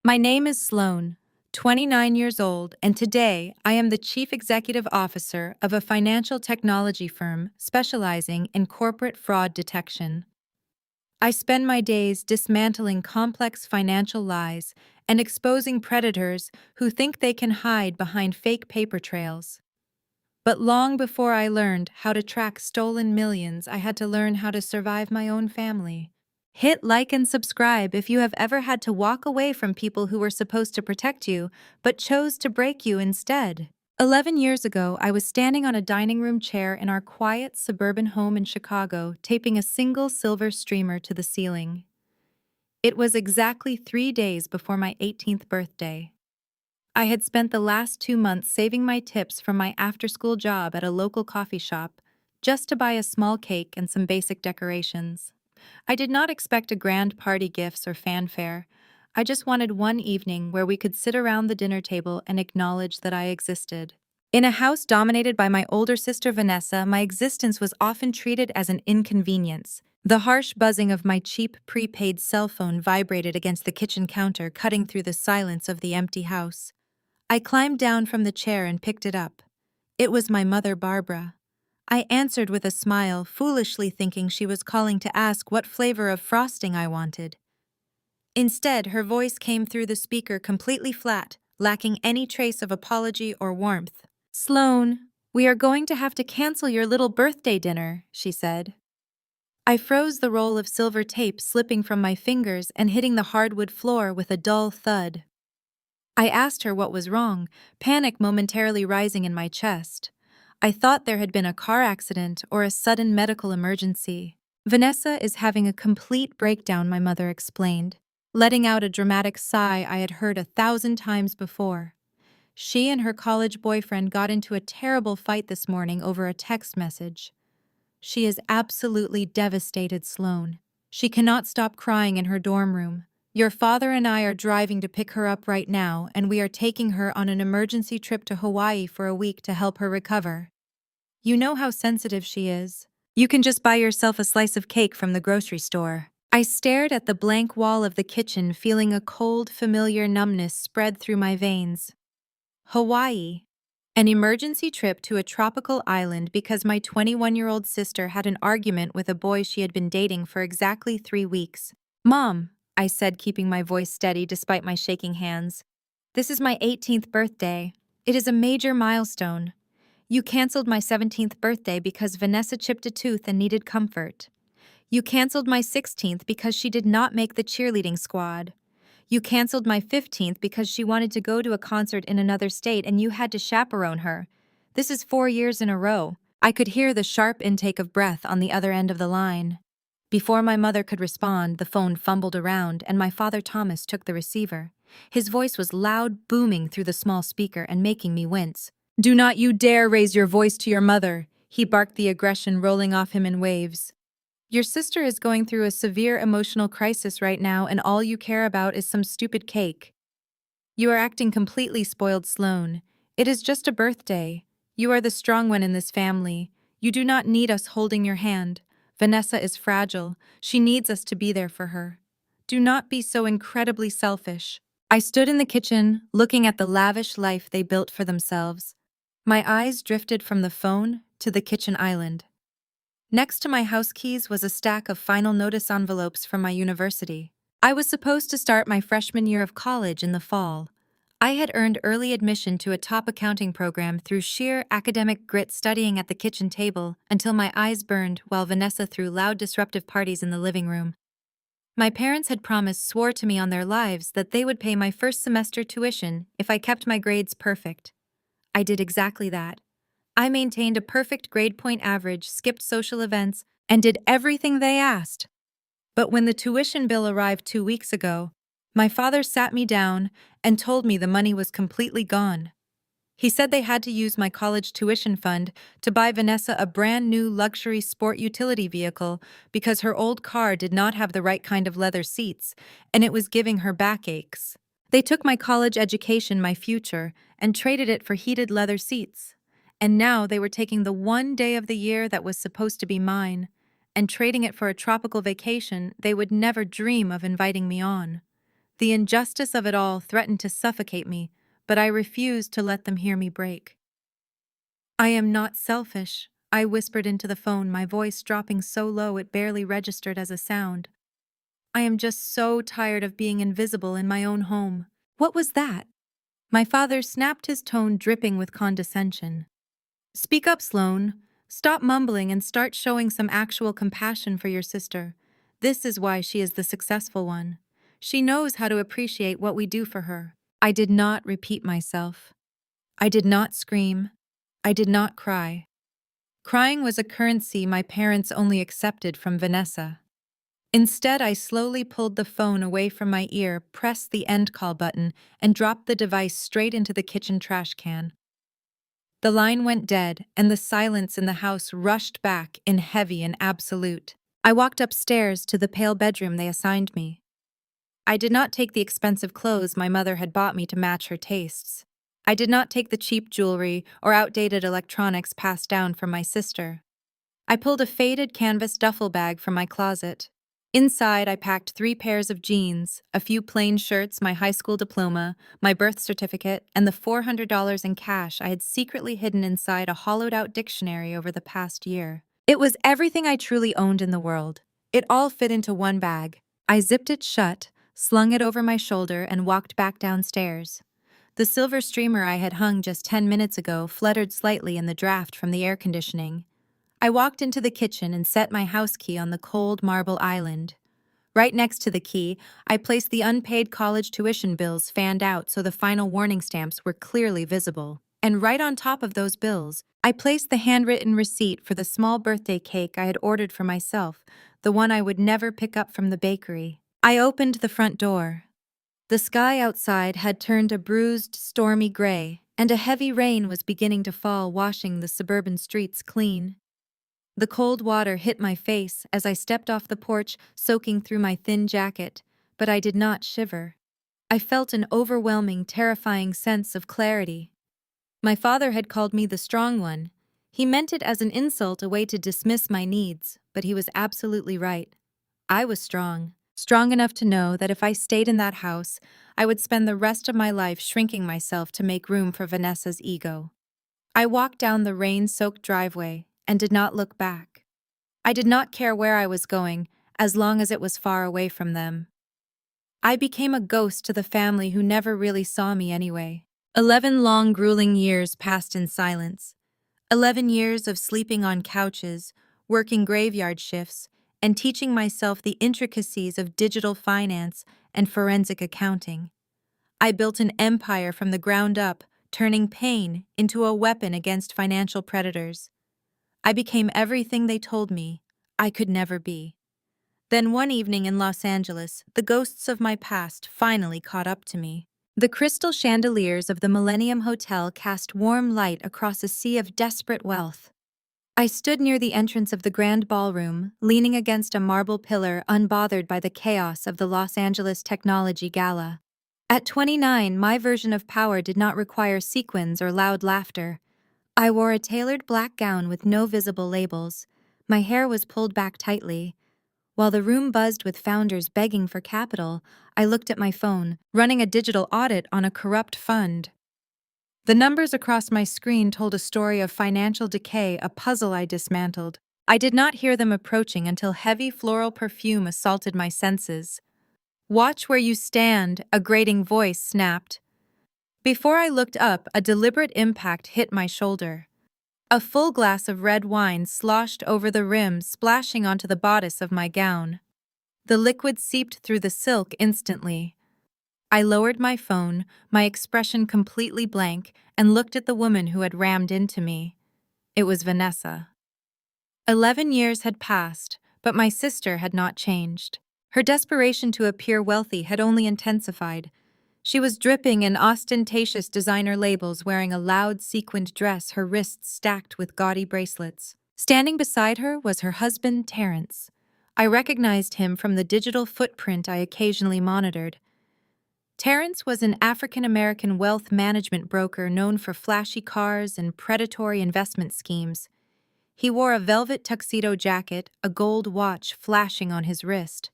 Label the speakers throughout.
Speaker 1: My name is Sloan, 29 years old, and today I am the Chief Executive Officer of a financial technology firm specializing in corporate fraud detection. I spend my days dismantling complex financial lies and exposing predators who think they can hide behind fake paper trails. But long before I learned how to track stolen millions, I had to learn how to survive my own family. Hit like and subscribe if you have ever had to walk away from people who were supposed to protect you, but chose to break you instead. 11 years ago, I was standing on a dining room chair in our quiet suburban home in Chicago, taping a single silver streamer to the ceiling. It was exactly 3 days before my 18th birthday. I had spent the last 2 months saving my tips from my after-school job at a local coffee shop just to buy a small cake and some basic decorations. I did not expect a grand party gifts or fanfare. I just wanted one evening where we could sit around the dinner table and acknowledge that I existed. In a house dominated by my older sister Vanessa, my existence was often treated as an inconvenience. The harsh buzzing of my cheap prepaid cell phone vibrated against the kitchen counter, cutting through the silence of the empty house. I climbed down from the chair and picked it up. It was my mother, Barbara. I answered with a smile, foolishly thinking she was calling to ask what flavor of frosting I wanted. Instead, her voice came through the speaker completely flat, lacking any trace of apology or warmth. "Sloan, we are going to have to cancel your little birthday dinner," she said. I froze, the roll of silver tape slipping from my fingers and hitting the hardwood floor with a dull thud. I asked her what was wrong, panic momentarily rising in my chest. I thought there had been a car accident or a sudden medical emergency. "Vanessa is having a complete breakdown," my mother explained, letting out a dramatic sigh I had heard 1,000 times before. "She and her college boyfriend got into a terrible fight this morning over a text message. She is absolutely devastated, Sloan. She cannot stop crying in her dorm room. Your father and I are driving to pick her up right now, and we are taking her on an emergency trip to Hawaii for a week to help her recover. You know how sensitive she is. You can just buy yourself a slice of cake from the grocery store." I stared at the blank wall of the kitchen, feeling a cold, familiar numbness spread through my veins. Hawaii. An emergency trip to a tropical island because my 21-year-old sister had an argument with a boy she had been dating for exactly 3 weeks. "Mom," I said, keeping my voice steady despite my shaking hands, "this is my 18th birthday. It is a major milestone. You canceled my 17th birthday because Vanessa chipped a tooth and needed comfort. You canceled my 16th because she did not make the cheerleading squad. You canceled my 15th because she wanted to go to a concert in another state and you had to chaperone her. This is 4 years in a row." I could hear the sharp intake of breath on the other end of the line. Before my mother could respond, the phone fumbled around and my father Thomas took the receiver. His voice was loud, booming through the small speaker and making me wince. "Do not you dare raise your voice to your mother," he barked, the aggression rolling off him in waves. "Your sister is going through a severe emotional crisis right now, and all you care about is some stupid cake. You are acting completely spoiled, Sloan. It is just a birthday. You are the strong one in this family. You do not need us holding your hand. Vanessa is fragile. She needs us to be there for her. Do not be so incredibly selfish." I stood in the kitchen, looking at the lavish life they built for themselves. My eyes drifted from the phone to the kitchen island. Next to my house keys was a stack of final notice envelopes from my university. I was supposed to start my freshman year of college in the fall. I had earned early admission to a top accounting program through sheer academic grit, studying at the kitchen table until my eyes burned while Vanessa threw loud, disruptive parties in the living room. My parents had swore to me on their lives that they would pay my first semester tuition if I kept my grades perfect. I did exactly that. I maintained a perfect grade point average, skipped social events, and did everything they asked. But when the tuition bill arrived 2 weeks ago, my father sat me down and told me the money was completely gone. He said they had to use my college tuition fund to buy Vanessa a brand new luxury sport utility vehicle because her old car did not have the right kind of leather seats, and it was giving her backaches. They took my college education, my future, and traded it for heated leather seats. And now they were taking the one day of the year that was supposed to be mine and trading it for a tropical vacation they would never dream of inviting me on. The injustice of it all threatened to suffocate me, but I refused to let them hear me break. "I am not selfish," I whispered into the phone, my voice dropping so low it barely registered as a sound. "I am just so tired of being invisible in my own home." What was that? My father snapped, his tone dripping with condescension. "Speak up, Sloane. Stop mumbling and start showing some actual compassion for your sister. This is why she is the successful one. She knows how to appreciate what we do for her." I did not repeat myself. I did not scream. I did not cry. Crying was a currency my parents only accepted from Vanessa. Instead, I slowly pulled the phone away from my ear, pressed the end call button, and dropped the device straight into the kitchen trash can. The line went dead, and the silence in the house rushed back in heavy and absolute. I walked upstairs to the pale bedroom they assigned me. I did not take the expensive clothes my mother had bought me to match her tastes. I did not take the cheap jewelry or outdated electronics passed down from my sister. I pulled a faded canvas duffel bag from my closet. Inside, I packed 3 pairs of jeans, a few plain shirts, my high school diploma, my birth certificate, and the $400 in cash I had secretly hidden inside a hollowed-out dictionary over the past year. It was everything I truly owned in the world. It all fit into one bag. I zipped it shut, slung it over my shoulder, and walked back downstairs. The silver streamer I had hung just 10 minutes ago fluttered slightly in the draft from the air conditioning. I walked into the kitchen and set my house key on the cold marble island. Right next to the key, I placed the unpaid college tuition bills fanned out so the final warning stamps were clearly visible. And right on top of those bills, I placed the handwritten receipt for the small birthday cake I had ordered for myself, the one I would never pick up from the bakery. I opened the front door. The sky outside had turned a bruised, stormy gray, and a heavy rain was beginning to fall, washing the suburban streets clean. The cold water hit my face as I stepped off the porch, soaking through my thin jacket, but I did not shiver. I felt an overwhelming, terrifying sense of clarity. My father had called me the strong one. He meant it as an insult, a way to dismiss my needs, but he was absolutely right. I was strong enough to know that if I stayed in that house, I would spend the rest of my life shrinking myself to make room for Vanessa's ego. I walked down the rain-soaked driveway and did not look back. I did not care where I was going, as long as it was far away from them. I became a ghost to the family who never really saw me anyway. 11 long, grueling years passed in silence. 11 years of sleeping on couches, working graveyard shifts, and teaching myself the intricacies of digital finance and forensic accounting. I built an empire from the ground up, turning pain into a weapon against financial predators. I became everything they told me I could never be. Then one evening in Los Angeles, the ghosts of my past finally caught up to me. The crystal chandeliers of the Millennium Hotel cast warm light across a sea of desperate wealth. I stood near the entrance of the grand ballroom, leaning against a marble pillar, unbothered by the chaos of the Los Angeles Technology Gala. At 29, my version of power did not require sequins or loud laughter. I wore a tailored black gown with no visible labels. My hair was pulled back tightly. While the room buzzed with founders begging for capital, I looked at my phone, running a digital audit on a corrupt fund. The numbers across my screen told a story of financial decay, a puzzle I dismantled. I did not hear them approaching until heavy floral perfume assaulted my senses. "Watch where you stand," a grating voice snapped. Before I looked up, a deliberate impact hit my shoulder. A full glass of red wine sloshed over the rim, splashing onto the bodice of my gown. The liquid seeped through the silk instantly. I lowered my phone, my expression completely blank, and looked at the woman who had rammed into me. It was Vanessa. 11 years had passed, but my sister had not changed. Her desperation to appear wealthy had only intensified. She was dripping in ostentatious designer labels, wearing a loud sequined dress, her wrists stacked with gaudy bracelets. Standing beside her was her husband, Terrence. I recognized him from the digital footprint I occasionally monitored. Terrence was an African-American wealth management broker known for flashy cars and predatory investment schemes. He wore a velvet tuxedo jacket, a gold watch flashing on his wrist.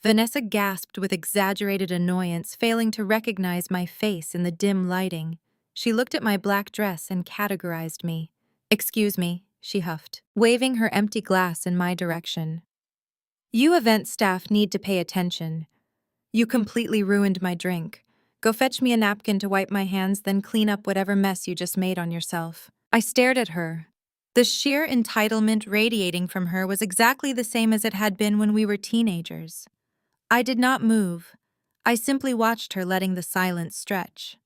Speaker 1: Vanessa gasped with exaggerated annoyance, failing to recognize my face in the dim lighting. She looked at my black dress and categorized me. "Excuse me," she huffed, waving her empty glass in my direction. "You event staff need to pay attention. You completely ruined my drink. Go fetch me a napkin to wipe my hands, then clean up whatever mess you just made on yourself." I stared at her. The sheer entitlement radiating from her was exactly the same as it had been when we were teenagers. I did not move. I simply watched her, letting the silence stretch.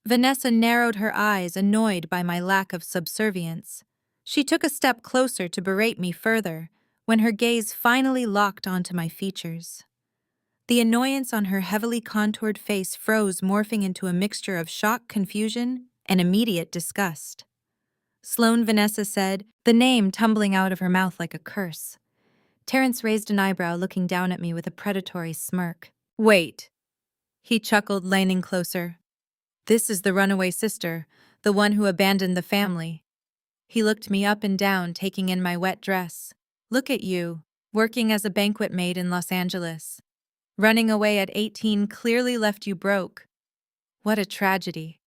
Speaker 1: Vanessa narrowed her eyes, annoyed by my lack of subservience. She took a step closer to berate me further, when her gaze finally locked onto my features. The annoyance on her heavily contoured face froze, morphing into a mixture of shock, confusion, and immediate disgust. "Sloane," Vanessa said, the name tumbling out of her mouth like a curse. Terrence raised an eyebrow, looking down at me with a predatory smirk. "Wait." He chuckled, leaning closer. "This is the runaway sister, the one who abandoned the family." He looked me up and down, taking in my wet dress. "Look at you, working as a banquet maid in Los Angeles. Running away at 18 clearly left you broke. What a tragedy."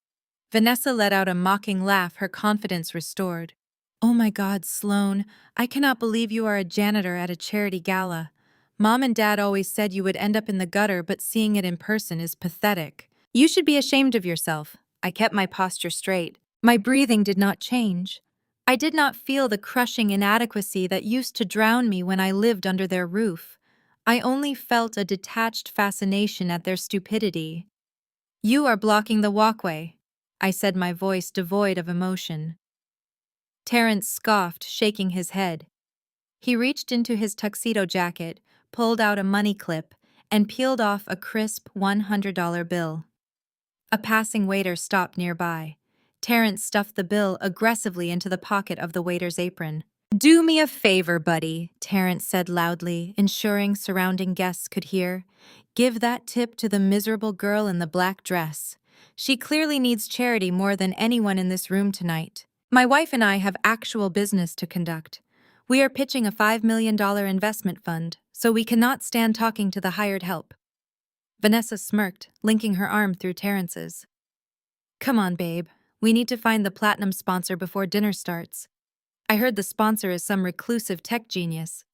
Speaker 1: Vanessa let out a mocking laugh, her confidence restored. "Oh my God, Sloane, I cannot believe you are a janitor at a charity gala. Mom and Dad always said you would end up in the gutter, but seeing it in person is pathetic. You should be ashamed of yourself." I kept my posture straight. My breathing did not change. I did not feel the crushing inadequacy that used to drown me when I lived under their roof. I only felt a detached fascination at their stupidity. "You are blocking the walkway," I said, my voice devoid of emotion. Terrence scoffed, shaking his head. He reached into his tuxedo jacket, pulled out a money clip, and peeled off a crisp $100 bill. A passing waiter stopped nearby. Terrence stuffed the bill aggressively into the pocket of the waiter's apron. "Do me a favor, buddy," Terrence said loudly, ensuring surrounding guests could hear. "Give that tip to the miserable girl in the black dress. She clearly needs charity more than anyone in this room tonight. My wife and I have actual business to conduct. We are pitching a $5 million investment fund, so we cannot stand talking to the hired help." Vanessa smirked, linking her arm through Terrence's. "Come on, babe. We need to find the platinum sponsor before dinner starts. I heard the sponsor is some reclusive tech genius.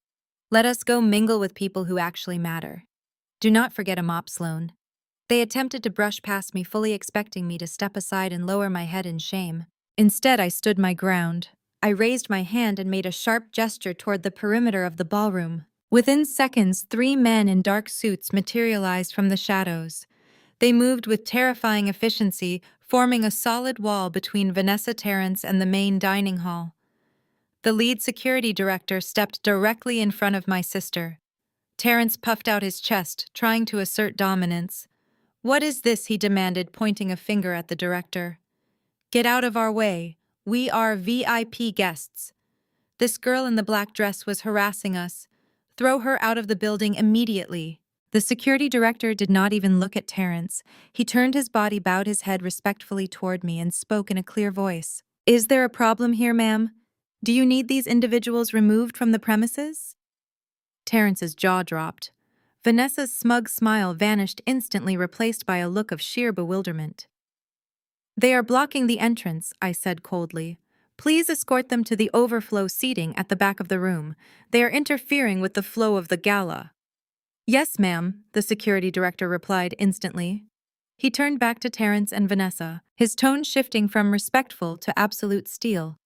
Speaker 1: Let us go mingle with people who actually matter. Do not forget a mop, Sloane." They attempted to brush past me, fully expecting me to step aside and lower my head in shame. Instead, I stood my ground. I raised my hand and made a sharp gesture toward the perimeter of the ballroom. Within seconds, 3 men in dark suits materialized from the shadows. They moved with terrifying efficiency, forming a solid wall between Vanessa, Terrence, and the main dining hall. The lead security director stepped directly in front of my sister. Terrence puffed out his chest, trying to assert dominance. "What is this?" he demanded, pointing a finger at the director. "Get out of our way. We are VIP guests. This girl in the black dress was harassing us. Throw her out of the building immediately." The security director did not even look at Terrence. He turned his body, bowed his head respectfully toward me, and spoke in a clear voice. "Is there a problem here, ma'am? Do you need these individuals removed from the premises?" Terrence's jaw dropped. Vanessa's smug smile vanished instantly, replaced by a look of sheer bewilderment. "They are blocking the entrance," I said coldly. "Please escort them to the overflow seating at the back of the room. They are interfering with the flow of the gala." "Yes, ma'am," the security director replied instantly. He turned back to Terrence and Vanessa, his tone shifting from respectful to absolute steel.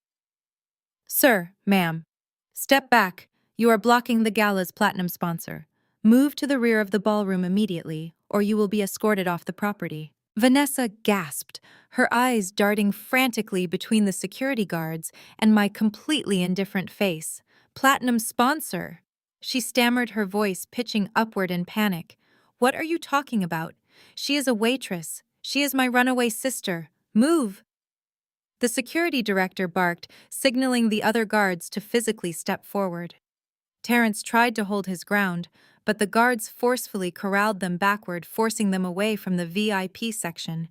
Speaker 1: "Sir, ma'am. Step back. You are blocking the gala's platinum sponsor. Move to the rear of the ballroom immediately, or you will be escorted off the property." Vanessa gasped, her eyes darting frantically between the security guards and my completely indifferent face. "Platinum sponsor?" She stammered, her voice pitching upward in panic. "What are you talking about? She is a waitress. She is my runaway sister. Move!" The security director barked, signaling the other guards to physically step forward. Terrence tried to hold his ground, but the guards forcefully corralled them backward, forcing them away from the VIP section.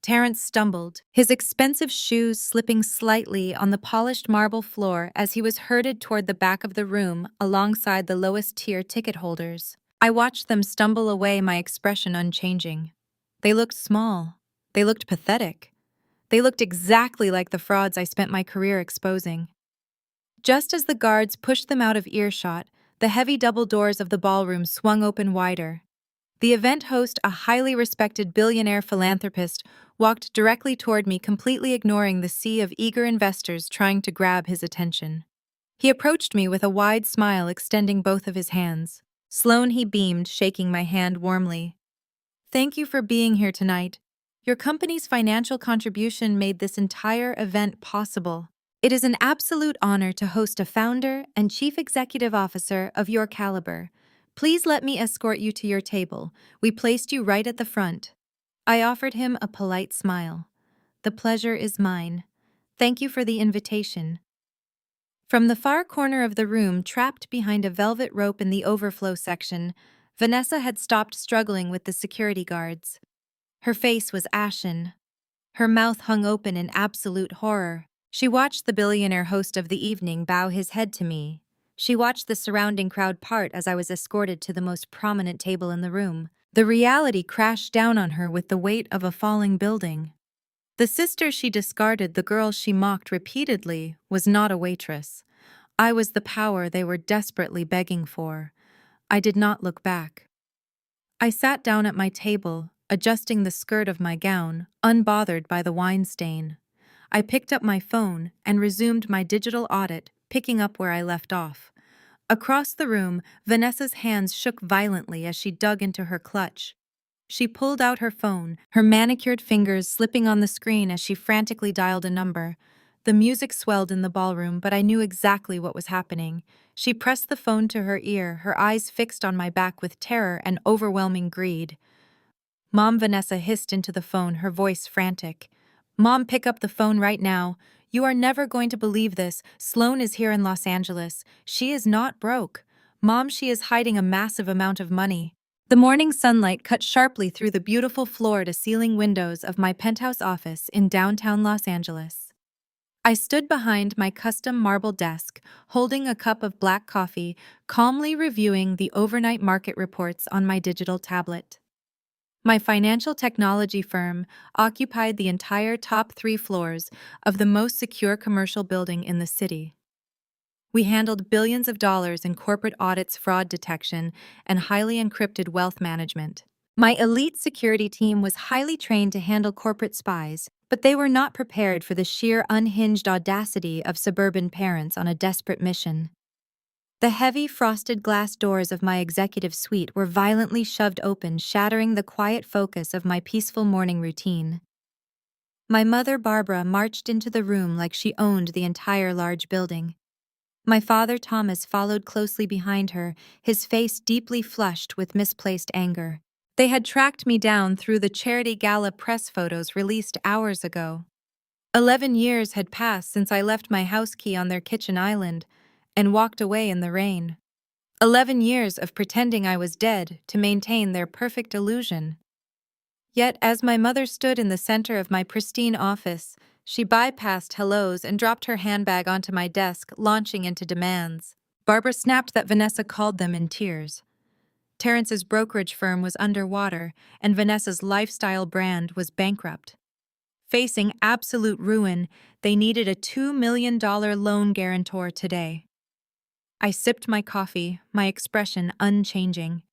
Speaker 1: Terrence stumbled, his expensive shoes slipping slightly on the polished marble floor as he was herded toward the back of the room alongside the lowest-tier ticket holders. I watched them stumble away, my expression unchanging. They looked small. They looked pathetic. They looked exactly like the frauds I spent my career exposing. Just as the guards pushed them out of earshot, the heavy double doors of the ballroom swung open wider. The event host, a highly respected billionaire philanthropist, walked directly toward me, completely ignoring the sea of eager investors trying to grab his attention. He approached me with a wide smile, extending both of his hands. Sloan, he beamed, shaking my hand warmly. Thank you for being here tonight. Your company's financial contribution made this entire event possible. It is an absolute honor to host a founder and chief executive officer of your caliber. Please let me escort you to your table. We placed you right at the front. I offered him a polite smile. The pleasure is mine. Thank you for the invitation. From the far corner of the room, trapped behind a velvet rope in the overflow section, Vanessa had stopped struggling with the security guards. Her face was ashen. Her mouth hung open in absolute horror. She watched the billionaire host of the evening bow his head to me. She watched the surrounding crowd part as I was escorted to the most prominent table in the room. The reality crashed down on her with the weight of a falling building. The sister she discarded, the girl she mocked repeatedly, was not a waitress. I was the power they were desperately begging for. I did not look back. I sat down at my table, adjusting the skirt of my gown, unbothered by the wine stain. I picked up my phone and resumed my digital audit, picking up where I left off. Across the room, Vanessa's hands shook violently as she dug into her clutch. She pulled out her phone, her manicured fingers slipping on the screen as she frantically dialed a number. The music swelled in the ballroom, but I knew exactly what was happening. She pressed the phone to her ear, her eyes fixed on my back with terror and overwhelming greed. Mom, Vanessa hissed into the phone, her voice frantic. Mom, pick up the phone right now. You are never going to believe this. Sloan is here in Los Angeles. She is not broke. Mom, she is hiding a massive amount of money. The morning sunlight cut sharply through the beautiful floor-to-ceiling windows of my penthouse office in downtown Los Angeles. I stood behind my custom marble desk, holding a cup of black coffee, calmly reviewing the overnight market reports on my digital tablet. My financial technology firm occupied the entire top 3 floors of the most secure commercial building in the city. We handled billions of dollars in corporate audits, fraud detection, and highly encrypted wealth management. My elite security team was highly trained to handle corporate spies, but they were not prepared for the sheer unhinged audacity of suburban parents on a desperate mission. The heavy frosted glass doors of my executive suite were violently shoved open, shattering the quiet focus of my peaceful morning routine. My mother, Barbara, marched into the room like she owned the entire large building. My father, Thomas, followed closely behind her, his face deeply flushed with misplaced anger. They had tracked me down through the charity gala press photos released hours ago. 11 years had passed since I left my house key on their kitchen island and walked away in the rain. 11 years of pretending I was dead to maintain their perfect illusion. Yet, as my mother stood in the center of my pristine office, she bypassed hellos and dropped her handbag onto my desk, launching into demands. Barbara snapped that Vanessa called them in tears. Terrence's brokerage firm was underwater, and Vanessa's lifestyle brand was bankrupt. Facing absolute ruin, they needed a $2 million loan guarantor today. I sipped my coffee, my expression unchanging.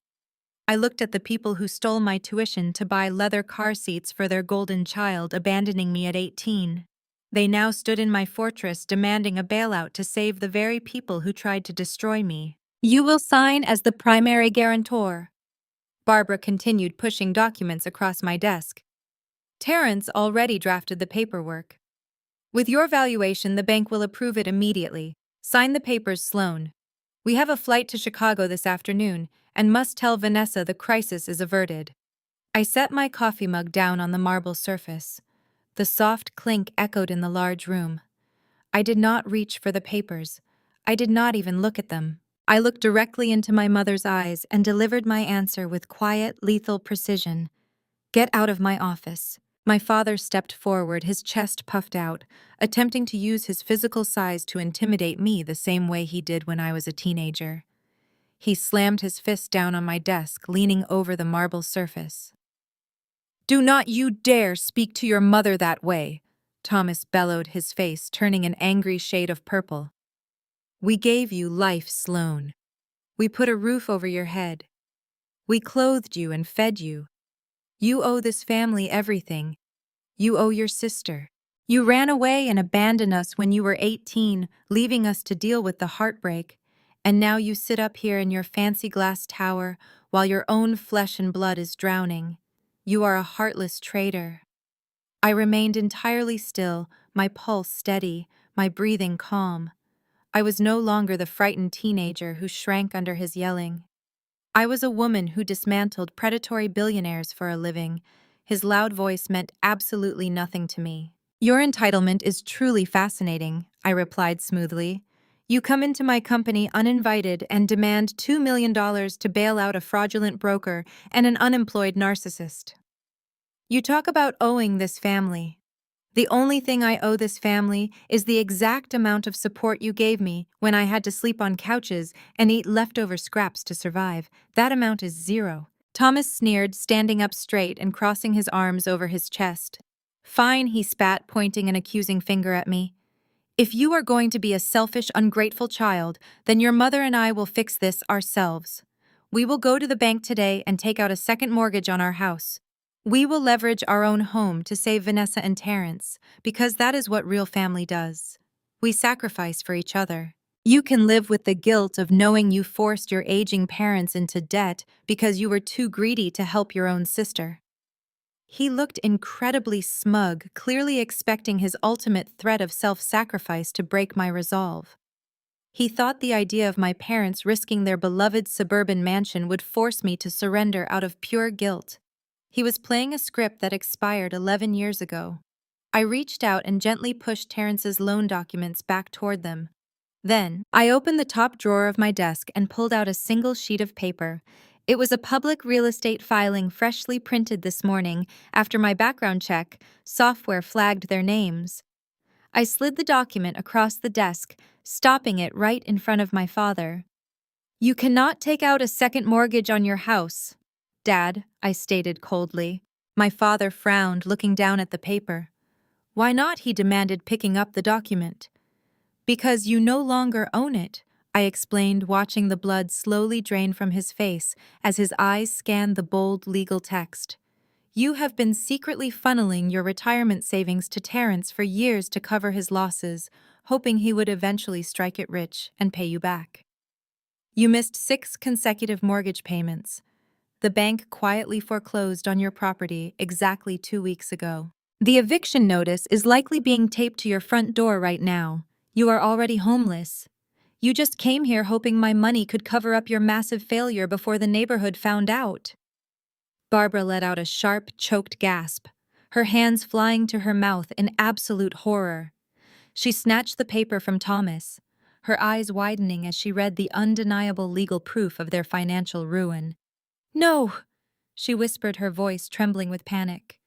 Speaker 1: I looked at the people who stole my tuition to buy leather car seats for their golden child, abandoning me at 18. They now stood in my fortress demanding a bailout to save the very people who tried to destroy me. You will sign as the primary guarantor. Barbara continued pushing documents across my desk. Terrence already drafted the paperwork. With your valuation, the bank will approve it immediately. Sign the papers, Sloan. We have a flight to Chicago this afternoon and must tell Vanessa the crisis is averted. I set my coffee mug down on the marble surface. The soft clink echoed in the large room. I did not reach for the papers. I did not even look at them. I looked directly into my mother's eyes and delivered my answer with quiet, lethal precision. Get out of my office. My father stepped forward, his chest puffed out, attempting to use his physical size to intimidate me the same way he did when I was a teenager. He slammed his fist down on my desk, leaning over the marble surface. "Do not you dare speak to your mother that way," Thomas bellowed, his face turning an angry shade of purple. "We gave you life, Sloane. We put a roof over your head. We clothed you and fed you. You owe this family everything. You owe your sister. You ran away and abandoned us when you were 18, leaving us to deal with the heartbreak. And now you sit up here in your fancy glass tower while your own flesh and blood is drowning. You are a heartless traitor." I remained entirely still, my pulse steady, my breathing calm. I was no longer the frightened teenager who shrank under his yelling. I was a woman who dismantled predatory billionaires for a living. His loud voice meant absolutely nothing to me. "Your entitlement is truly fascinating," I replied smoothly. "You come into my company uninvited and demand $2 million to bail out a fraudulent broker and an unemployed narcissist. You talk about owing this family. The only thing I owe this family is the exact amount of support you gave me when I had to sleep on couches and eat leftover scraps to survive. That amount is zero." Thomas sneered, standing up straight and crossing his arms over his chest. "Fine," he spat, pointing an accusing finger at me. "If you are going to be a selfish, ungrateful child, then your mother and I will fix this ourselves. We will go to the bank today and take out a second mortgage on our house. We will leverage our own home to save Vanessa and Terrence, because that is what real family does. We sacrifice for each other. You can live with the guilt of knowing you forced your aging parents into debt because you were too greedy to help your own sister." He looked incredibly smug, clearly expecting his ultimate threat of self-sacrifice to break my resolve. He thought the idea of my parents risking their beloved suburban mansion would force me to surrender out of pure guilt. He was playing a script that expired 11 years ago. I reached out and gently pushed Terrence's loan documents back toward them. Then, I opened the top drawer of my desk and pulled out a single sheet of paper. It was a public real estate filing freshly printed this morning. After my background check, software flagged their names. I slid the document across the desk, stopping it right in front of my father. "You cannot take out a second mortgage on your house, Dad," I stated coldly. My father frowned, looking down at the paper. "Why not?" he demanded, picking up the document. "Because you no longer own it," I explained, watching the blood slowly drain from his face as his eyes scanned the bold legal text. "You have been secretly funneling your retirement savings to Terrence for years to cover his losses, hoping he would eventually strike it rich and pay you back. You missed 6 consecutive mortgage payments. The bank quietly foreclosed on your property exactly 2 weeks ago. The eviction notice is likely being taped to your front door right now. You are already homeless. You just came here hoping my money could cover up your massive failure before the neighborhood found out." Barbara let out a sharp, choked gasp, her hands flying to her mouth in absolute horror. She snatched the paper from Thomas, her eyes widening as she read the undeniable legal proof of their financial ruin. "No," she whispered, her voice trembling with panic.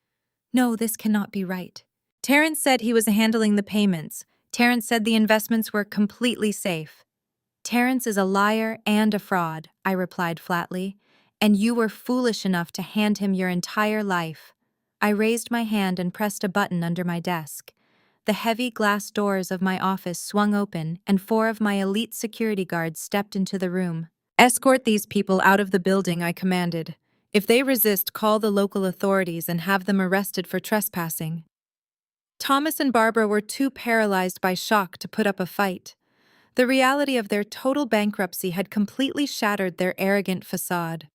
Speaker 1: "No, this cannot be right. Terrence said he was handling the payments. Terrence said the investments were completely safe." "Terrence is a liar and a fraud," I replied flatly, "and you were foolish enough to hand him your entire life." I raised my hand and pressed a button under my desk. The heavy glass doors of my office swung open, and 4 of my elite security guards stepped into the room. "Escort these people out of the building," I commanded. "If they resist, call the local authorities and have them arrested for trespassing." Thomas and Barbara were too paralyzed by shock to put up a fight. The reality of their total bankruptcy had completely shattered their arrogant facade.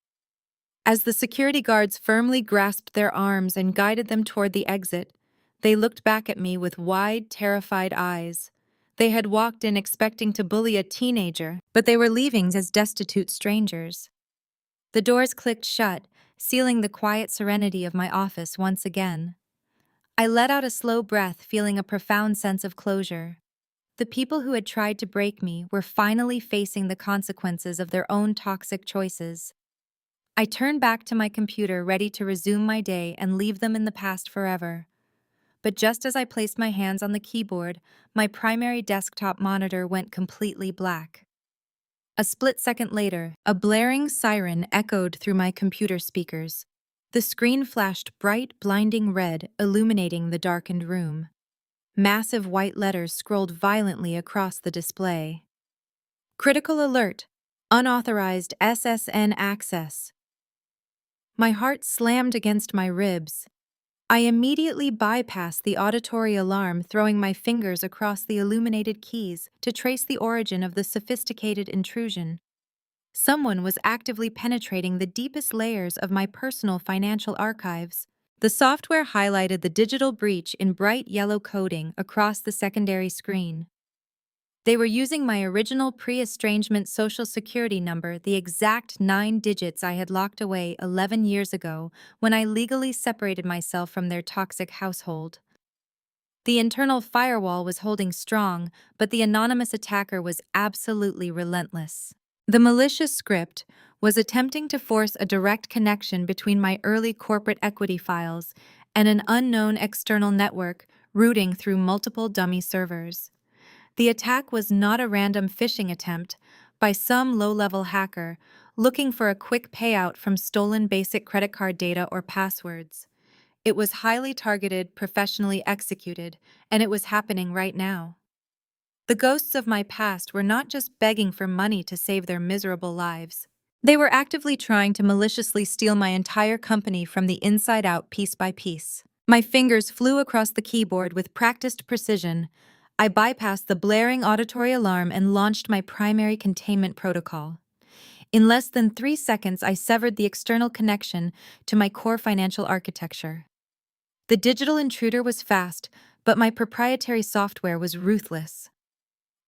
Speaker 1: As the security guards firmly grasped their arms and guided them toward the exit, they looked back at me with wide, terrified eyes. They had walked in expecting to bully a teenager, but they were leaving as destitute strangers. The doors clicked shut, sealing the quiet serenity of my office once again. I let out a slow breath, feeling a profound sense of closure. The people who had tried to break me were finally facing the consequences of their own toxic choices. I turned back to my computer, ready to resume my day and leave them in the past forever. But just as I placed my hands on the keyboard, my primary desktop monitor went completely black. A split second later, a blaring siren echoed through my computer speakers. The screen flashed bright, blinding red, illuminating the darkened room. Massive white letters scrolled violently across the display. Critical alert! Unauthorized SSN access. My heart slammed against my ribs. I immediately bypassed the auditory alarm, throwing my fingers across the illuminated keys to trace the origin of the sophisticated intrusion. Someone was actively penetrating the deepest layers of my personal financial archives. The software highlighted the digital breach in bright yellow coding across the secondary screen. They were using my original pre-estrangement social security number, the exact 9 digits I had locked away 11 years ago when I legally separated myself from their toxic household. The internal firewall was holding strong, but the anonymous attacker was absolutely relentless. The malicious script was attempting to force a direct connection between my early corporate equity files and an unknown external network routing through multiple dummy servers. The attack was not a random phishing attempt by some low-level hacker looking for a quick payout from stolen basic credit card data or passwords. It was highly targeted, professionally executed, and it was happening right now. The ghosts of my past were not just begging for money to save their miserable lives. They were actively trying to maliciously steal my entire company from the inside out, piece by piece. My fingers flew across the keyboard with practiced precision. I bypassed the blaring auditory alarm and launched my primary containment protocol. In less than 3 seconds, I severed the external connection to my core financial architecture. The digital intruder was fast, but my proprietary software was ruthless.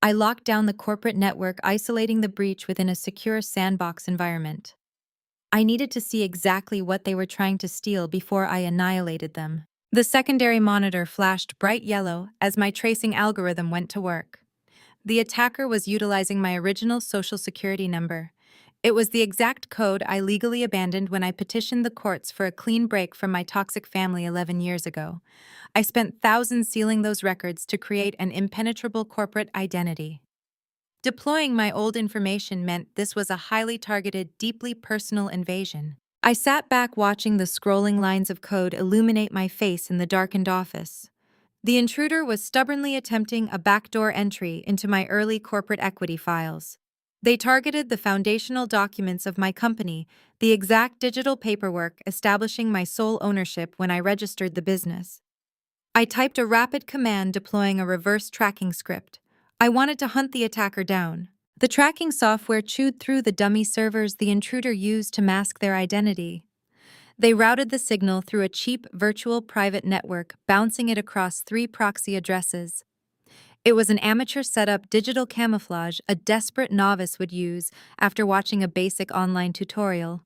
Speaker 1: I locked down the corporate network, isolating the breach within a secure sandbox environment. I needed to see exactly what they were trying to steal before I annihilated them. The secondary monitor flashed bright yellow as my tracing algorithm went to work. The attacker was utilizing my original social security number. It was the exact code I legally abandoned when I petitioned the courts for a clean break from my toxic family 11 years ago. I spent thousands sealing those records to create an impenetrable corporate identity. Deploying my old information meant this was a highly targeted, deeply personal invasion. I sat back watching the scrolling lines of code illuminate my face in the darkened office. The intruder was stubbornly attempting a backdoor entry into my early corporate equity files. They targeted the foundational documents of my company, the exact digital paperwork establishing my sole ownership when I registered the business. I typed a rapid command deploying a reverse tracking script. I wanted to hunt the attacker down. The tracking software chewed through the dummy servers the intruder used to mask their identity. They routed the signal through a cheap virtual private network, bouncing it across 3 proxy addresses. It was an amateur setup digital camouflage a desperate novice would use after watching a basic online tutorial.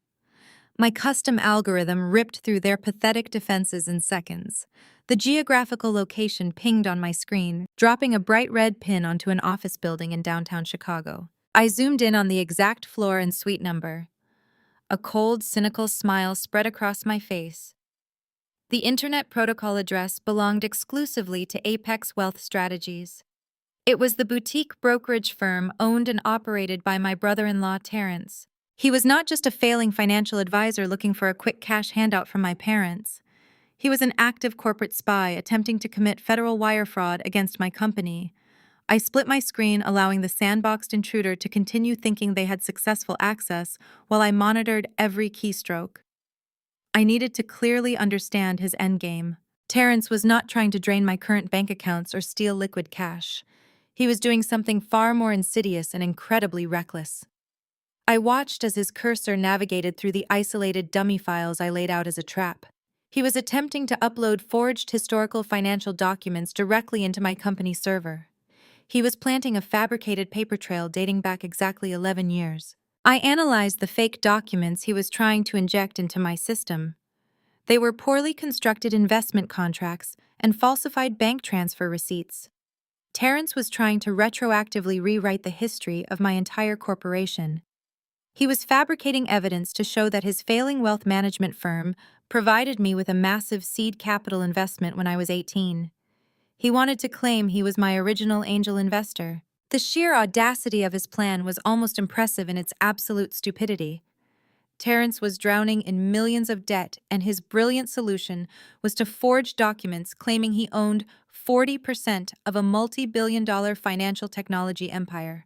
Speaker 1: My custom algorithm ripped through their pathetic defenses in seconds. The geographical location pinged on my screen, dropping a bright red pin onto an office building in downtown Chicago. I zoomed in on the exact floor and suite number. A cold, cynical smile spread across my face. The Internet Protocol address belonged exclusively to Apex Wealth Strategies. It was the boutique brokerage firm owned and operated by my brother-in-law, Terrence. He was not just a failing financial advisor looking for a quick cash handout from my parents. He was an active corporate spy attempting to commit federal wire fraud against my company. I split my screen, allowing the sandboxed intruder to continue thinking they had successful access while I monitored every keystroke. I needed to clearly understand his endgame. Terrence was not trying to drain my current bank accounts or steal liquid cash. He was doing something far more insidious and incredibly reckless. I watched as his cursor navigated through the isolated dummy files I laid out as a trap. He was attempting to upload forged historical financial documents directly into my company server. He was planting a fabricated paper trail dating back exactly 11 years. I analyzed the fake documents he was trying to inject into my system. They were poorly constructed investment contracts and falsified bank transfer receipts. Terrence was trying to retroactively rewrite the history of my entire corporation. He was fabricating evidence to show that his failing wealth management firm provided me with a massive seed capital investment when I was 18. He wanted to claim he was my original angel investor. The sheer audacity of his plan was almost impressive in its absolute stupidity. Terrence was drowning in millions of debt, and his brilliant solution was to forge documents claiming he owned 40% of a multi-billion-dollar financial technology empire.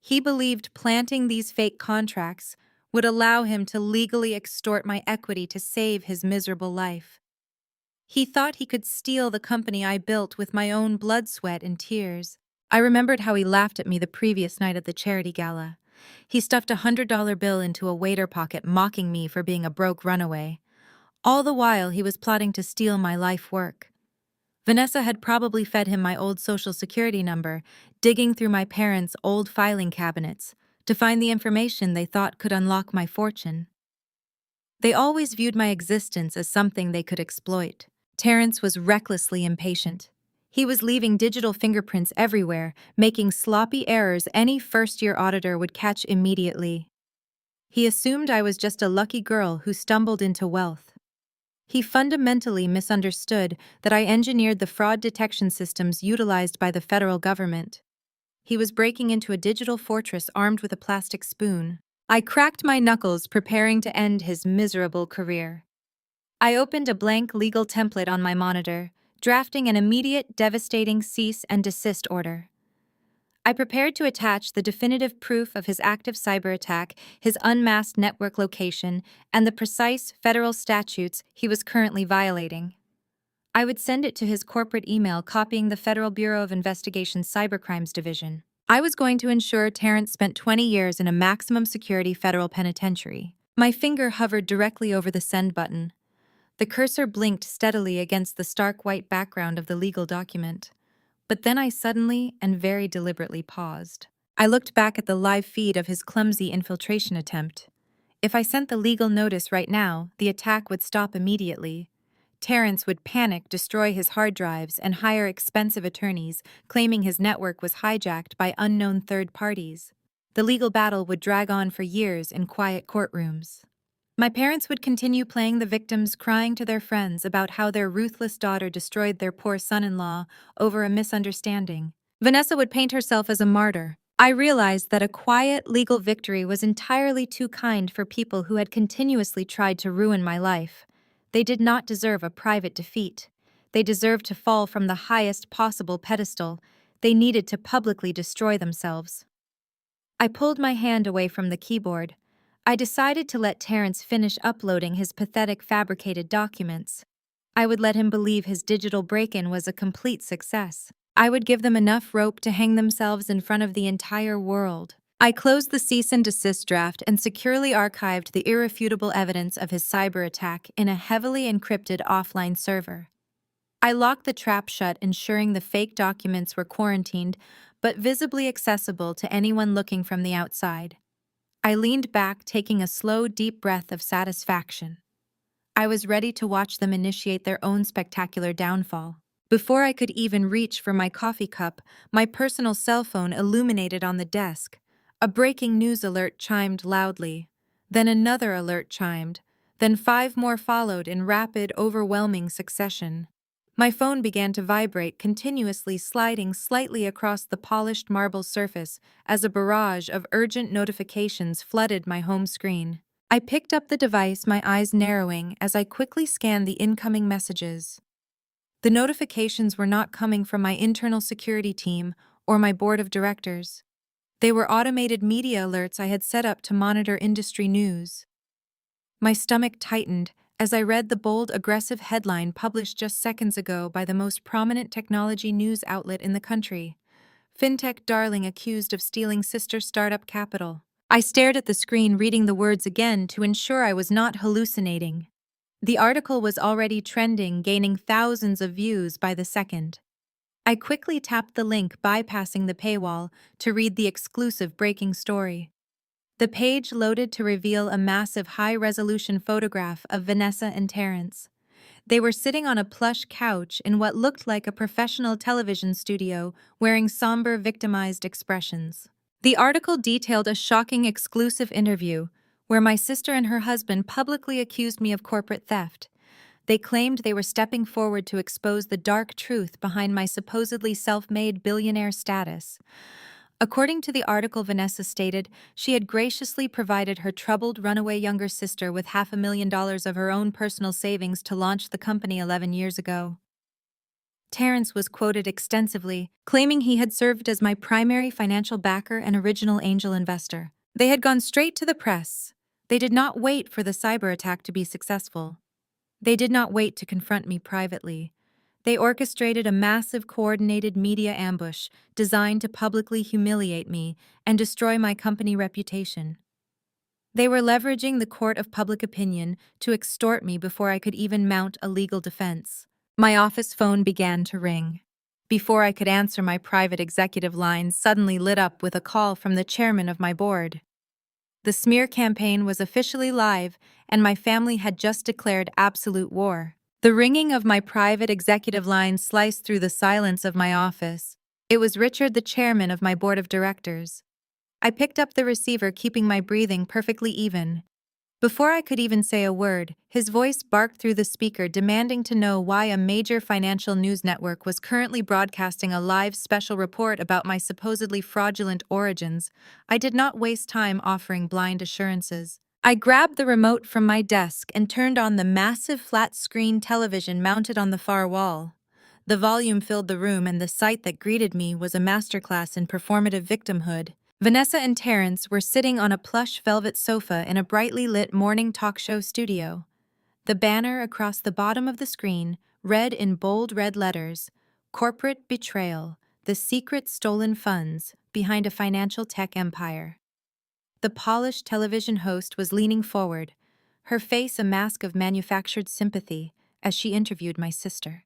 Speaker 1: He believed planting these fake contracts would allow him to legally extort my equity to save his miserable life. He thought he could steal the company I built with my own blood, sweat, and tears. I remembered how he laughed at me the previous night at the charity gala. He stuffed a $100 bill into a waiter pocket, mocking me for being a broke runaway. All the while, he was plotting to steal my life work. Vanessa had probably fed him my old social security number, digging through my parents' old filing cabinets to find the information they thought could unlock my fortune. They always viewed my existence as something they could exploit. Terrence was recklessly impatient. He was leaving digital fingerprints everywhere, making sloppy errors any first-year auditor would catch immediately. He assumed I was just a lucky girl who stumbled into wealth. He fundamentally misunderstood that I engineered the fraud detection systems utilized by the federal government. He was breaking into a digital fortress armed with a plastic spoon. I cracked my knuckles, preparing to end his miserable career. I opened a blank legal template on my monitor, drafting an immediate, devastating cease and desist order. I prepared to attach the definitive proof of his active cyber attack, his unmasked network location, and the precise federal statutes he was currently violating. I would send it to his corporate email, copying the Federal Bureau of Investigation's Cybercrimes Division. I was going to ensure Terrence spent 20 years in a maximum security federal penitentiary. My finger hovered directly over the send button. The cursor blinked steadily against the stark white background of the legal document. But then I suddenly and very deliberately paused. I looked back at the live feed of his clumsy infiltration attempt. If I sent the legal notice right now, the attack would stop immediately. Terrence would panic, destroy his hard drives, and hire expensive attorneys, claiming his network was hijacked by unknown third parties. The legal battle would drag on for years in quiet courtrooms. My parents would continue playing the victims, crying to their friends about how their ruthless daughter destroyed their poor son-in-law over a misunderstanding. Vanessa would paint herself as a martyr. I realized that a quiet legal victory was entirely too kind for people who had continuously tried to ruin my life. They did not deserve a private defeat. They deserved to fall from the highest possible pedestal. They needed to publicly destroy themselves. I pulled my hand away from the keyboard. I decided to let Terrence finish uploading his pathetic fabricated documents. I would let him believe his digital break-in was a complete success. I would give them enough rope to hang themselves in front of the entire world. I closed the cease and desist draft and securely archived the irrefutable evidence of his cyber attack in a heavily encrypted offline server. I locked the trap shut, ensuring the fake documents were quarantined but visibly accessible to anyone looking from the outside. I leaned back, taking a slow, deep breath of satisfaction. I was ready to watch them initiate their own spectacular downfall. Before I could even reach for my coffee cup, my personal cell phone illuminated on the desk. A breaking news alert chimed loudly. Then another alert chimed. Then 5 more followed in rapid, overwhelming succession. My phone began to vibrate, continuously sliding slightly across the polished marble surface as a barrage of urgent notifications flooded my home screen. I picked up the device, my eyes narrowing as I quickly scanned the incoming messages. The notifications were not coming from my internal security team or my board of directors. They were automated media alerts I had set up to monitor industry news. My stomach tightened as I read the bold, aggressive headline published just seconds ago by the most prominent technology news outlet in the country. Fintech darling accused of stealing sister startup capital. I stared at the screen, reading the words again to ensure I was not hallucinating. The article was already trending, gaining thousands of views by the second. I quickly tapped the link, bypassing the paywall, to read the exclusive breaking story. The page loaded to reveal a massive high-resolution photograph of Vanessa and Terrence. They were sitting on a plush couch in what looked like a professional television studio, wearing somber, victimized expressions. The article detailed a shocking exclusive interview where my sister and her husband publicly accused me of corporate theft. They claimed they were stepping forward to expose the dark truth behind my supposedly self-made billionaire status. According to the article, Vanessa stated she had graciously provided her troubled runaway younger sister with $500,000 of her own personal savings to launch the company 11 years ago. Terrence was quoted extensively, claiming he had served as my primary financial backer and original angel investor. They had gone straight to the press. They did not wait for the cyber attack to be successful. They did not wait to confront me privately. They orchestrated a massive coordinated media ambush designed to publicly humiliate me and destroy my company reputation. They were leveraging the court of public opinion to extort me before I could even mount a legal defense. My office phone began to ring. Before I could answer, my private executive line suddenly lit up with a call from the chairman of my board. The smear campaign was officially live, and my family had just declared absolute war. The ringing of my private executive line sliced through the silence of my office. It was Richard, the chairman of my board of directors. I picked up the receiver, keeping my breathing perfectly even. Before I could even say a word, his voice barked through the speaker, demanding to know why a major financial news network was currently broadcasting a live special report about my supposedly fraudulent origins. I did not waste time offering blind assurances. I grabbed the remote from my desk and turned on the massive flat-screen television mounted on the far wall. The volume filled the room, and the sight that greeted me was a masterclass in performative victimhood. Vanessa and Terrence were sitting on a plush velvet sofa in a brightly lit morning talk show studio. The banner across the bottom of the screen read in bold red letters, "Corporate Betrayal, the Secret Stolen Funds Behind a Financial Tech Empire." The polished television host was leaning forward, her face a mask of manufactured sympathy, as she interviewed my sister.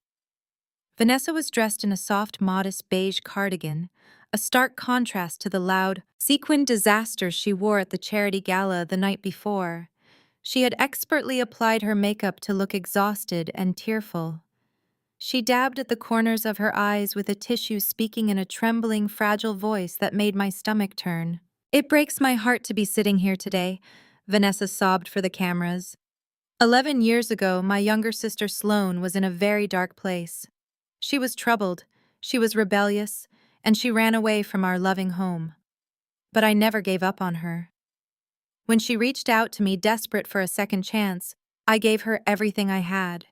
Speaker 1: Vanessa was dressed in a soft, modest beige cardigan, a stark contrast to the loud, sequined disaster she wore at the charity gala the night before. She had expertly applied her makeup to look exhausted and tearful. She dabbed at the corners of her eyes with a tissue, speaking in a trembling, fragile voice that made my stomach turn. "It breaks my heart to be sitting here today," Vanessa sobbed for the cameras. 11 years ago, my younger sister Sloane was in a very dark place. She was troubled, she was rebellious, and she ran away from our loving home. But I never gave up on her. When she reached out to me, desperate for a second chance, I gave her everything I had.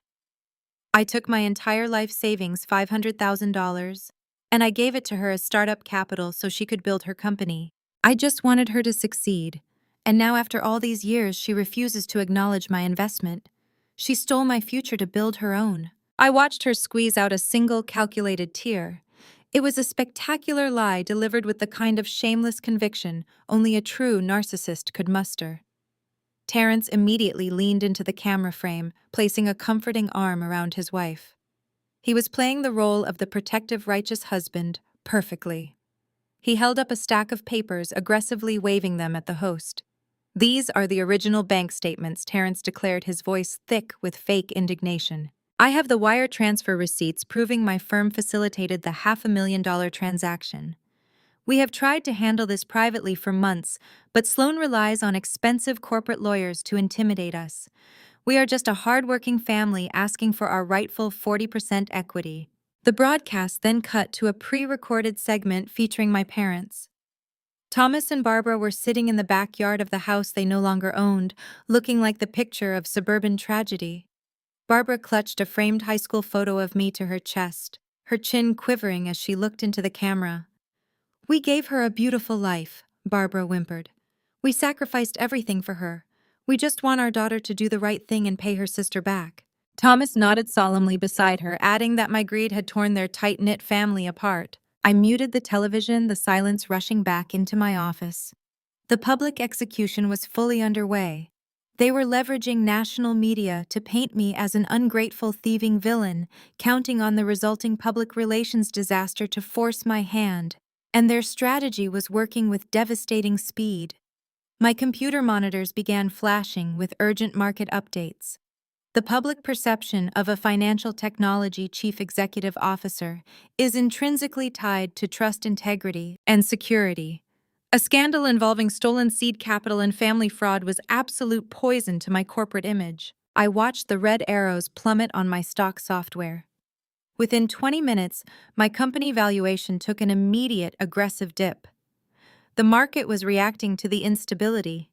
Speaker 1: I took my entire life savings, $500,000, and I gave it to her as startup capital so she could build her company. I just wanted her to succeed, and now after all these years, she refuses to acknowledge my investment. She stole my future to build her own. I watched her squeeze out a single calculated tear. It was a spectacular lie delivered with the kind of shameless conviction only a true narcissist could muster. Terrence immediately leaned into the camera frame, placing a comforting arm around his wife. He was playing the role of the protective, righteous husband perfectly. He held up a stack of papers, aggressively waving them at the host. "These are the original bank statements," Terrence declared, his voice thick with fake indignation. "I have the wire transfer receipts proving my firm facilitated the $500,000 transaction. We have tried to handle this privately for months, but Sloan relies on expensive corporate lawyers to intimidate us. We are just a hardworking family asking for our rightful 40% equity." The broadcast then cut to a pre-recorded segment featuring my parents. Thomas and Barbara were sitting in the backyard of the house they no longer owned, looking like the picture of suburban tragedy. Barbara clutched a framed high school photo of me to her chest, her chin quivering as she looked into the camera. "We gave her a beautiful life," Barbara whimpered. "We sacrificed everything for her. We just want our daughter to do the right thing and pay her sister back." Thomas nodded solemnly beside her, adding that my greed had torn their tight-knit family apart. I muted the television, the silence rushing back into my office. The public execution was fully underway. They were leveraging national media to paint me as an ungrateful, thieving villain, counting on the resulting public relations disaster to force my hand. And their strategy was working with devastating speed. My computer monitors began flashing with urgent market updates. The public perception of a financial technology chief executive officer is intrinsically tied to trust, integrity, and security. A scandal involving stolen seed capital and family fraud was absolute poison to my corporate image. I watched the red arrows plummet on my stock software. Within 20 minutes, my company valuation took an immediate aggressive dip. The market was reacting to the instability.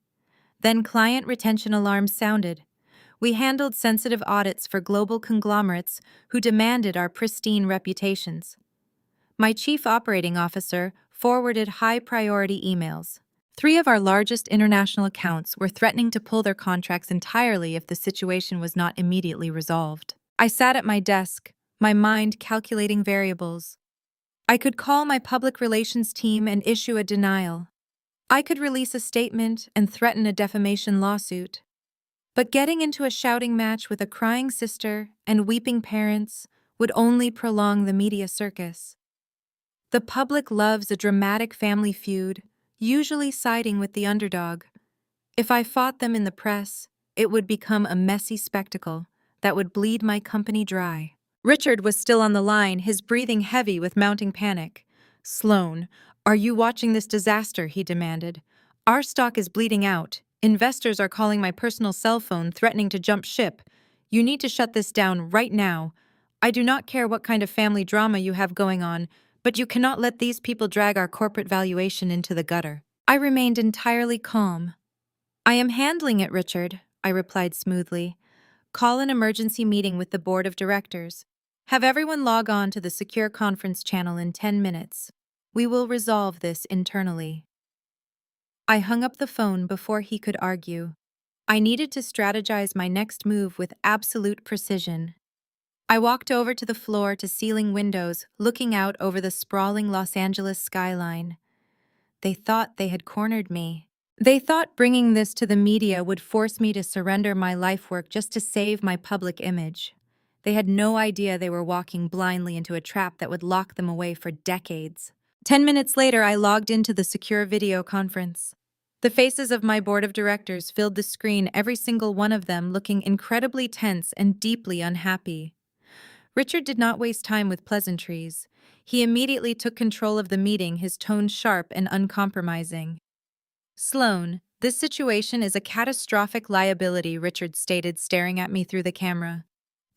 Speaker 1: Then client retention alarms sounded. We handled sensitive audits for global conglomerates who demanded our pristine reputations. My chief operating officer forwarded high-priority emails. 3 of our largest international accounts were threatening to pull their contracts entirely if the situation was not immediately resolved. I sat at my desk, my mind calculating variables. I could call my public relations team and issue a denial. I could release a statement and threaten a defamation lawsuit. But getting into a shouting match with a crying sister and weeping parents would only prolong the media circus. The public loves a dramatic family feud, usually siding with the underdog. If I fought them in the press, it would become a messy spectacle that would bleed my company dry. Richard was still on the line, his breathing heavy with mounting panic. "Sloan, are you watching this disaster?" he demanded. "Our stock is bleeding out. Investors are calling my personal cell phone, threatening to jump ship. You need to shut this down right now. I do not care what kind of family drama you have going on, but you cannot let these people drag our corporate valuation into the gutter." I remained entirely calm. "I am handling it, Richard," I replied smoothly. "Call an emergency meeting with the board of directors. Have everyone log on to the secure conference channel in 10 minutes. We will resolve this internally." I hung up the phone before he could argue. I needed to strategize my next move with absolute precision. I walked over to the floor-to-ceiling windows, looking out over the sprawling Los Angeles skyline. They thought they had cornered me. They thought bringing this to the media would force me to surrender my life work just to save my public image. They had no idea they were walking blindly into a trap that would lock them away for decades. 10 minutes later, I logged into the secure video conference. The faces of my board of directors filled the screen, every single one of them looking incredibly tense and deeply unhappy. Richard did not waste time with pleasantries. He immediately took control of the meeting, his tone sharp and uncompromising. "Sloan, this situation is a catastrophic liability," Richard stated, staring at me through the camera.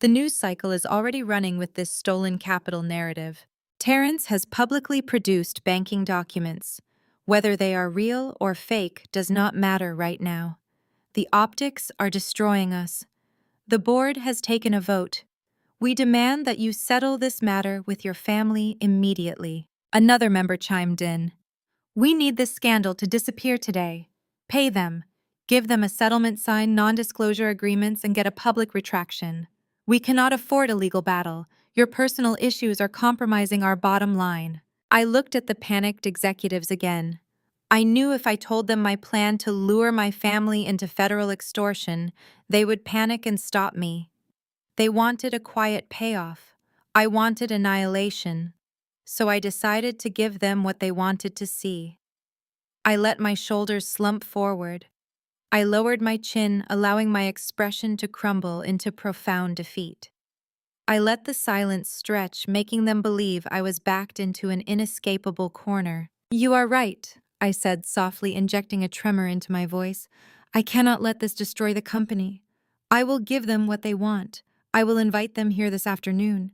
Speaker 1: "The news cycle is already running with this stolen capital narrative. Terrence has publicly produced banking documents. Whether they are real or fake does not matter right now. The optics are destroying us. The board has taken a vote. We demand that you settle this matter with your family immediately." Another member chimed in. "We need this scandal to disappear today. Pay them. Give them a settlement, sign non-disclosure agreements, and get a public retraction. We cannot afford a legal battle. Your personal issues are compromising our bottom line." I looked at the panicked executives again. I knew if I told them my plan to lure my family into federal extortion, they would panic and stop me. They wanted a quiet payoff. I wanted annihilation. So I decided to give them what they wanted to see. I let my shoulders slump forward. I lowered my chin, allowing my expression to crumble into profound defeat. I let the silence stretch, making them believe I was backed into an inescapable corner. "You are right," I said softly, injecting a tremor into my voice. "I cannot let this destroy the company. I will give them what they want. I will invite them here this afternoon.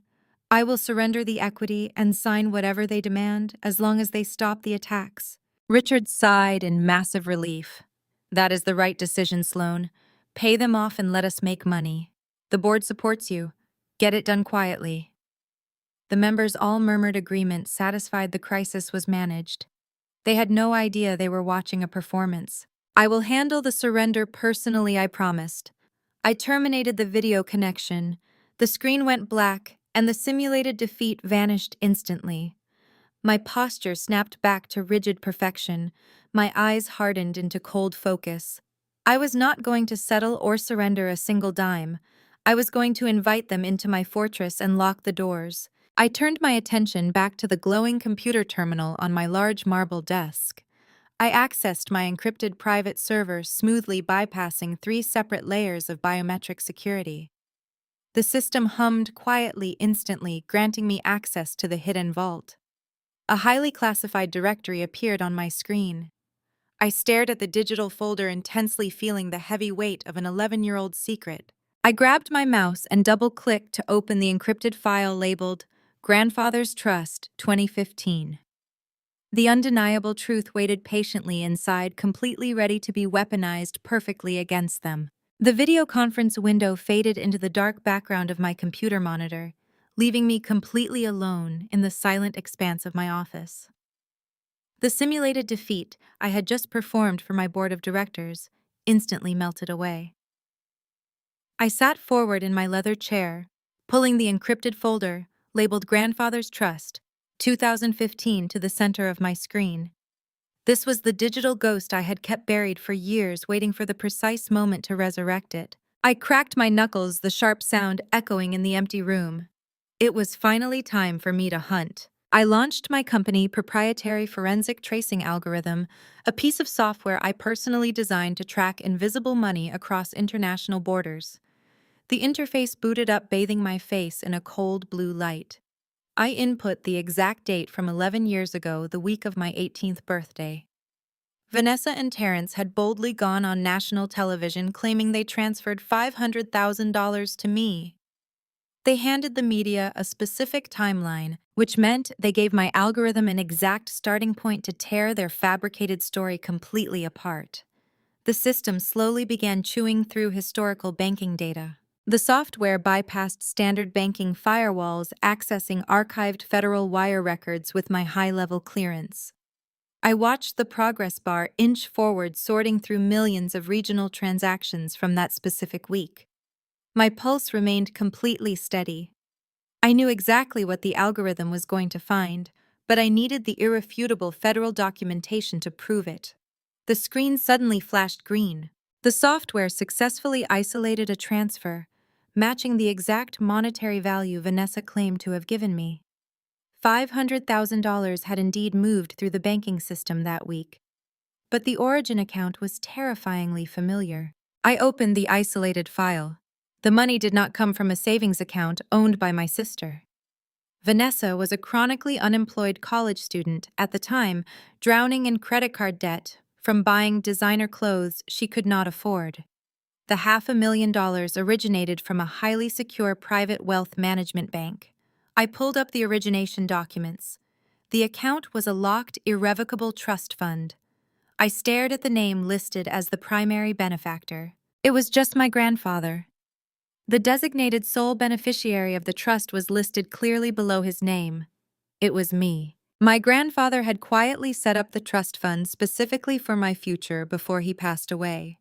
Speaker 1: I will surrender the equity and sign whatever they demand as long as they stop the attacks." Richard sighed in massive relief. "That is the right decision, Sloan. Pay them off and let us make money. The board supports you. Get it done quietly." The members all murmured agreement, satisfied the crisis was managed. They had no idea they were watching a performance. "I will handle the surrender personally, I promised." I terminated the video connection. The screen went black, and the simulated defeat vanished instantly. My posture snapped back to rigid perfection. My eyes hardened into cold focus. I was not going to settle or surrender a single dime. I was going to invite them into my fortress and lock the doors. I turned my attention back to the glowing computer terminal on my large marble desk. I accessed my encrypted private server, smoothly bypassing 3 separate layers of biometric security. The system hummed quietly instantly, granting me access to the hidden vault. A highly classified directory appeared on my screen. I stared at the digital folder, intensely feeling the heavy weight of an 11-year-old secret. I grabbed my mouse and double-clicked to open the encrypted file labeled Grandfather's Trust 2015. The undeniable truth waited patiently inside, completely ready to be weaponized perfectly against them. The video conference window faded into the dark background of my computer monitor, leaving me completely alone in the silent expanse of my office. The simulated defeat I had just performed for my board of directors instantly melted away. I sat forward in my leather chair, pulling the encrypted folder labeled Grandfather's Trust, 2015 to the center of my screen. This was the digital ghost I had kept buried for years, waiting for the precise moment to resurrect it. I cracked my knuckles, the sharp sound echoing in the empty room. It was finally time for me to hunt. I launched my company proprietary forensic tracing algorithm, a piece of software I personally designed to track invisible money across international borders. The interface booted up, bathing my face in a cold blue light. I input the exact date from 11 years ago, the week of my 18th birthday. Vanessa and Terrence had boldly gone on national television claiming they transferred $500,000 to me. They handed the media a specific timeline, which meant they gave my algorithm an exact starting point to tear their fabricated story completely apart. The system slowly began chewing through historical banking data. The software bypassed standard banking firewalls, accessing archived federal wire records with my high-level clearance. I watched the progress bar inch forward, sorting through millions of regional transactions from that specific week. My pulse remained completely steady. I knew exactly what the algorithm was going to find, but I needed the irrefutable federal documentation to prove it. The screen suddenly flashed green. The software successfully isolated a transfer, matching the exact monetary value Vanessa claimed to have given me. $500,000 had indeed moved through the banking system that week. But the origin account was terrifyingly familiar. I opened the isolated file. The money did not come from a savings account owned by my sister. Vanessa was a chronically unemployed college student at the time, drowning in credit card debt from buying designer clothes she could not afford. The $500,000 originated from a highly secure private wealth management bank. I pulled up the origination documents. The account was a locked, irrevocable trust fund. I stared at the name listed as the primary benefactor. It was just my grandfather. The designated sole beneficiary of the trust was listed clearly below his name. It was me. My grandfather had quietly set up the trust fund specifically for my future before he passed away.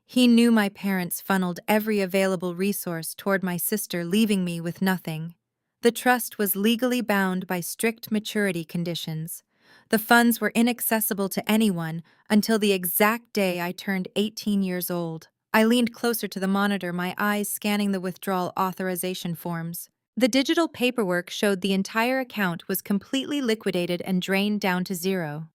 Speaker 1: He knew my parents funneled every available resource toward my sister, leaving me with nothing. The trust was legally bound by strict maturity conditions. The funds were inaccessible to anyone until the exact day I turned 18 years old. I leaned closer to the monitor, my eyes scanning the withdrawal authorization forms. The digital paperwork showed the entire account was completely liquidated and drained down to zero.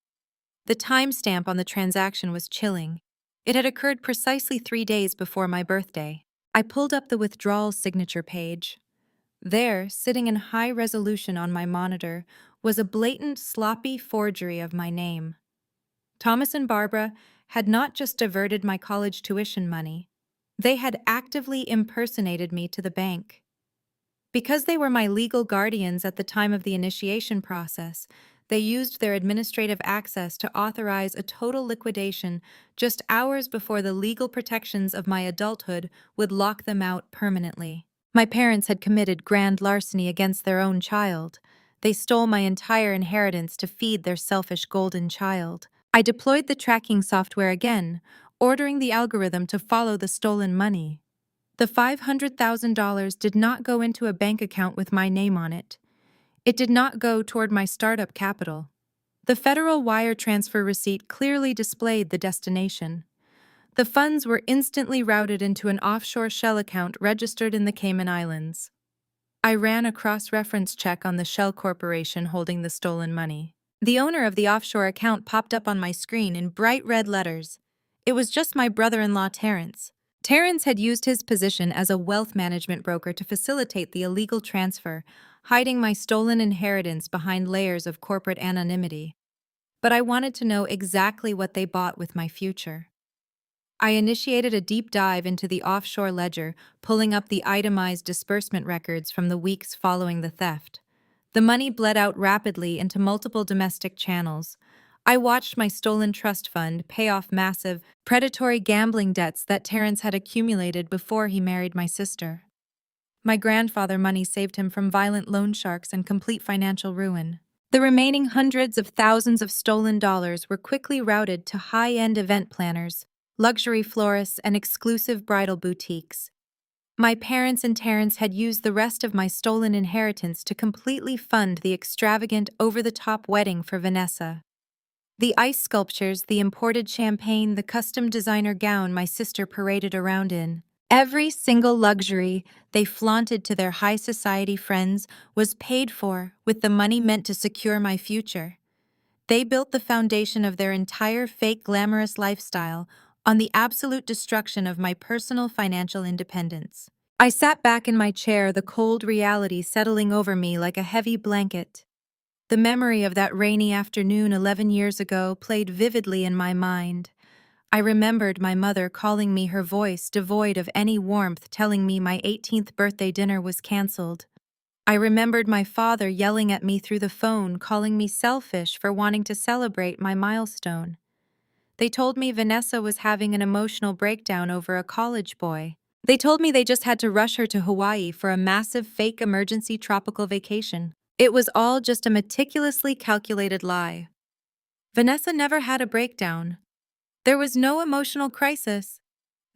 Speaker 1: The timestamp on the transaction was chilling. It had occurred precisely 3 days before my birthday. I pulled up the withdrawal signature page. There, sitting in high resolution on my monitor, was a blatant, sloppy forgery of my name. Thomas and Barbara had not just diverted my college tuition money, they had actively impersonated me to the bank. Because they were my legal guardians at the time of the initiation process, they used their administrative access to authorize a total liquidation just hours before the legal protections of my adulthood would lock them out permanently. My parents had committed grand larceny against their own child. They stole my entire inheritance to feed their selfish golden child. I deployed the tracking software again, ordering the algorithm to follow the stolen money. The $500,000 did not go into a bank account with my name on it. It did not go toward my startup capital. The federal wire transfer receipt clearly displayed the destination. The funds were instantly routed into an offshore shell account registered in the Cayman Islands. I ran a cross-reference check on the shell corporation holding the stolen money. The owner of the offshore account popped up on my screen in bright red letters. It was just my brother-in-law, Terrence. Terrence had used his position as a wealth management broker to facilitate the illegal transfer, hiding my stolen inheritance behind layers of corporate anonymity. But I wanted to know exactly what they bought with my future. I initiated a deep dive into the offshore ledger, pulling up the itemized disbursement records from the weeks following the theft. The money bled out rapidly into multiple domestic channels. I watched my stolen trust fund pay off massive, predatory gambling debts that Terrence had accumulated before he married my sister. My grandfather money saved him from violent loan sharks and complete financial ruin. The remaining hundreds of thousands of stolen dollars were quickly routed to high-end event planners, luxury florists, and exclusive bridal boutiques. My parents and Terrence had used the rest of my stolen inheritance to completely fund the extravagant, over-the-top wedding for Vanessa. The ice sculptures, the imported champagne, the custom designer gown my sister paraded around in. Every single luxury they flaunted to their high society friends was paid for with the money meant to secure my future. They built the foundation of their entire fake glamorous lifestyle on the absolute destruction of my personal financial independence. I sat back in my chair, the cold reality settling over me like a heavy blanket. The memory of that rainy afternoon 11 years ago played vividly in my mind. I remembered my mother calling me, her voice devoid of any warmth, telling me my 18th birthday dinner was canceled. I remembered my father yelling at me through the phone, calling me selfish for wanting to celebrate my milestone. They told me Vanessa was having an emotional breakdown over a college boy. They told me they just had to rush her to Hawaii for a massive fake emergency tropical vacation. It was all just a meticulously calculated lie. Vanessa never had a breakdown. There was no emotional crisis.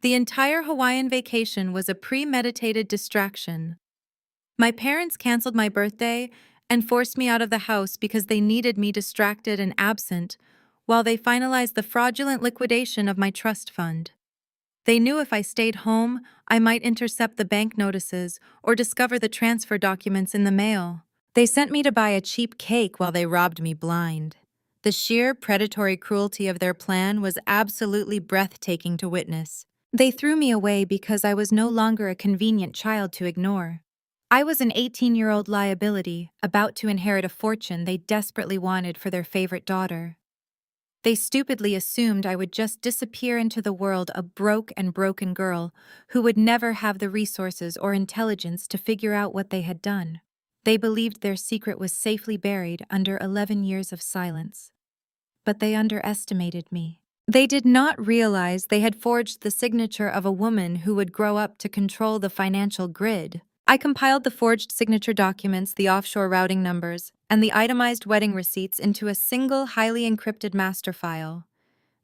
Speaker 1: The entire Hawaiian vacation was a premeditated distraction. My parents canceled my birthday and forced me out of the house because they needed me distracted and absent while they finalized the fraudulent liquidation of my trust fund. They knew if I stayed home, I might intercept the bank notices or discover the transfer documents in the mail. They sent me to buy a cheap cake while they robbed me blind. The sheer predatory cruelty of their plan was absolutely breathtaking to witness. They threw me away because I was no longer a convenient child to ignore. I was an 18-year-old liability, about to inherit a fortune they desperately wanted for their favorite daughter. They stupidly assumed I would just disappear into the world, a broke and broken girl who would never have the resources or intelligence to figure out what they had done. They believed their secret was safely buried under 11 years of silence. But they underestimated me. They did not realize they had forged the signature of a woman who would grow up to control the financial grid. I compiled the forged signature documents, the offshore routing numbers, and the itemized wedding receipts into a single, highly encrypted master file.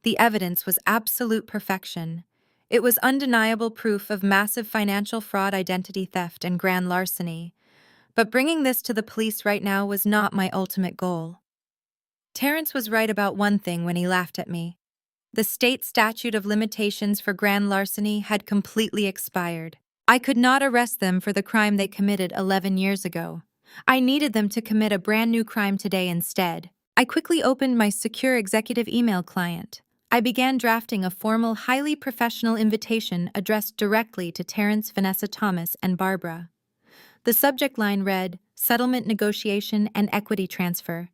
Speaker 1: The evidence was absolute perfection. It was undeniable proof of massive financial fraud, identity theft, and grand larceny. But bringing this to the police right now was not my ultimate goal. Terrence was right about one thing when he laughed at me. The state statute of limitations for grand larceny had completely expired. I could not arrest them for the crime they committed 11 years ago. I needed them to commit a brand new crime today instead. I quickly opened my secure executive email client. I began drafting a formal, highly professional invitation addressed directly to Terrence, Vanessa Thomas, and Barbara. The subject line read, "Settlement Negotiation and Equity Transfer."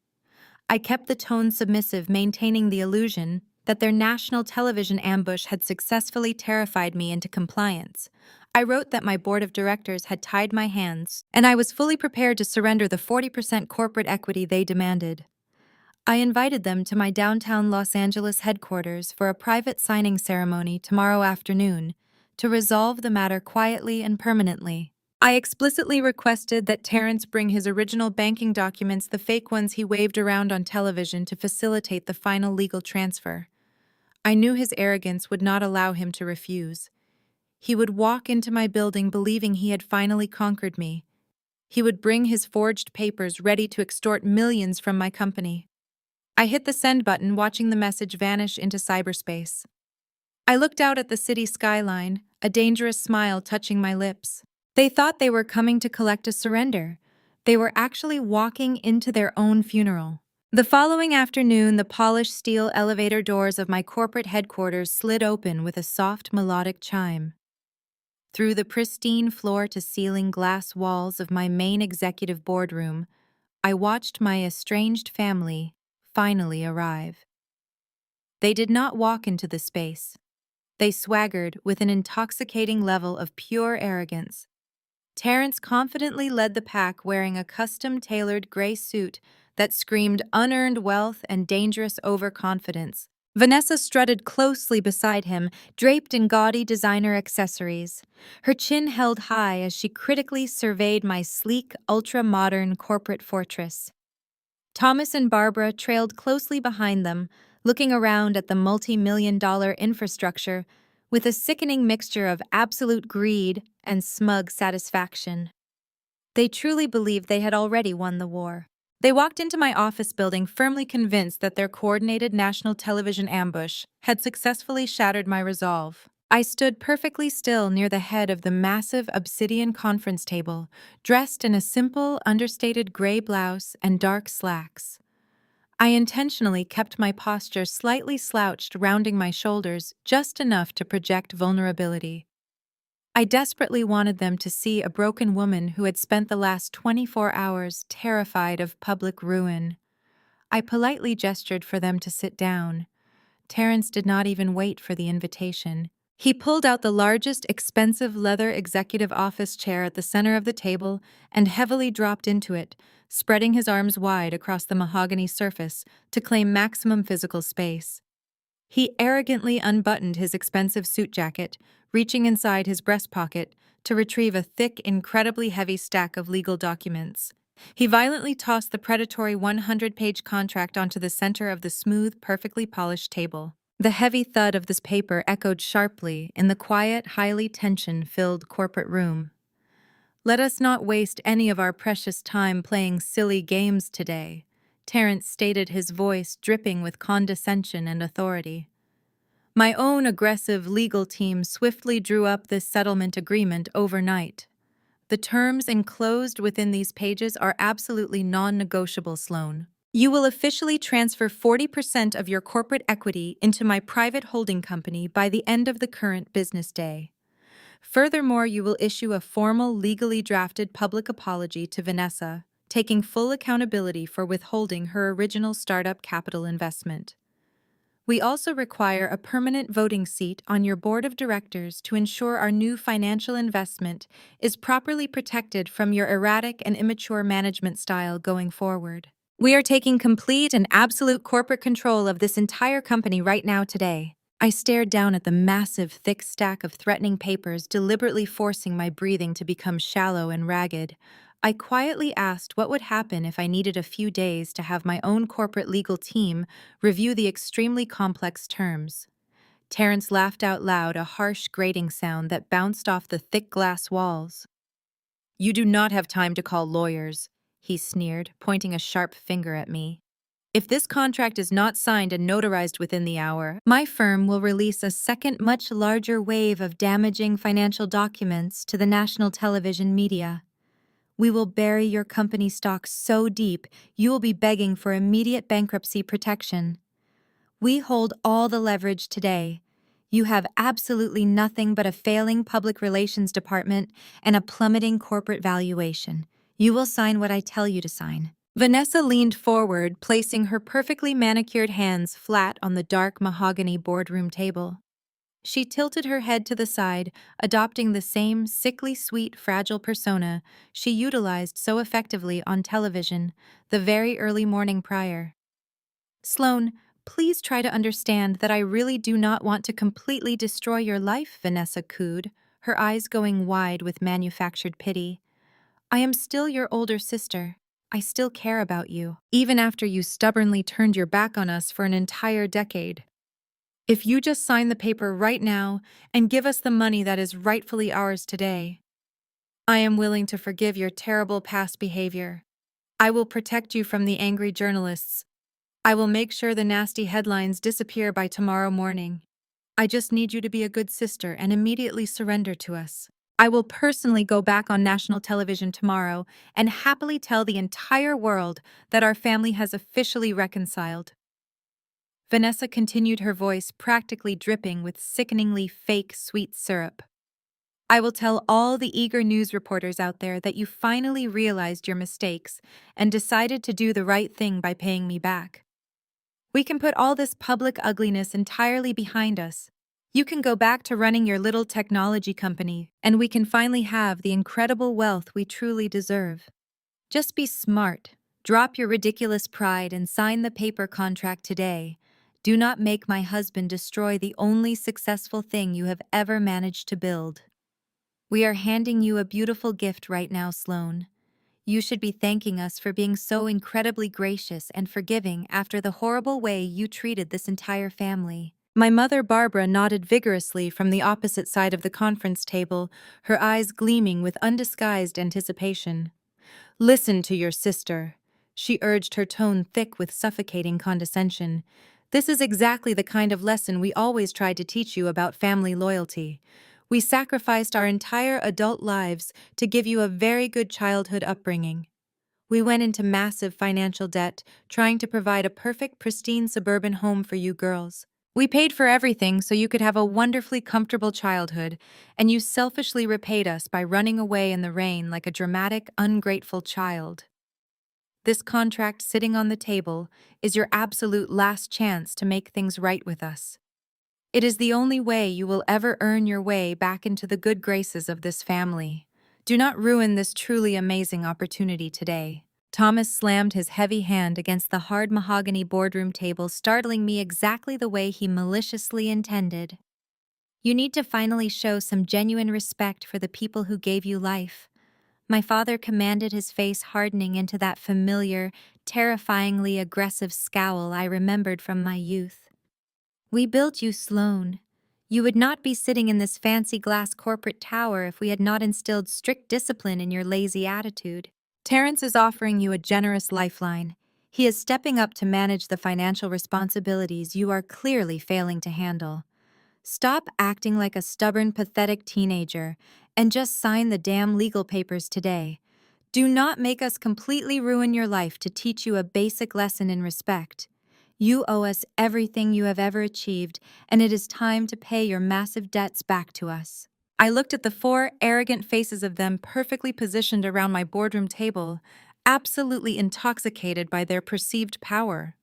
Speaker 1: I kept the tone submissive, maintaining the illusion that their national television ambush had successfully terrified me into compliance. I wrote that my board of directors had tied my hands, and I was fully prepared to surrender the 40% corporate equity they demanded. I invited them to my downtown Los Angeles headquarters for a private signing ceremony tomorrow afternoon to resolve the matter quietly and permanently. I explicitly requested that Terrence bring his original banking documents, the fake ones he waved around on television, to facilitate the final legal transfer. I knew his arrogance would not allow him to refuse. He would walk into my building believing he had finally conquered me. He would bring his forged papers ready to extort millions from my company. I hit the send button, watching the message vanish into cyberspace. I looked out at the city skyline, a dangerous smile touching my lips. They thought they were coming to collect a surrender. They were actually walking into their own funeral. The following afternoon, the polished steel elevator doors of my corporate headquarters slid open with a soft melodic chime. Through the pristine floor-to-ceiling glass walls of my main executive boardroom, I watched my estranged family finally arrive. They did not walk into the space. They swaggered with an intoxicating level of pure arrogance. Terrence confidently led the pack wearing a custom-tailored gray suit that screamed unearned wealth and dangerous overconfidence. Vanessa strutted closely beside him, draped in gaudy designer accessories. Her chin held high as she critically surveyed my sleek, ultra-modern corporate fortress. Thomas and Barbara trailed closely behind them, looking around at the multi-million-dollar infrastructure with a sickening mixture of absolute greed and smug satisfaction. They truly believed they had already won the war. They walked into my office building firmly convinced that their coordinated national television ambush had successfully shattered my resolve. I stood perfectly still near the head of the massive obsidian conference table, dressed in a simple, understated gray blouse and dark slacks. I intentionally kept my posture slightly slouched, rounding my shoulders just enough to project vulnerability. I desperately wanted them to see a broken woman who had spent the last 24 hours terrified of public ruin. I politely gestured for them to sit down. Terrence did not even wait for the invitation. He pulled out the largest, expensive leather executive office chair at the center of the table and heavily dropped into it, spreading his arms wide across the mahogany surface to claim maximum physical space. He arrogantly unbuttoned his expensive suit jacket, reaching inside his breast pocket to retrieve a thick, incredibly heavy stack of legal documents. He violently tossed the predatory 100-page contract onto the center of the smooth, perfectly polished table. The heavy thud of this paper echoed sharply in the quiet, highly tension-filled corporate room. "Let us not waste any of our precious time playing silly games today," Terrence stated, his voice dripping with condescension and authority. My own aggressive legal team swiftly drew up this settlement agreement overnight. The terms enclosed within these pages are absolutely non-negotiable, Sloan. You will officially transfer 40% of your corporate equity into my private holding company by the end of the current business day. Furthermore, you will issue a formal, legally drafted public apology to Vanessa, taking full accountability for withholding her original startup capital investment. We also require a permanent voting seat on your board of directors to ensure our new financial investment is properly protected from your erratic and immature management style going forward. We are taking complete and absolute corporate control of this entire company right now today. I stared down at the massive, thick stack of threatening papers, deliberately forcing my breathing to become shallow and ragged. I quietly asked what would happen if I needed a few days to have my own corporate legal team review the extremely complex terms. Terrence laughed out loud, a harsh grating sound that bounced off the thick glass walls. "You do not have time to call lawyers," he sneered, pointing a sharp finger at me. "If this contract is not signed and notarized within the hour, my firm will release a second, much larger wave of damaging financial documents to the national television media. We will bury your company stock so deep you will be begging for immediate bankruptcy protection. We hold all the leverage today. You have absolutely nothing but a failing public relations department and a plummeting corporate valuation. You will sign what I tell you to sign." Vanessa leaned forward, placing her perfectly manicured hands flat on the dark mahogany boardroom table. She tilted her head to the side, adopting the same sickly sweet, fragile persona she utilized so effectively on television the very early morning prior. "Sloan, please try to understand that I really do not want to completely destroy your life," Vanessa cooed, her eyes going wide with manufactured pity. "I am still your older sister. I still care about you, even after you stubbornly turned your back on us for an entire decade. If you just sign the paper right now and give us the money that is rightfully ours today, I am willing to forgive your terrible past behavior. I will protect you from the angry journalists. I will make sure the nasty headlines disappear by tomorrow morning. I just need you to be a good sister and immediately surrender to us. I will personally go back on national television tomorrow and happily tell the entire world that our family has officially reconciled." Vanessa continued, her voice practically dripping with sickeningly fake sweet syrup. "I will tell all the eager news reporters out there that you finally realized your mistakes and decided to do the right thing by paying me back. We can put all this public ugliness entirely behind us. You can go back to running your little technology company, and we can finally have the incredible wealth we truly deserve. Just be smart, drop your ridiculous pride, and sign the paper contract today. Do not make my husband destroy the only successful thing you have ever managed to build. We are handing you a beautiful gift right now, Sloan. You should be thanking us for being so incredibly gracious and forgiving after the horrible way you treated this entire family. My mother, Barbara, nodded vigorously from the opposite side of the conference table, her eyes gleaming with undisguised anticipation. Listen to your sister, she urged, her tone thick with suffocating condescension. This is exactly the kind of lesson we always tried to teach you about family loyalty. We sacrificed our entire adult lives to give you a very good childhood upbringing. We went into massive financial debt, trying to provide a perfect, pristine suburban home for you girls. We paid for everything so you could have a wonderfully comfortable childhood, and you selfishly repaid us by running away in the rain like a dramatic, ungrateful child. This contract sitting on the table is your absolute last chance to make things right with us. It is the only way you will ever earn your way back into the good graces of this family. Do not ruin this truly amazing opportunity today. Thomas slammed his heavy hand against the hard mahogany boardroom table, startling me exactly the way he maliciously intended. You need to finally show some genuine respect for the people who gave you life. My father commanded, his face hardening into that familiar, terrifyingly aggressive scowl I remembered from my youth. We built you, Sloan. You would not be sitting in this fancy glass corporate tower if we had not instilled strict discipline in your lazy attitude. Terrence is offering you a generous lifeline. He is stepping up to manage the financial responsibilities you are clearly failing to handle. Stop acting like a stubborn, pathetic teenager and just sign the damn legal papers today. Do not make us completely ruin your life to teach you a basic lesson in respect. You owe us everything you have ever achieved, and it is time to pay your massive debts back to us. I looked at the four arrogant faces of them perfectly positioned around my boardroom table, absolutely intoxicated by their perceived power.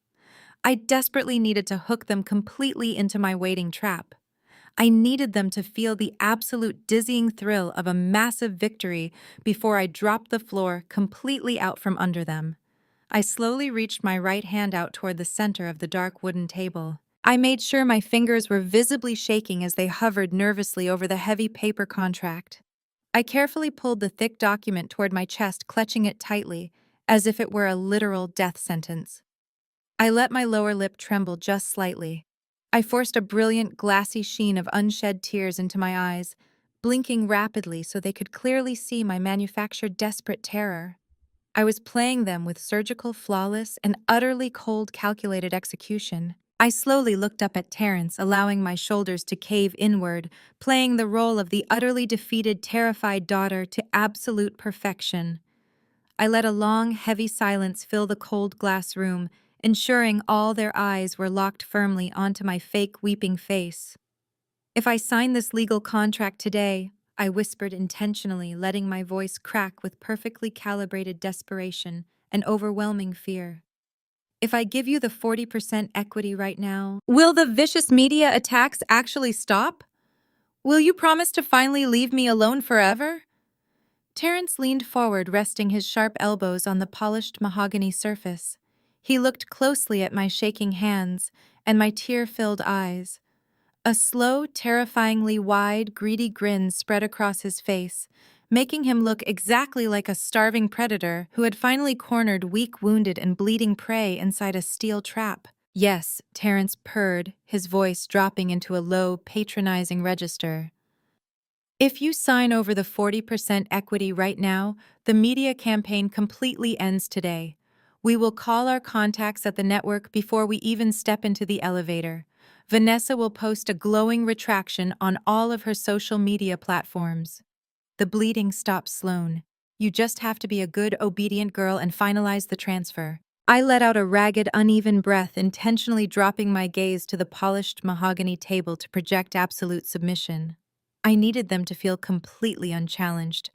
Speaker 1: I desperately needed to hook them completely into my waiting trap. I needed them to feel the absolute dizzying thrill of a massive victory before I dropped the floor completely out from under them. I slowly reached my right hand out toward the center of the dark wooden table. I made sure my fingers were visibly shaking as they hovered nervously over the heavy paper contract. I carefully pulled the thick document toward my chest, clutching it tightly, as if it were a literal death sentence. I let my lower lip tremble just slightly. I forced a brilliant, glassy sheen of unshed tears into my eyes, blinking rapidly so they could clearly see my manufactured desperate terror. I was playing them with surgical, flawless, and utterly cold, calculated execution. I slowly looked up at Terrence, allowing my shoulders to cave inward, playing the role of the utterly defeated, terrified daughter to absolute perfection. I let a long, heavy silence fill the cold glass room, ensuring all their eyes were locked firmly onto my fake, weeping face. If I sign this legal contract today, I whispered intentionally, letting my voice crack with perfectly calibrated desperation and overwhelming fear. If I give you the 40% equity right now, will the vicious media attacks actually stop? Will you promise to finally leave me alone forever? Terrence leaned forward, resting his sharp elbows on the polished mahogany surface. He looked closely at my shaking hands and my tear-filled eyes. A slow, terrifyingly wide, greedy grin spread across his face, making him look exactly like a starving predator who had finally cornered weak, wounded, and bleeding prey inside a steel trap. Yes, Terrence purred, his voice dropping into a low, patronizing register. If you sign over the 40% equity right now, the media campaign completely ends today. We will call our contacts at the network before we even step into the elevator. Vanessa will post a glowing retraction on all of her social media platforms. The bleeding stopped, Sloan. You just have to be a good, obedient girl and finalize the transfer. I let out a ragged, uneven breath, intentionally dropping my gaze to the polished mahogany table to project absolute submission. I needed them to feel completely unchallenged.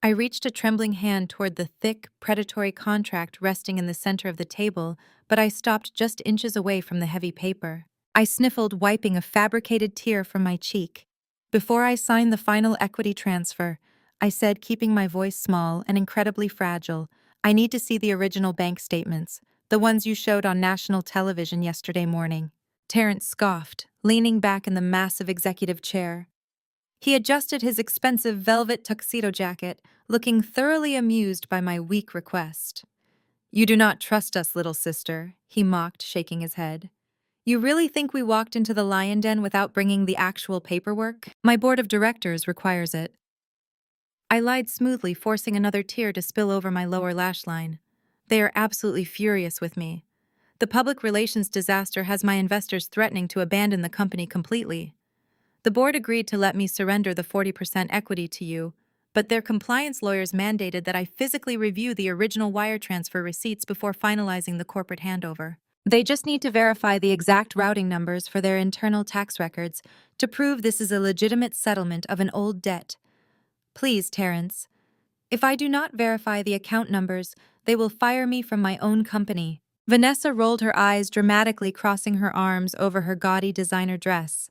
Speaker 1: I reached a trembling hand toward the thick, predatory contract resting in the center of the table, but I stopped just inches away from the heavy paper. I sniffled, wiping a fabricated tear from my cheek. Before I sign the final equity transfer, I said, keeping my voice small and incredibly fragile, I need to see the original bank statements, the ones you showed on national television yesterday morning. Terrence scoffed, leaning back in the massive executive chair. He adjusted his expensive velvet tuxedo jacket, looking thoroughly amused by my weak request. You do not trust us, little sister, he mocked, shaking his head. You really think we walked into the lion den without bringing the actual paperwork? My board of directors requires it. I lied smoothly, forcing another tear to spill over my lower lash line. They are absolutely furious with me. The public relations disaster has my investors threatening to abandon the company completely. The board agreed to let me surrender the 40% equity to you, but their compliance lawyers mandated that I physically review the original wire transfer receipts before finalizing the corporate handover. They just need to verify the exact routing numbers for their internal tax records to prove this is a legitimate settlement of an old debt. Please, Terrence. If I do not verify the account numbers, they will fire me from my own company. Vanessa rolled her eyes, dramatically crossing her arms over her gaudy designer dress.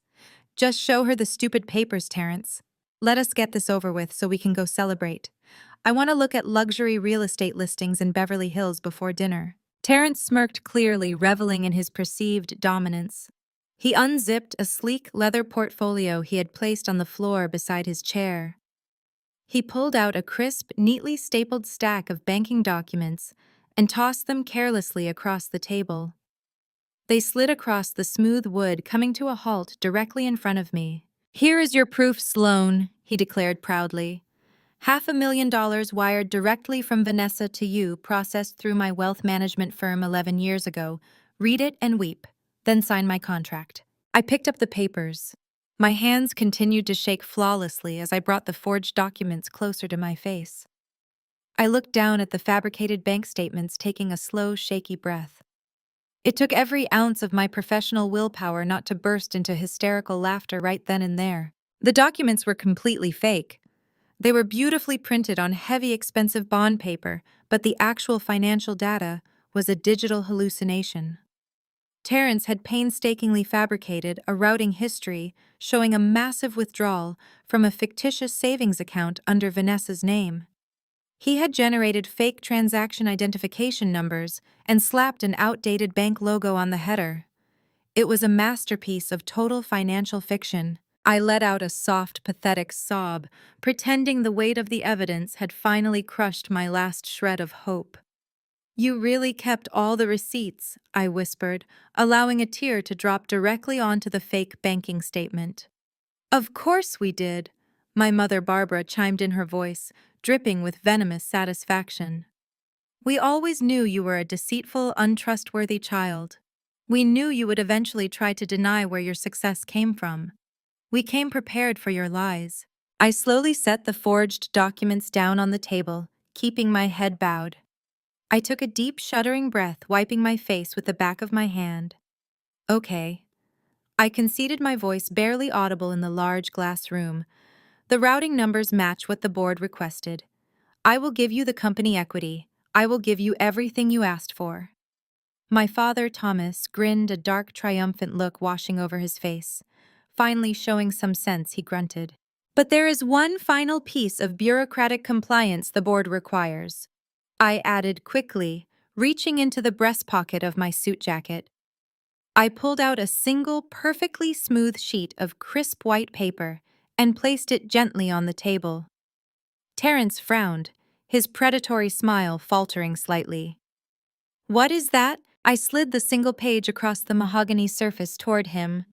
Speaker 1: Just show her the stupid papers, Terrence. Let us get this over with so we can go celebrate. I want to look at luxury real estate listings in Beverly Hills before dinner. Terrence smirked, clearly reveling in his perceived dominance. He unzipped a sleek leather portfolio he had placed on the floor beside his chair. He pulled out a crisp, neatly stapled stack of banking documents and tossed them carelessly across the table. They slid across the smooth wood, coming to a halt directly in front of me. Here is your proof, Sloan, he declared proudly. $500,000 wired directly from Vanessa to you, processed through my wealth management firm 11 years ago. Read it and weep, then sign my contract. I picked up the papers. My hands continued to shake flawlessly as I brought the forged documents closer to my face. I looked down at the fabricated bank statements, taking a slow, shaky breath. It took every ounce of my professional willpower not to burst into hysterical laughter right then and there. The documents were completely fake. They were beautifully printed on heavy, expensive bond paper, but the actual financial data was a digital hallucination. Terrence had painstakingly fabricated a routing history showing a massive withdrawal from a fictitious savings account under Vanessa's name. He had generated fake transaction identification numbers and slapped an outdated bank logo on the header. It was a masterpiece of total financial fiction. I let out a soft, pathetic sob, pretending the weight of the evidence had finally crushed my last shred of hope. You really kept all the receipts, I whispered, allowing a tear to drop directly onto the fake banking statement. Of course we did, my mother Barbara chimed in, her voice dripping with venomous satisfaction. We always knew you were a deceitful, untrustworthy child. We knew you would eventually try to deny where your success came from. We came prepared for your lies. I slowly set the forged documents down on the table, keeping my head bowed. I took a deep, shuddering breath, wiping my face with the back of my hand. Okay. I conceded, my voice barely audible in the large glass room. The routing numbers match what the board requested. I will give you the company equity. I will give you everything you asked for. My father, Thomas, grinned, a dark, triumphant look washing over his face. Finally showing some sense, he grunted. But there is one final piece of bureaucratic compliance the board requires, I added quickly, reaching into the breast pocket of my suit jacket. I pulled out a single, perfectly smooth sheet of crisp white paper and placed it gently on the table. Terrence frowned, his predatory smile faltering slightly. What is that? I slid the single page across the mahogany surface toward him.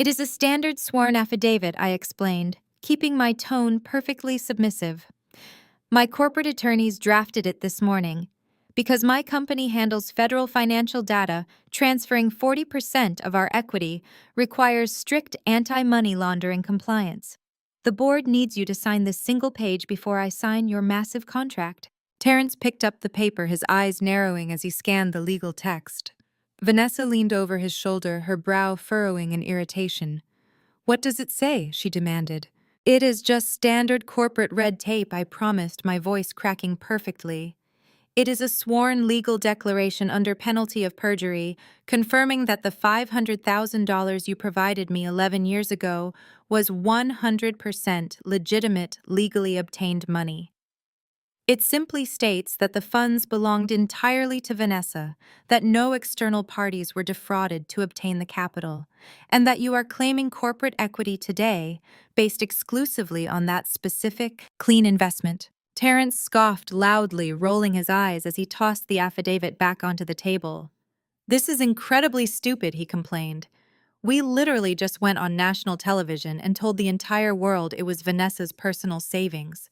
Speaker 1: It is a standard sworn affidavit, I explained, keeping my tone perfectly submissive. My corporate attorneys drafted it this morning. Because my company handles federal financial data, transferring 40% of our equity requires strict anti-money laundering compliance. The board needs you to sign this single page before I sign your massive contract. Terrence picked up the paper, his eyes narrowing as he scanned the legal text. Vanessa leaned over his shoulder, her brow furrowing in irritation. What does it say? She demanded. It is just standard corporate red tape, I promised, my voice cracking perfectly. It is a sworn legal declaration under penalty of perjury, confirming that the $500,000 you provided me 11 years ago was 100% legitimate, legally obtained money. It simply states that the funds belonged entirely to Vanessa, that no external parties were defrauded to obtain the capital, and that you are claiming corporate equity today based exclusively on that specific, clean investment. Terence scoffed loudly, rolling his eyes as he tossed the affidavit back onto the table. "This is incredibly stupid," he complained. "We literally just went on national television and told the entire world it was Vanessa's personal savings.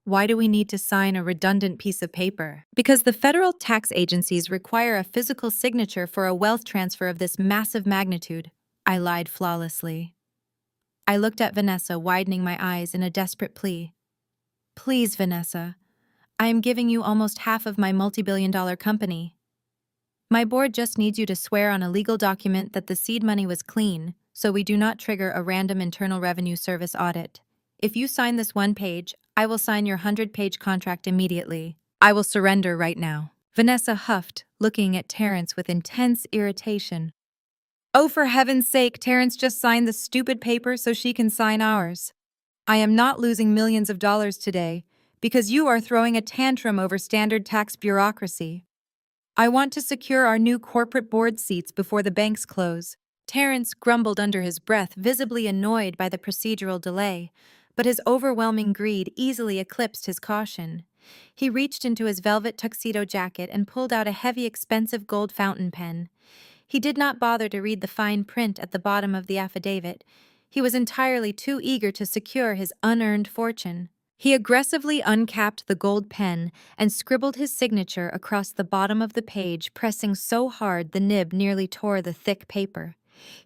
Speaker 1: Why do we need to sign a redundant piece of paper?" "Because the federal tax agencies require a physical signature for a wealth transfer of this massive magnitude," I lied flawlessly. I looked at Vanessa, widening my eyes in a desperate plea. "Please, Vanessa, I am giving you almost half of my multi-billion-dollar company. My board just needs you to swear on a legal document that the seed money was clean, so we do not trigger a random Internal Revenue Service audit. If you sign this one page, I will sign your 100-page contract immediately. I will surrender right now." Vanessa huffed, looking at Terence with intense irritation. "Oh, for heaven's sake, Terence just signed the stupid paper so she can sign ours. I am not losing millions of dollars today because you are throwing a tantrum over standard tax bureaucracy. I want to secure our new corporate board seats before the banks close." Terence grumbled under his breath, visibly annoyed by the procedural delay, but his overwhelming greed easily eclipsed his caution. He reached into his velvet tuxedo jacket and pulled out a heavy, expensive gold fountain pen. He did not bother to read the fine print at the bottom of the affidavit. He was entirely too eager to secure his unearned fortune. He aggressively uncapped the gold pen and scribbled his signature across the bottom of the page, pressing so hard the nib nearly tore the thick paper.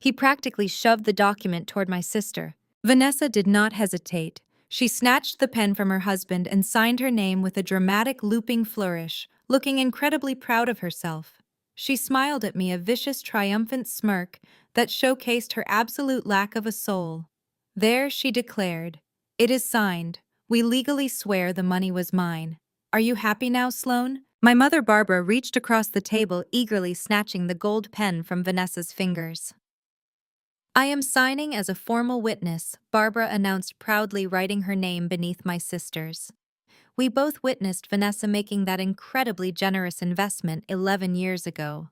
Speaker 1: He practically shoved the document toward my sister. Vanessa did not hesitate. She snatched the pen from her husband and signed her name with a dramatic looping flourish, looking incredibly proud of herself. She smiled at me, a vicious, triumphant smirk that showcased her absolute lack of a soul. "There," she declared. "It is signed. We legally swear the money was mine. Are you happy now, Sloan?" My mother Barbara reached across the table, eagerly snatching the gold pen from Vanessa's fingers. "I am signing as a formal witness," Barbara announced proudly, writing her name beneath my sister's. We both witnessed Vanessa making that incredibly generous investment 11 years ago.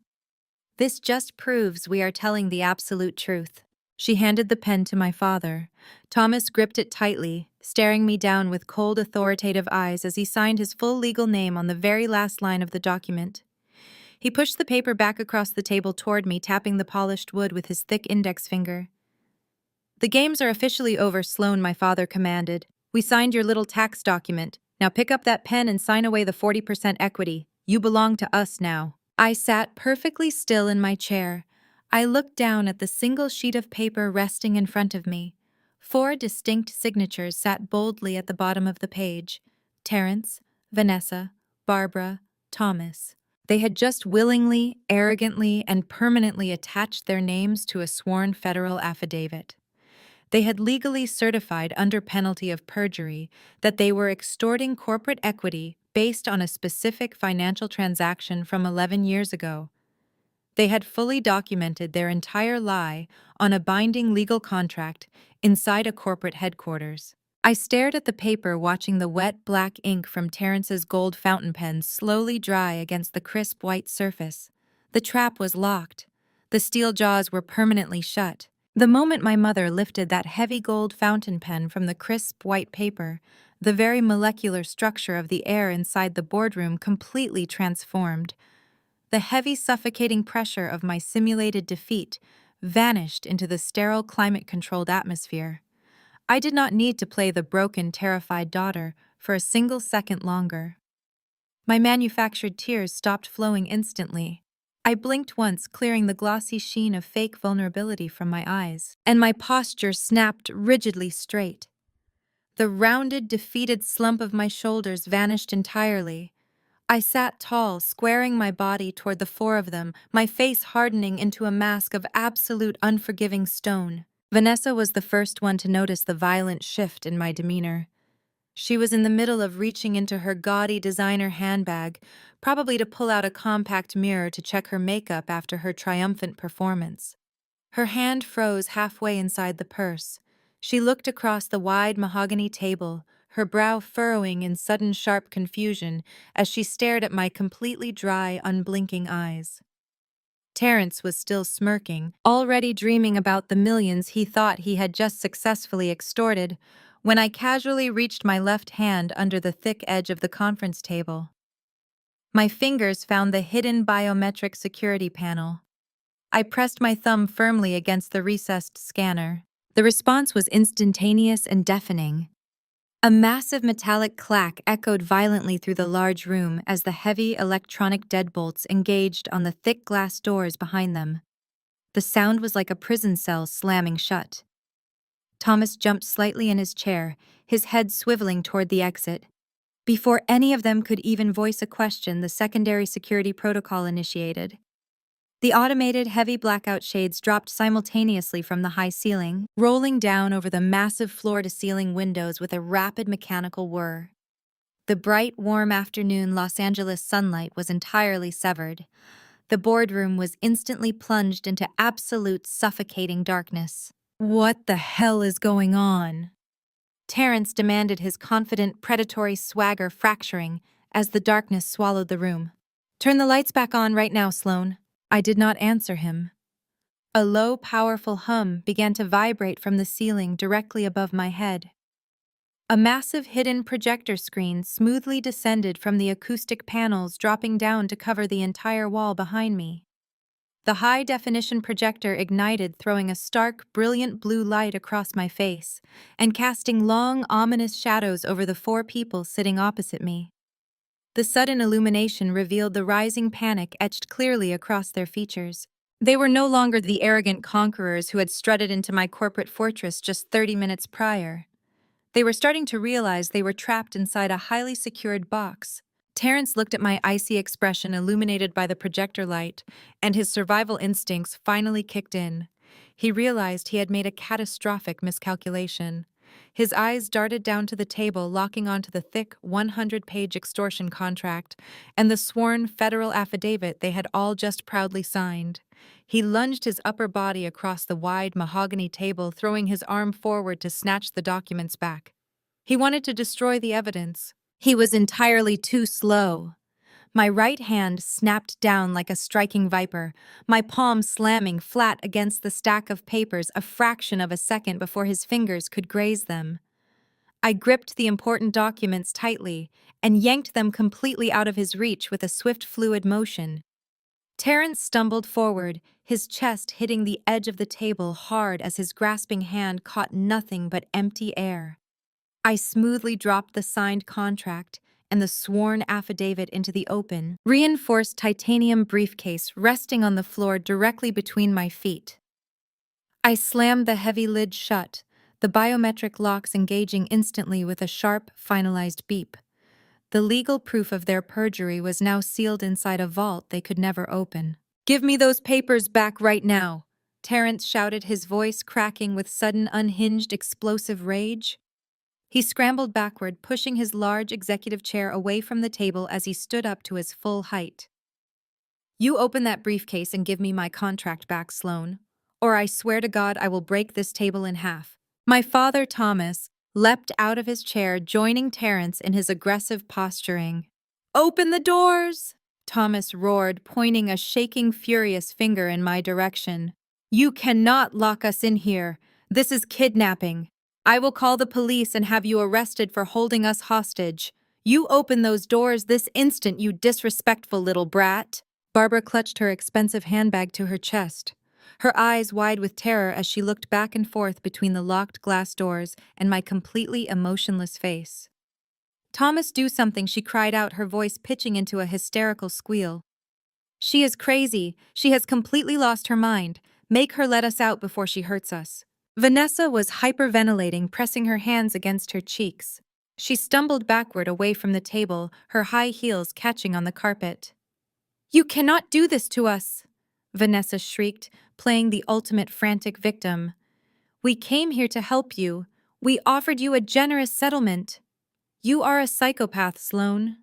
Speaker 1: "This just proves we are telling the absolute truth." She handed the pen to my father. Thomas gripped it tightly, staring me down with cold, authoritative eyes as he signed his full legal name on the very last line of the document. He pushed the paper back across the table toward me, tapping the polished wood with his thick index finger. "The games are officially over, Sloan," my father commanded. "We signed your little tax document. Now pick up that pen and sign away the 40% equity. You belong to us now." I sat perfectly still in my chair. I looked down at the single sheet of paper resting in front of me. 4 distinct signatures sat boldly at the bottom of the page: Terence, Vanessa, Barbara, Thomas. They had just willingly, arrogantly, and permanently attached their names to a sworn federal affidavit. They had legally certified under penalty of perjury that they were extorting corporate equity based on a specific financial transaction from 11 years ago. They had fully documented their entire lie on a binding legal contract inside a corporate headquarters. I stared at the paper, watching the wet black ink from Terrence's gold fountain pen slowly dry against the crisp white surface. The trap was locked. The steel jaws were permanently shut. The moment my mother lifted that heavy gold fountain pen from the crisp white paper, the very molecular structure of the air inside the boardroom completely transformed. The heavy, suffocating pressure of my simulated defeat vanished into the sterile, climate-controlled atmosphere. I did not need to play the broken, terrified daughter for a single second longer. My manufactured tears stopped flowing instantly. I blinked once, clearing the glossy sheen of fake vulnerability from my eyes, and my posture snapped rigidly straight. The rounded, defeated slump of my shoulders vanished entirely. I sat tall, squaring my body toward the 4 of them, my face hardening into a mask of absolute, unforgiving stone. Vanessa was the first one to notice the violent shift in my demeanor. She was in the middle of reaching into her gaudy designer handbag, probably to pull out a compact mirror to check her makeup after her triumphant performance. Her hand froze halfway inside the purse. She looked across the wide mahogany table, her brow furrowing in sudden sharp confusion as she stared at my completely dry, unblinking eyes. Terence was still smirking, already dreaming about the millions he thought he had just successfully extorted, when I casually reached my left hand under the thick edge of the conference table. My fingers found the hidden biometric security panel. I pressed my thumb firmly against the recessed scanner. The response was instantaneous and deafening. A massive metallic clack echoed violently through the large room as the heavy electronic deadbolts engaged on the thick glass doors behind them. The sound was like a prison cell slamming shut. Thomas jumped slightly in his chair, his head swiveling toward the exit. Before any of them could even voice a question, the secondary security protocol initiated. The automated heavy blackout shades dropped simultaneously from the high ceiling, rolling down over the massive floor-to-ceiling windows with a rapid mechanical whir. The bright, warm afternoon Los Angeles sunlight was entirely severed. The boardroom was instantly plunged into absolute suffocating darkness. "What the hell is going on?" Terence demanded, his confident, predatory swagger fracturing as the darkness swallowed the room. "Turn the lights back on right now, Sloan." I did not answer him. A low, powerful hum began to vibrate from the ceiling directly above my head. A massive hidden projector screen smoothly descended from the acoustic panels, dropping down to cover the entire wall behind me. The high-definition projector ignited, throwing a stark, brilliant blue light across my face and casting long, ominous shadows over the four people sitting opposite me. The sudden illumination revealed the rising panic etched clearly across their features. They were no longer the arrogant conquerors who had strutted into my corporate fortress just 30 minutes prior. They were starting to realize they were trapped inside a highly secured box. Terence looked at my icy expression illuminated by the projector light, and his survival instincts finally kicked in. He realized he had made a catastrophic miscalculation. His eyes darted down to the table, locking onto the thick 100-page extortion contract and the sworn federal affidavit they had all just proudly signed. He lunged his upper body across the wide mahogany table, throwing his arm forward to snatch the documents back. He wanted to destroy the evidence. He was entirely too slow. My right hand snapped down like a striking viper, my palm slamming flat against the stack of papers a fraction of a second before his fingers could graze them. I gripped the important documents tightly and yanked them completely out of his reach with a swift, fluid motion. Terence stumbled forward, his chest hitting the edge of the table hard as his grasping hand caught nothing but empty air. I smoothly dropped the signed contract and the sworn affidavit into the open, reinforced titanium briefcase resting on the floor directly between my feet. I slammed the heavy lid shut, the biometric locks engaging instantly with a sharp, finalized beep. The legal proof of their perjury was now sealed inside a vault they could never open. "Give me those papers back right now," Terence shouted, his voice cracking with sudden, unhinged, explosive rage. He scrambled backward, pushing his large executive chair away from the table as he stood up to his full height. "You open that briefcase and give me my contract back, Sloan, or I swear to God I will break this table in half." My father, Thomas, leapt out of his chair, joining Terence in his aggressive posturing. "Open the doors!" Thomas roared, pointing a shaking, furious finger in my direction. "You cannot lock us in here. This is kidnapping. I will call the police and have you arrested for holding us hostage. You open those doors this instant, you disrespectful little brat." Barbara clutched her expensive handbag to her chest, her eyes wide with terror as she looked back and forth between the locked glass doors and my completely emotionless face. "Thomas, do something," she cried out, her voice pitching into a hysterical squeal. "She is crazy. She has completely lost her mind. Make her let us out before she hurts us." Vanessa was hyperventilating, pressing her hands against her cheeks. She stumbled backward away from the table, her high heels catching on the carpet. "You cannot do this to us!" Vanessa shrieked, playing the ultimate frantic victim. "We came here to help you. We offered you a generous settlement." You are a psychopath, Sloan.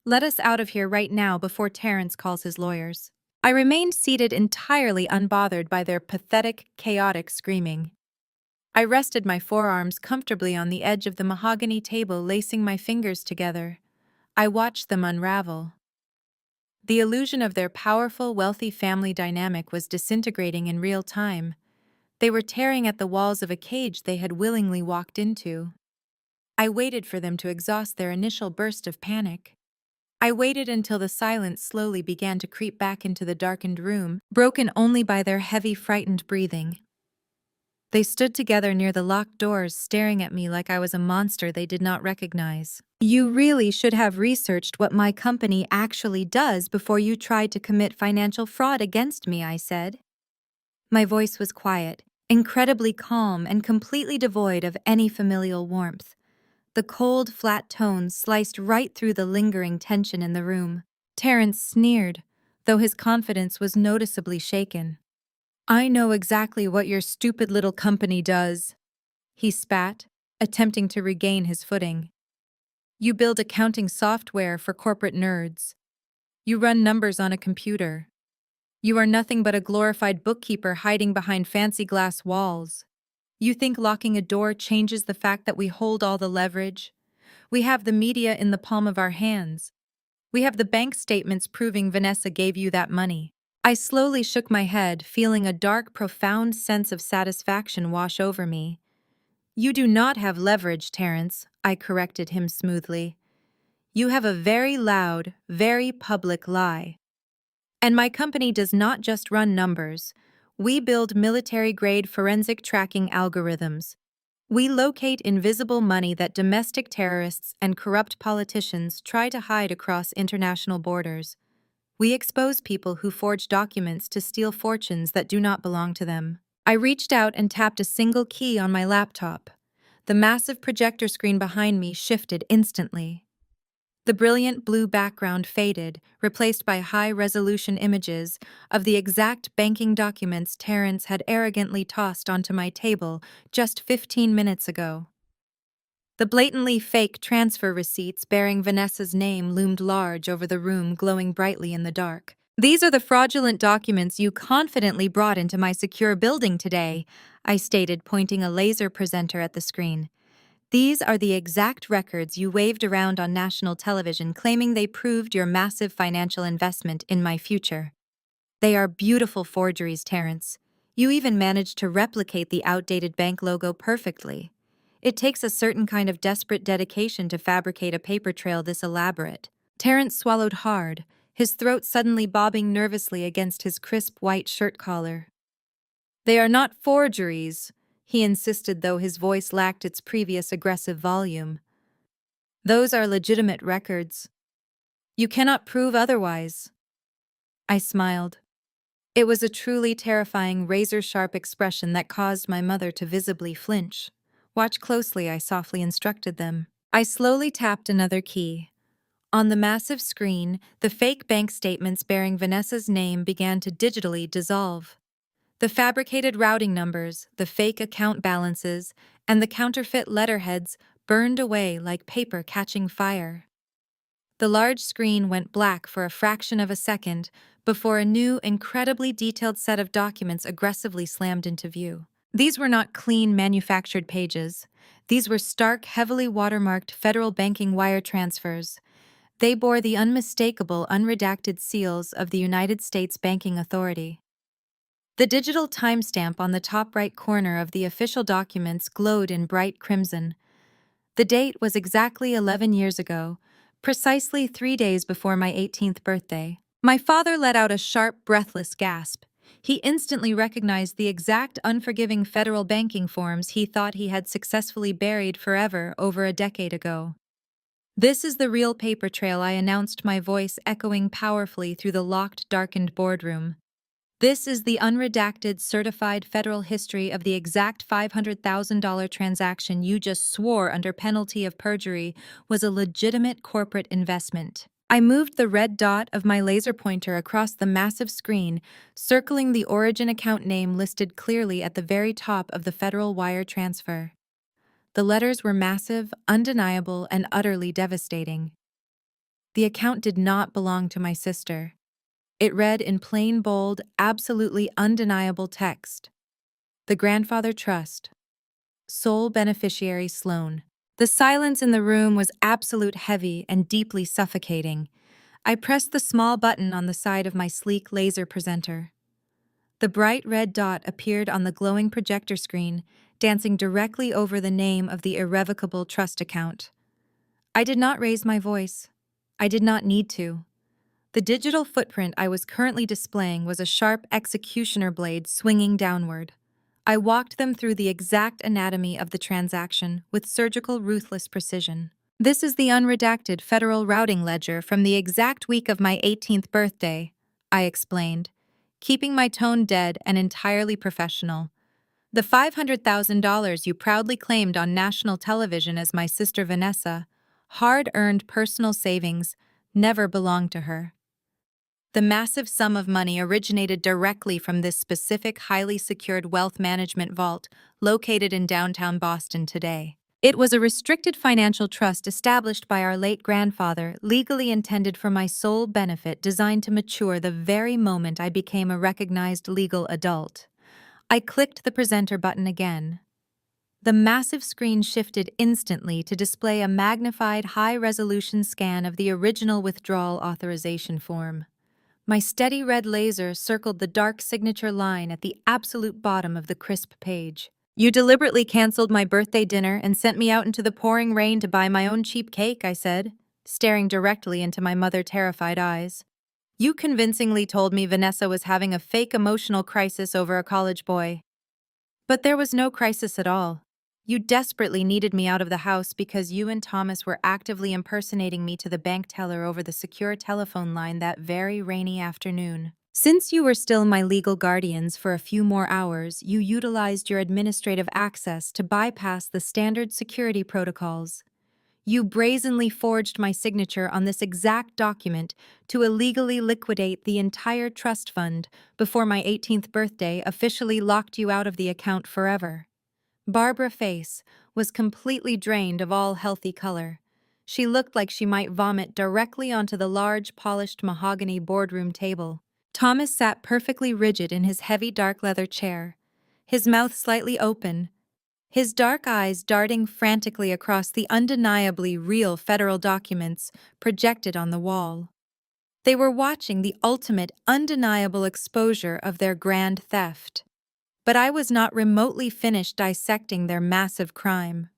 Speaker 1: Let us out of here right now before Terrence calls his lawyers. I remained seated entirely unbothered by their pathetic, chaotic screaming. I rested my forearms comfortably on the edge of the mahogany table, lacing my fingers together. I watched them unravel. The illusion of their powerful, wealthy family dynamic was disintegrating in real time. They were tearing at the walls of a cage they had willingly walked into. I waited for them to exhaust their initial burst of panic. I waited until the silence slowly began to creep back into the darkened room, broken only by their heavy, frightened breathing. They stood together near the locked doors, staring at me like I was a monster they did not recognize. You really should have researched what my company actually does before you tried to commit financial fraud against me, I said. My voice was quiet, incredibly calm, and completely devoid of any familial warmth. The cold, flat tones sliced right through the lingering tension in the room. Terrence sneered, though his confidence was noticeably shaken. I know exactly what your stupid little company does, he spat, attempting to regain his footing. You build accounting software for corporate nerds. You run numbers on a computer. You are nothing but a glorified bookkeeper hiding behind fancy glass walls. You think locking a door changes the fact that we hold all the leverage? We have the media in the palm of our hands. We have the bank statements proving Vanessa gave you that money. I slowly shook my head, feeling a dark, profound sense of satisfaction wash over me. You do not have leverage, Terrence, I corrected him smoothly. You have a very loud, very public lie. And my company does not just run numbers. We build military-grade forensic tracking algorithms. We locate invisible money that domestic terrorists and corrupt politicians try to hide across international borders. We expose people who forge documents to steal fortunes that do not belong to them. I reached out and tapped a single key on my laptop. The massive projector screen behind me shifted instantly. The brilliant blue background faded, replaced by high-resolution images of the exact banking documents Terrence had arrogantly tossed onto my table just 15 minutes ago. The blatantly fake transfer receipts bearing Vanessa's name loomed large over the room, glowing brightly in the dark. These are the fraudulent documents you confidently brought into my secure building today, I stated, pointing a laser presenter at the screen. These are the exact records you waved around on national television, claiming they proved your massive financial investment in my future. They are beautiful forgeries, Terrence. You even managed to replicate the outdated bank logo perfectly. It takes a certain kind of desperate dedication to fabricate a paper trail this elaborate. Terrence swallowed hard, his throat suddenly bobbing nervously against his crisp white shirt collar. They are not forgeries, he insisted, though his voice lacked its previous aggressive volume. Those are legitimate records. You cannot prove otherwise. I smiled. It was a truly terrifying, razor-sharp expression that caused my mother to visibly flinch. Watch closely, I softly instructed them. I slowly tapped another key. On the massive screen, the fake bank statements bearing Vanessa's name began to digitally dissolve. The fabricated routing numbers, the fake account balances, and the counterfeit letterheads burned away like paper catching fire. The large screen went black for a fraction of a second before a new, incredibly detailed set of documents aggressively slammed into view. These were not clean, manufactured pages. These were stark, heavily watermarked federal banking wire transfers. They bore the unmistakable, unredacted seals of the United States Banking Authority. The digital timestamp on the top right corner of the official documents glowed in bright crimson. The date was exactly 11 years ago, precisely 3 days before my 18th birthday. My father let out a sharp, breathless gasp. He instantly recognized the exact unforgiving federal banking forms he thought he had successfully buried forever over a decade ago. This is the real paper trail, I announced, my voice echoing powerfully through the locked, darkened boardroom. This is the unredacted, certified federal history of the exact $500,000 transaction you just swore under penalty of perjury was a legitimate corporate investment. I moved the red dot of my laser pointer across the massive screen, circling the origin account name listed clearly at the very top of the federal wire transfer. The letters were massive, undeniable, and utterly devastating. The account did not belong to my sister. It read in plain, bold, absolutely undeniable text: The Grandfather Trust. Sole beneficiary Sloan. The silence in the room was absolute heavy and deeply suffocating. I pressed the small button on the side of my sleek laser presenter. The bright red dot appeared on the glowing projector screen, dancing directly over the name of the irrevocable trust account. I did not raise my voice. I did not need to. The digital footprint I was currently displaying was a sharp executioner blade swinging downward. I walked them through the exact anatomy of the transaction with surgical, ruthless precision. This is the unredacted federal routing ledger from the exact week of my 18th birthday, I explained, keeping my tone dead and entirely professional. The $500,000 you proudly claimed on national television as my sister Vanessa, hard-earned personal savings, never belonged to her. The massive sum of money originated directly from this specific highly secured wealth management vault located in downtown Boston today. It was a restricted financial trust established by our late grandfather, legally intended for my sole benefit, designed to mature the very moment I became a recognized legal adult. I clicked the presenter button again. The massive screen shifted instantly to display a magnified high-resolution scan of the original withdrawal authorization form. My steady red laser circled the dark signature line at the absolute bottom of the crisp page. You deliberately canceled my birthday dinner and sent me out into the pouring rain to buy my own cheap cake, I said, staring directly into my mother-terrified eyes. You convincingly told me Vanessa was having a fake emotional crisis over a college boy. But there was no crisis at all. You desperately needed me out of the house because you and Thomas were actively impersonating me to the bank teller over the secure telephone line that very rainy afternoon. Since you were still my legal guardians for a few more hours, you utilized your administrative access to bypass the standard security protocols. You brazenly forged my signature on this exact document to illegally liquidate the entire trust fund before my 18th birthday officially locked you out of the account forever. Barbara's face was completely drained of all healthy color. She looked like she might vomit directly onto the large, polished mahogany boardroom table. Thomas sat perfectly rigid in his heavy dark leather chair, his mouth slightly open, his dark eyes darting frantically across the undeniably real federal documents projected on the wall. They were watching the ultimate, undeniable exposure of their grand theft. But I was not remotely finished dissecting their massive crime.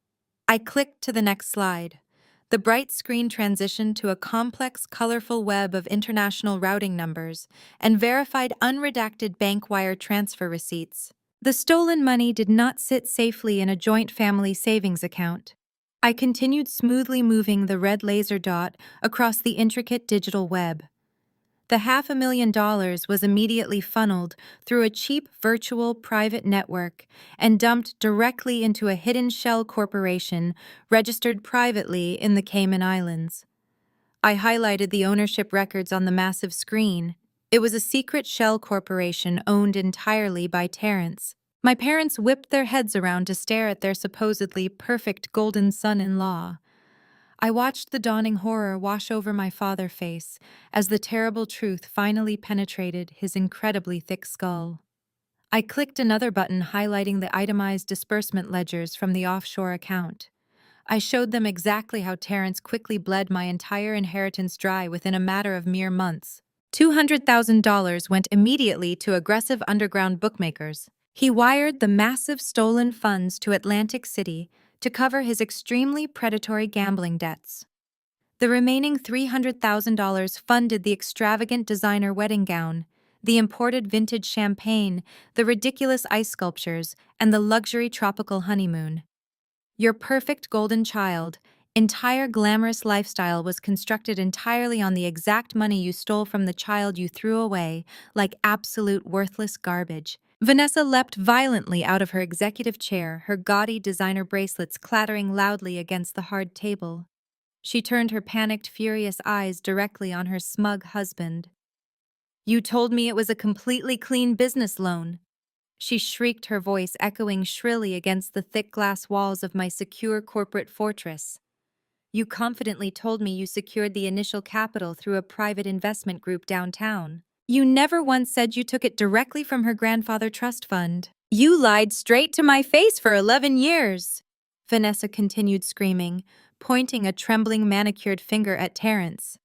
Speaker 1: I clicked to the next slide. The bright screen transitioned to a complex, colorful web of international routing numbers and verified unredacted bank wire transfer receipts. The stolen money did not sit safely in a joint family savings account. I continued smoothly moving the red laser dot across the intricate digital web. The $500,000 was immediately funneled through a cheap virtual private network and dumped directly into a hidden shell corporation registered privately in the Cayman Islands. I highlighted the ownership records on the massive screen. It was a secret shell corporation owned entirely by Terrence. My parents whipped their heads around to stare at their supposedly perfect golden son-in-law. I watched the dawning horror wash over my father's face as the terrible truth finally penetrated his incredibly thick skull. I clicked another button highlighting the itemized disbursement ledgers from the offshore account. I showed them exactly how Terrence quickly bled my entire inheritance dry within a matter of mere months. $200,000 went immediately to aggressive underground bookmakers. He wired the massive stolen funds to Atlantic City to cover his extremely predatory gambling debts. The remaining $300,000 funded the extravagant designer wedding gown, the imported vintage champagne, the ridiculous ice sculptures, and the luxury tropical honeymoon. Your perfect golden child, entire glamorous lifestyle was constructed entirely on the exact money you stole from the child you threw away like absolute worthless garbage. Vanessa leapt violently out of her executive chair, her gaudy designer bracelets clattering loudly against the hard table. She turned her panicked, furious eyes directly on her smug husband. "You told me it was a completely clean business loan," she shrieked, her voice echoing shrilly against the thick glass walls of my secure corporate fortress. You confidently told me you secured the initial capital through a private investment group downtown. You never once said you took it directly from her grandfather trust fund. You lied straight to my face for 11 years. Vanessa continued screaming, pointing a trembling manicured finger at Terrence.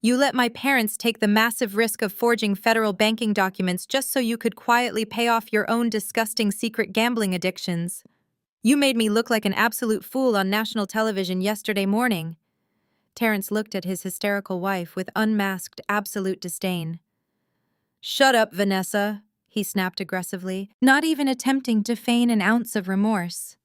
Speaker 1: You let my parents take the massive risk of forging federal banking documents just so you could quietly pay off your own disgusting secret gambling addictions. You made me look like an absolute fool on national television yesterday morning. Terrence looked at his hysterical wife with unmasked, absolute disdain. Shut up, Vanessa, he snapped aggressively, not even attempting to feign an ounce of remorse.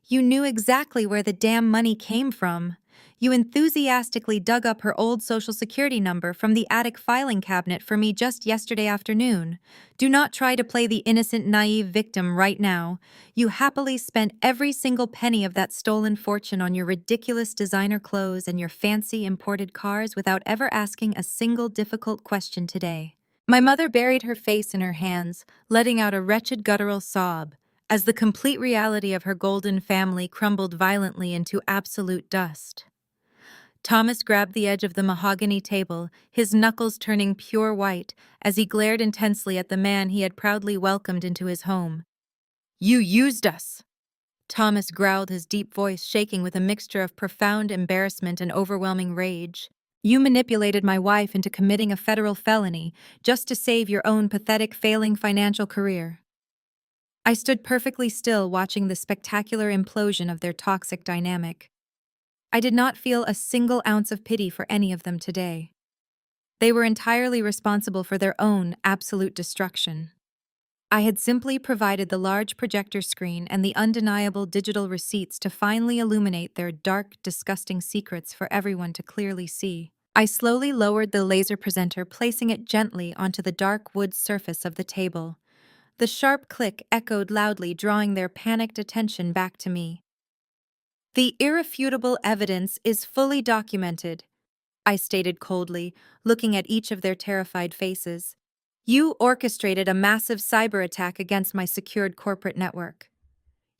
Speaker 1: You knew exactly where the damn money came from. You enthusiastically dug up her old Social Security number from the attic filing cabinet for me just yesterday afternoon. Do not try to play the innocent, naive victim right now. You happily spent every single penny of that stolen fortune on your ridiculous designer clothes and your fancy imported cars without ever asking a single difficult question today. My mother buried her face in her hands, letting out a wretched guttural sob, as the complete reality of her golden family crumbled violently into absolute dust. Thomas grabbed the edge of the mahogany table, his knuckles turning pure white as he glared intensely at the man he had proudly welcomed into his home. You used us! Thomas growled, his deep voice shaking with a mixture of profound embarrassment and overwhelming rage. You manipulated my wife into committing a federal felony just to save your own pathetic, failing financial career. I stood perfectly still watching the spectacular implosion of their toxic dynamic. I did not feel a single ounce of pity for any of them today. They were entirely responsible for their own absolute destruction. I had simply provided the large projector screen and the undeniable digital receipts to finally illuminate their dark, disgusting secrets for everyone to clearly see. I slowly lowered the laser presenter, placing it gently onto the dark wood surface of the table. The sharp click echoed loudly, drawing their panicked attention back to me. The irrefutable evidence is fully documented, I stated coldly, looking at each of their terrified faces. You orchestrated a massive cyber attack against my secured corporate network.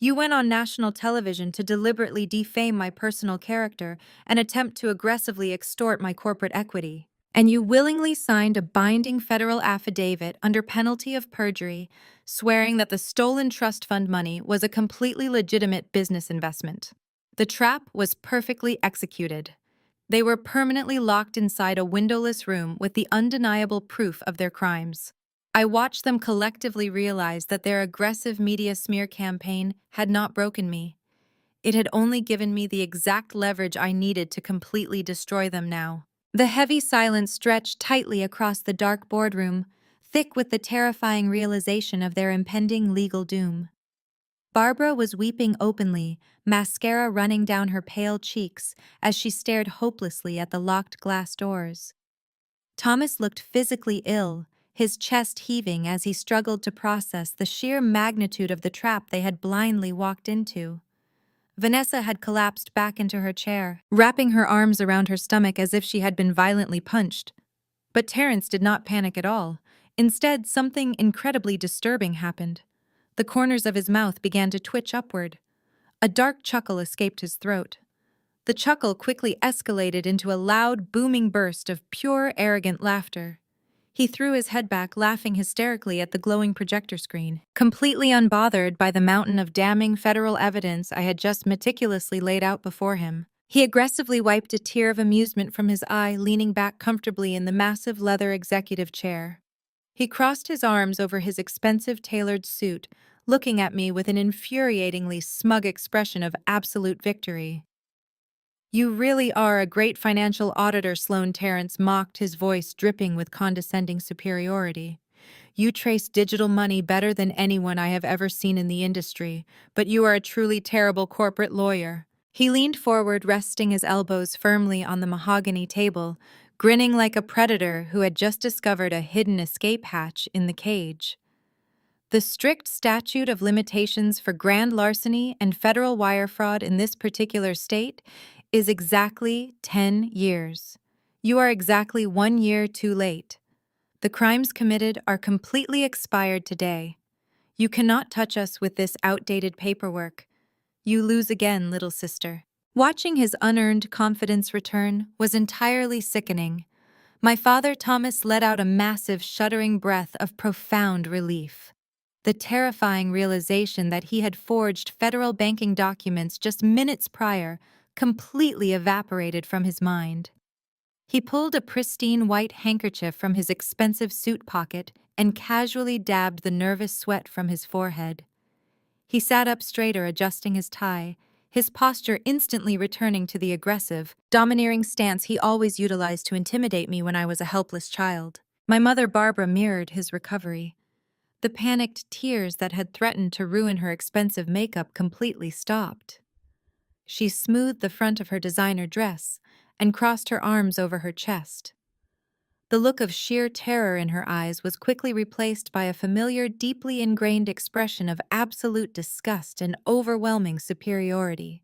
Speaker 1: You went on national television to deliberately defame my personal character and attempt to aggressively extort my corporate equity. And you willingly signed a binding federal affidavit under penalty of perjury, swearing that the stolen trust fund money was a completely legitimate business investment. The trap was perfectly executed. They were permanently locked inside a windowless room with the undeniable proof of their crimes. I watched them collectively realize that their aggressive media smear campaign had not broken me. It had only given me the exact leverage I needed to completely destroy them now. The heavy silence stretched tightly across the dark boardroom, thick with the terrifying realization of their impending legal doom. Barbara was weeping openly, mascara running down her pale cheeks as she stared hopelessly at the locked glass doors. Thomas looked physically ill, his chest heaving as he struggled to process the sheer magnitude of the trap they had blindly walked into. Vanessa had collapsed back into her chair, wrapping her arms around her stomach as if she had been violently punched. But Terrence did not panic at all. Instead, something incredibly disturbing happened. The corners of his mouth began to twitch upward. A dark chuckle escaped his throat. The chuckle quickly escalated into a loud, booming burst of pure, arrogant laughter. He threw his head back, laughing hysterically at the glowing projector screen, completely unbothered by the mountain of damning federal evidence I had just meticulously laid out before him. He aggressively wiped a tear of amusement from his eye, leaning back comfortably in the massive leather executive chair. He crossed his arms over his expensive tailored suit, looking at me with an infuriatingly smug expression of absolute victory. You really are a great financial auditor, Sloane. Terrence mocked, his voice dripping with condescending superiority. You trace digital money better than anyone I have ever seen in the industry, but you are a truly terrible corporate lawyer. He leaned forward, resting his elbows firmly on the mahogany table, grinning like a predator who had just discovered a hidden escape hatch in the cage. The strict statute of limitations for grand larceny and federal wire fraud in this particular state is exactly 10 years. You are exactly 1 year too late. The crimes committed are completely expired today. You cannot touch us with this outdated paperwork. You lose again, little sister. Watching his unearned confidence return was entirely sickening. My father Thomas let out a massive, shuddering breath of profound relief. The terrifying realization that he had forged federal banking documents just minutes prior completely evaporated from his mind. He pulled a pristine white handkerchief from his expensive suit pocket and casually dabbed the nervous sweat from his forehead. He sat up straighter, adjusting his tie, his posture instantly returning to the aggressive, domineering stance he always utilized to intimidate me when I was a helpless child. My mother Barbara mirrored his recovery. The panicked tears that had threatened to ruin her expensive makeup completely stopped. She smoothed the front of her designer dress and crossed her arms over her chest. The look of sheer terror in her eyes was quickly replaced by a familiar, deeply ingrained expression of absolute disgust and overwhelming superiority.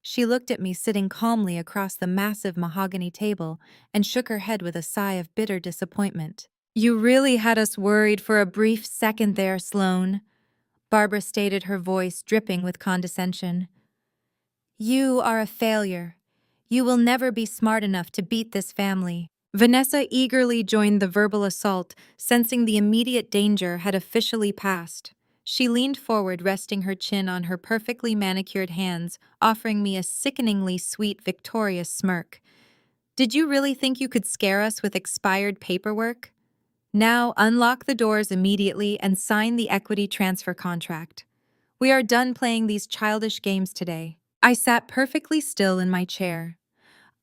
Speaker 1: She looked at me sitting calmly across the massive mahogany table and shook her head with a sigh of bitter disappointment. "You really had us worried for a brief second there, Sloane," Barbara stated, her voice dripping with condescension. "You are a failure. You will never be smart enough to beat this family." Vanessa eagerly joined the verbal assault, sensing the immediate danger had officially passed. She leaned forward, resting her chin on her perfectly manicured hands, offering me a sickeningly sweet, victorious smirk. "Did you really think you could scare us with expired paperwork? Now unlock the doors immediately and sign the equity transfer contract. We are done playing these childish games today." I sat perfectly still in my chair.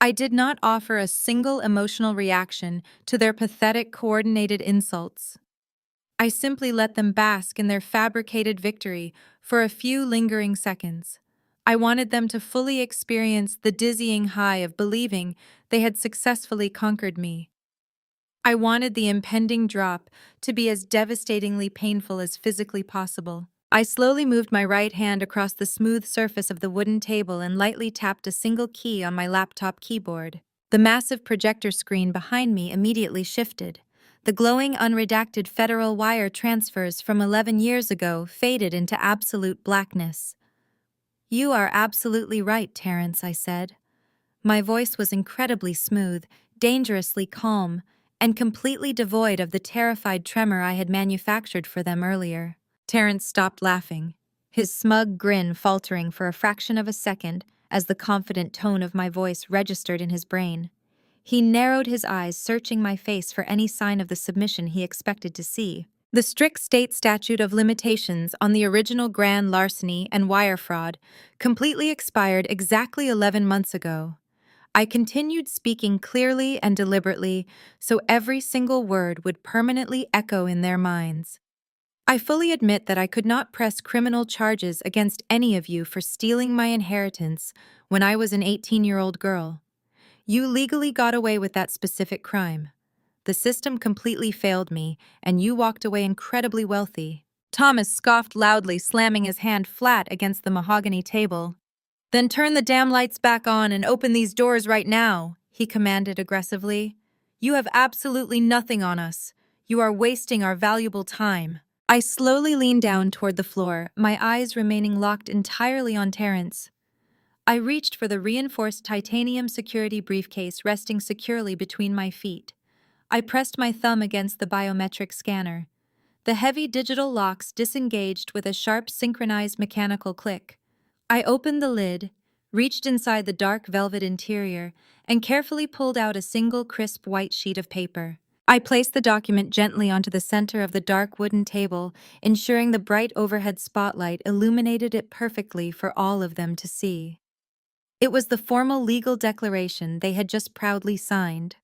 Speaker 1: I did not offer a single emotional reaction to their pathetic, coordinated insults. I simply let them bask in their fabricated victory for a few lingering seconds. I wanted them to fully experience the dizzying high of believing they had successfully conquered me. I wanted the impending drop to be as devastatingly painful as physically possible. I slowly moved my right hand across the smooth surface of the wooden table and lightly tapped a single key on my laptop keyboard. The massive projector screen behind me immediately shifted. The glowing, unredacted federal wire transfers from 11 years ago faded into absolute blackness. "You are absolutely right, Terrence," I said. My voice was incredibly smooth, dangerously calm, and completely devoid of the terrified tremor I had manufactured for them earlier. Terrence stopped laughing, his smug grin faltering for a fraction of a second as the confident tone of my voice registered in his brain. He narrowed his eyes, searching my face for any sign of the submission he expected to see. The strict state statute of limitations on the original grand larceny and wire fraud completely expired exactly 11 months ago. I continued speaking clearly and deliberately, so every single word would permanently echo in their minds. "I fully admit that I could not press criminal charges against any of you for stealing my inheritance when I was an 18-year-old girl. You legally got away with that specific crime. The system completely failed me, and you walked away incredibly wealthy." Thomas scoffed loudly, slamming his hand flat against the mahogany table. "Then turn the damn lights back on and open these doors right now," he commanded aggressively. "You have absolutely nothing on us. You are wasting our valuable time." I slowly leaned down toward the floor, my eyes remaining locked entirely on Terrence. I reached for the reinforced titanium security briefcase resting securely between my feet. I pressed my thumb against the biometric scanner. The heavy digital locks disengaged with a sharp, synchronized mechanical click. I opened the lid, reached inside the dark velvet interior, and carefully pulled out a single crisp white sheet of paper. I placed the document gently onto the center of the dark wooden table, ensuring the bright overhead spotlight illuminated it perfectly for all of them to see. It was the formal legal declaration they had just proudly signed.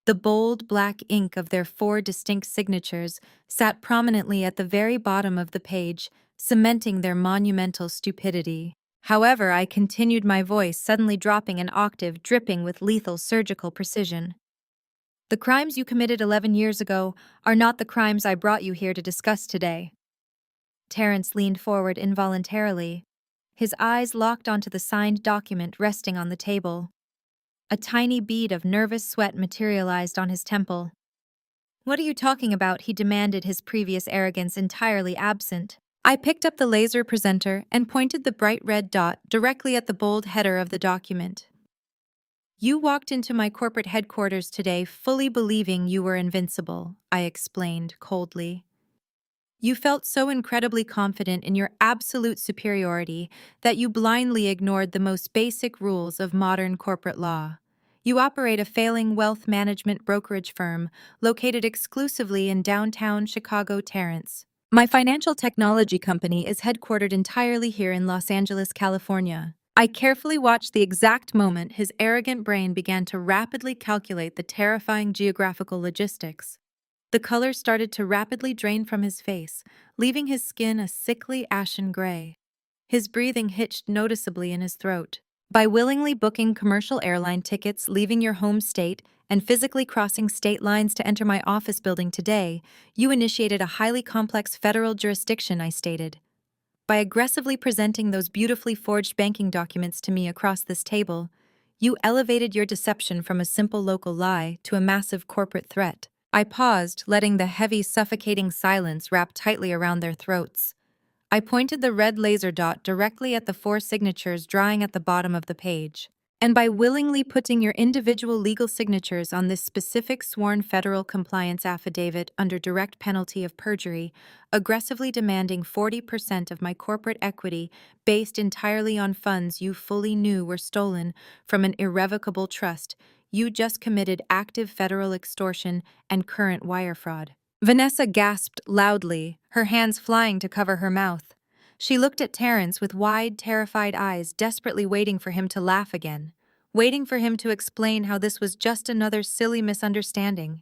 Speaker 1: The bold black ink of their 4 distinct signatures sat prominently at the very bottom of the page, cementing their monumental stupidity. However, I continued, my voice suddenly dropping an octave, dripping with lethal surgical precision. "The crimes you committed 11 years ago are not the crimes I brought you here to discuss today." Terrence leaned forward involuntarily, his eyes locked onto the signed document resting on the table. A tiny bead of nervous sweat materialized on his temple. "What are you talking about?" he demanded, his previous arrogance entirely absent. I picked up the laser presenter and pointed the bright red dot directly at the bold header of the document. You walked into my corporate headquarters today fully believing you were invincible, I explained coldly. You felt so incredibly confident in your absolute superiority that you blindly ignored the most basic rules of modern corporate law. You operate a failing wealth management brokerage firm located exclusively in downtown Chicago Terrence. My financial technology company is headquartered entirely here in Los Angeles, California. I carefully watched the exact moment his arrogant brain began to rapidly calculate the terrifying geographical logistics. The color started to rapidly drain from his face, leaving his skin a sickly ashen gray. His breathing hitched noticeably in his throat. By willingly booking commercial airline tickets leaving your home state and physically crossing state lines to enter my office building today, you initiated a highly complex federal jurisdiction, I stated. By aggressively presenting those beautifully forged banking documents to me across this table, you elevated your deception from a simple local lie to a massive corporate threat. I paused, letting the heavy, suffocating silence wrap tightly around their throats. I pointed the red laser dot directly at the four signatures drawing at the bottom of the page. And by willingly putting your individual legal signatures on this specific sworn federal compliance affidavit under direct penalty of perjury, aggressively demanding 40% of my corporate equity based entirely on funds you fully knew were stolen from an irrevocable trust, you just committed active federal extortion and current wire fraud. Vanessa gasped loudly, her hands flying to cover her mouth. She looked at Terrence with wide, terrified eyes, desperately waiting for him to laugh again, waiting for him to explain how this was just another silly misunderstanding.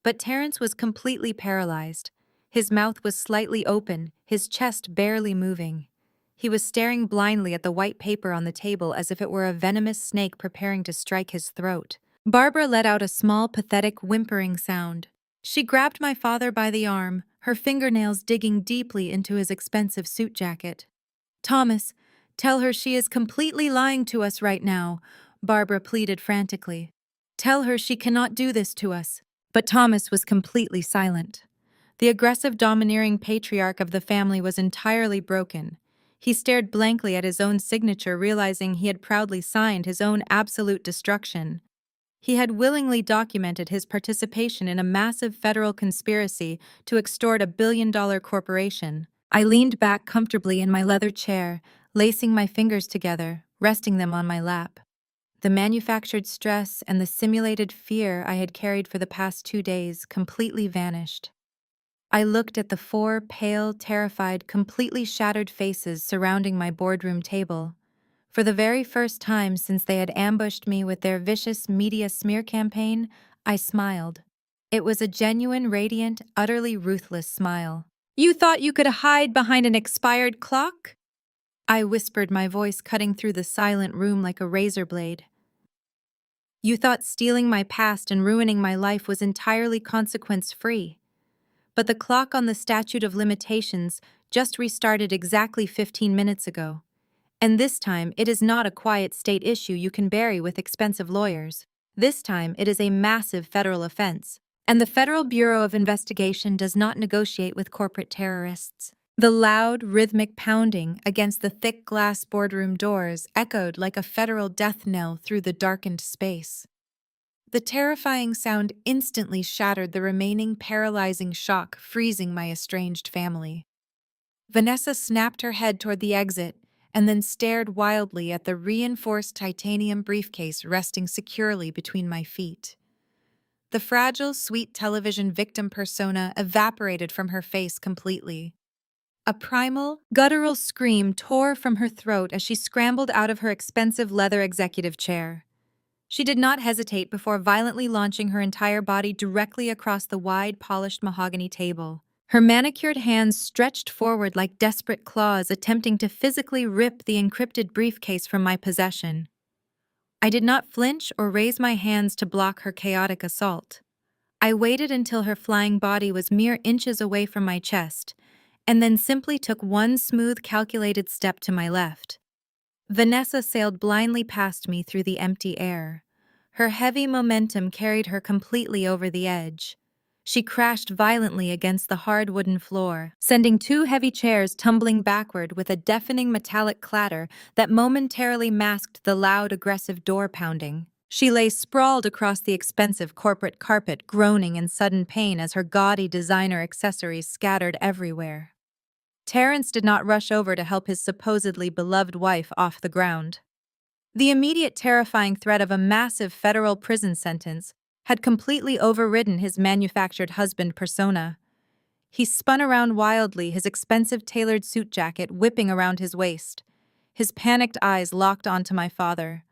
Speaker 1: But Terrence was completely paralyzed. His mouth was slightly open, his chest barely moving. He was staring blindly at the white paper on the table as if it were a venomous snake preparing to strike his throat. Barbara let out a small, pathetic, whimpering sound. She grabbed my father by the arm, her fingernails digging deeply into his expensive suit jacket. "Thomas, tell her she is completely lying to us right now," Barbara pleaded frantically. "Tell her she cannot do this to us." But Thomas was completely silent. The aggressive, domineering patriarch of the family was entirely broken. He stared blankly at his own signature, realizing he had proudly signed his own absolute destruction. He had willingly documented his participation in a massive federal conspiracy to extort a billion-dollar corporation. I leaned back comfortably in my leather chair, lacing my fingers together, resting them on my lap. The manufactured stress and the simulated fear I had carried for the past 2 days completely vanished. I looked at the four pale, terrified, completely shattered faces surrounding my boardroom table. For the very first time since they had ambushed me with their vicious media smear campaign, I smiled. It was a genuine, radiant, utterly ruthless smile. "You thought you could hide behind an expired clock?" I whispered, my voice cutting through the silent room like a razor blade. "You thought stealing my past and ruining my life was entirely consequence-free. But the clock on the statute of limitations just restarted exactly 15 minutes ago. And this time, it is not a quiet state issue you can bury with expensive lawyers. This time, it is a massive federal offense. And the Federal Bureau of Investigation does not negotiate with corporate terrorists." The loud, rhythmic pounding against the thick glass boardroom doors echoed like a federal death knell through the darkened space. The terrifying sound instantly shattered the remaining paralyzing shock, freezing my estranged family. Vanessa snapped her head toward the exit and then stared wildly at the reinforced titanium briefcase resting securely between my feet. The fragile, sweet television victim persona evaporated from her face completely. A primal, guttural scream tore from her throat as she scrambled out of her expensive leather executive chair. She did not hesitate before violently launching her entire body directly across the wide, polished mahogany table. Her manicured hands stretched forward like desperate claws, attempting to physically rip the encrypted briefcase from my possession. I did not flinch or raise my hands to block her chaotic assault. I waited until her flying body was mere inches away from my chest, and then simply took one smooth, calculated step to my left. Vanessa sailed blindly past me through the empty air. Her heavy momentum carried her completely over the edge. She crashed violently against the hard wooden floor, sending two heavy chairs tumbling backward with a deafening metallic clatter that momentarily masked the loud, aggressive door pounding. She lay sprawled across the expensive corporate carpet, groaning in sudden pain as her gaudy designer accessories scattered everywhere. Terrence did not rush over to help his supposedly beloved wife off the ground. The immediate terrifying threat of a massive federal prison sentence had completely overridden his manufactured husband persona. He spun around wildly, his expensive tailored suit jacket whipping around his waist. His panicked eyes locked onto my father.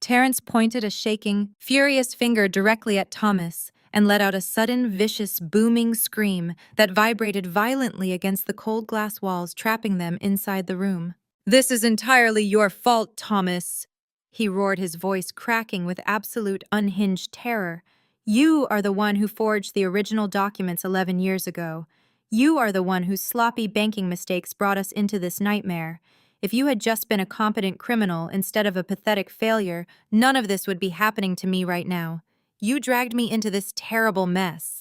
Speaker 1: Terrence pointed a shaking, furious finger directly at Thomas and let out a sudden, vicious, booming scream that vibrated violently against the cold glass walls, trapping them inside the room. "This is entirely your fault, Thomas," he roared, his voice cracking with absolute unhinged terror. "You are the one who forged the original documents 11 years ago. You are the one whose sloppy banking mistakes brought us into this nightmare. If you had just been a competent criminal instead of a pathetic failure, none of this would be happening to me right now. You dragged me into this terrible mess."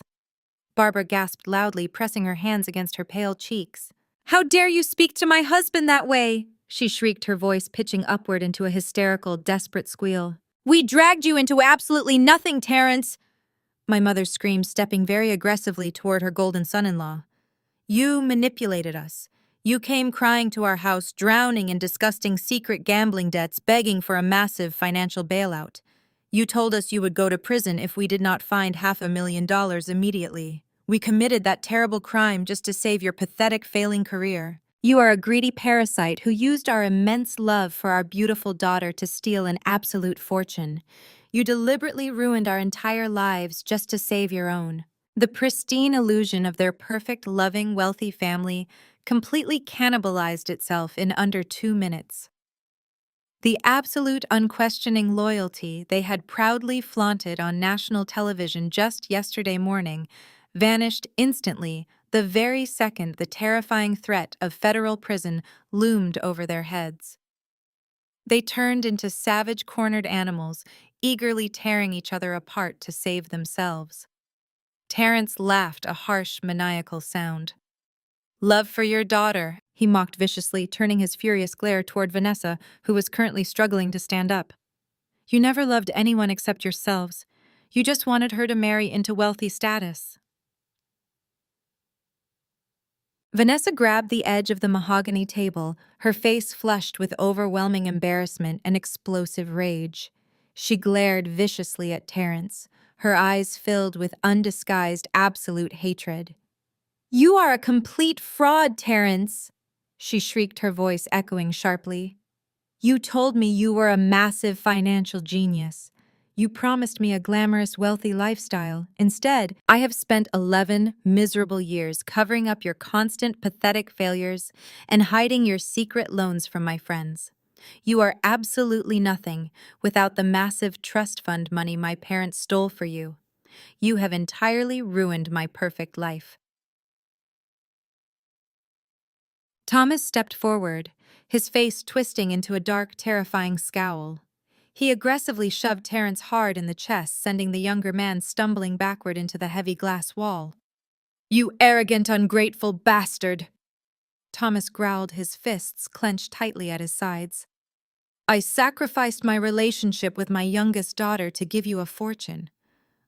Speaker 1: Barbara gasped loudly, pressing her hands against her pale cheeks. "How dare you speak to my husband that way?" she shrieked, her voice pitching upward into a hysterical, desperate squeal. "We dragged you into absolutely nothing, Terrence!" My mother screamed, stepping very aggressively toward her golden son-in-law. "You manipulated us. You came crying to our house, drowning in disgusting secret gambling debts, begging for a massive financial bailout. You told us you would go to prison if we did not find $500,000 immediately. We committed that terrible crime just to save your pathetic, failing career. You are a greedy parasite who used our immense love for our beautiful daughter to steal an absolute fortune. You deliberately ruined our entire lives just to save your own." The pristine illusion of their perfect, loving, wealthy family completely cannibalized itself in under 2 minutes. The absolute, unquestioning loyalty they had proudly flaunted on national television just yesterday morning vanished instantly the very second the terrifying threat of federal prison loomed over their heads. They turned into savage, cornered animals, eagerly tearing each other apart to save themselves. Terrence laughed, a harsh, maniacal sound. "Love for your daughter," he mocked viciously, turning his furious glare toward Vanessa, who was currently struggling to stand up. "You never loved anyone except yourselves. You just wanted her to marry into wealthy status." Vanessa grabbed the edge of the mahogany table, her face flushed with overwhelming embarrassment and explosive rage. She glared viciously at Terrence, her eyes filled with undisguised absolute hatred. "You are a complete fraud, Terrence!" she shrieked, her voice echoing sharply. "You told me you were a massive financial genius. You promised me a glamorous, wealthy lifestyle. Instead, I have spent 11 miserable years covering up your constant, pathetic failures and hiding your secret loans from my friends. You are absolutely nothing without the massive trust fund money my parents stole for you. You have entirely ruined my perfect life." Thomas stepped forward, his face twisting into a dark, terrifying scowl. He aggressively shoved Terrence hard in the chest, sending the younger man stumbling backward into the heavy glass wall. "You arrogant, ungrateful bastard!" Thomas growled, his fists clenched tightly at his sides. "I sacrificed my relationship with my youngest daughter to give you a fortune.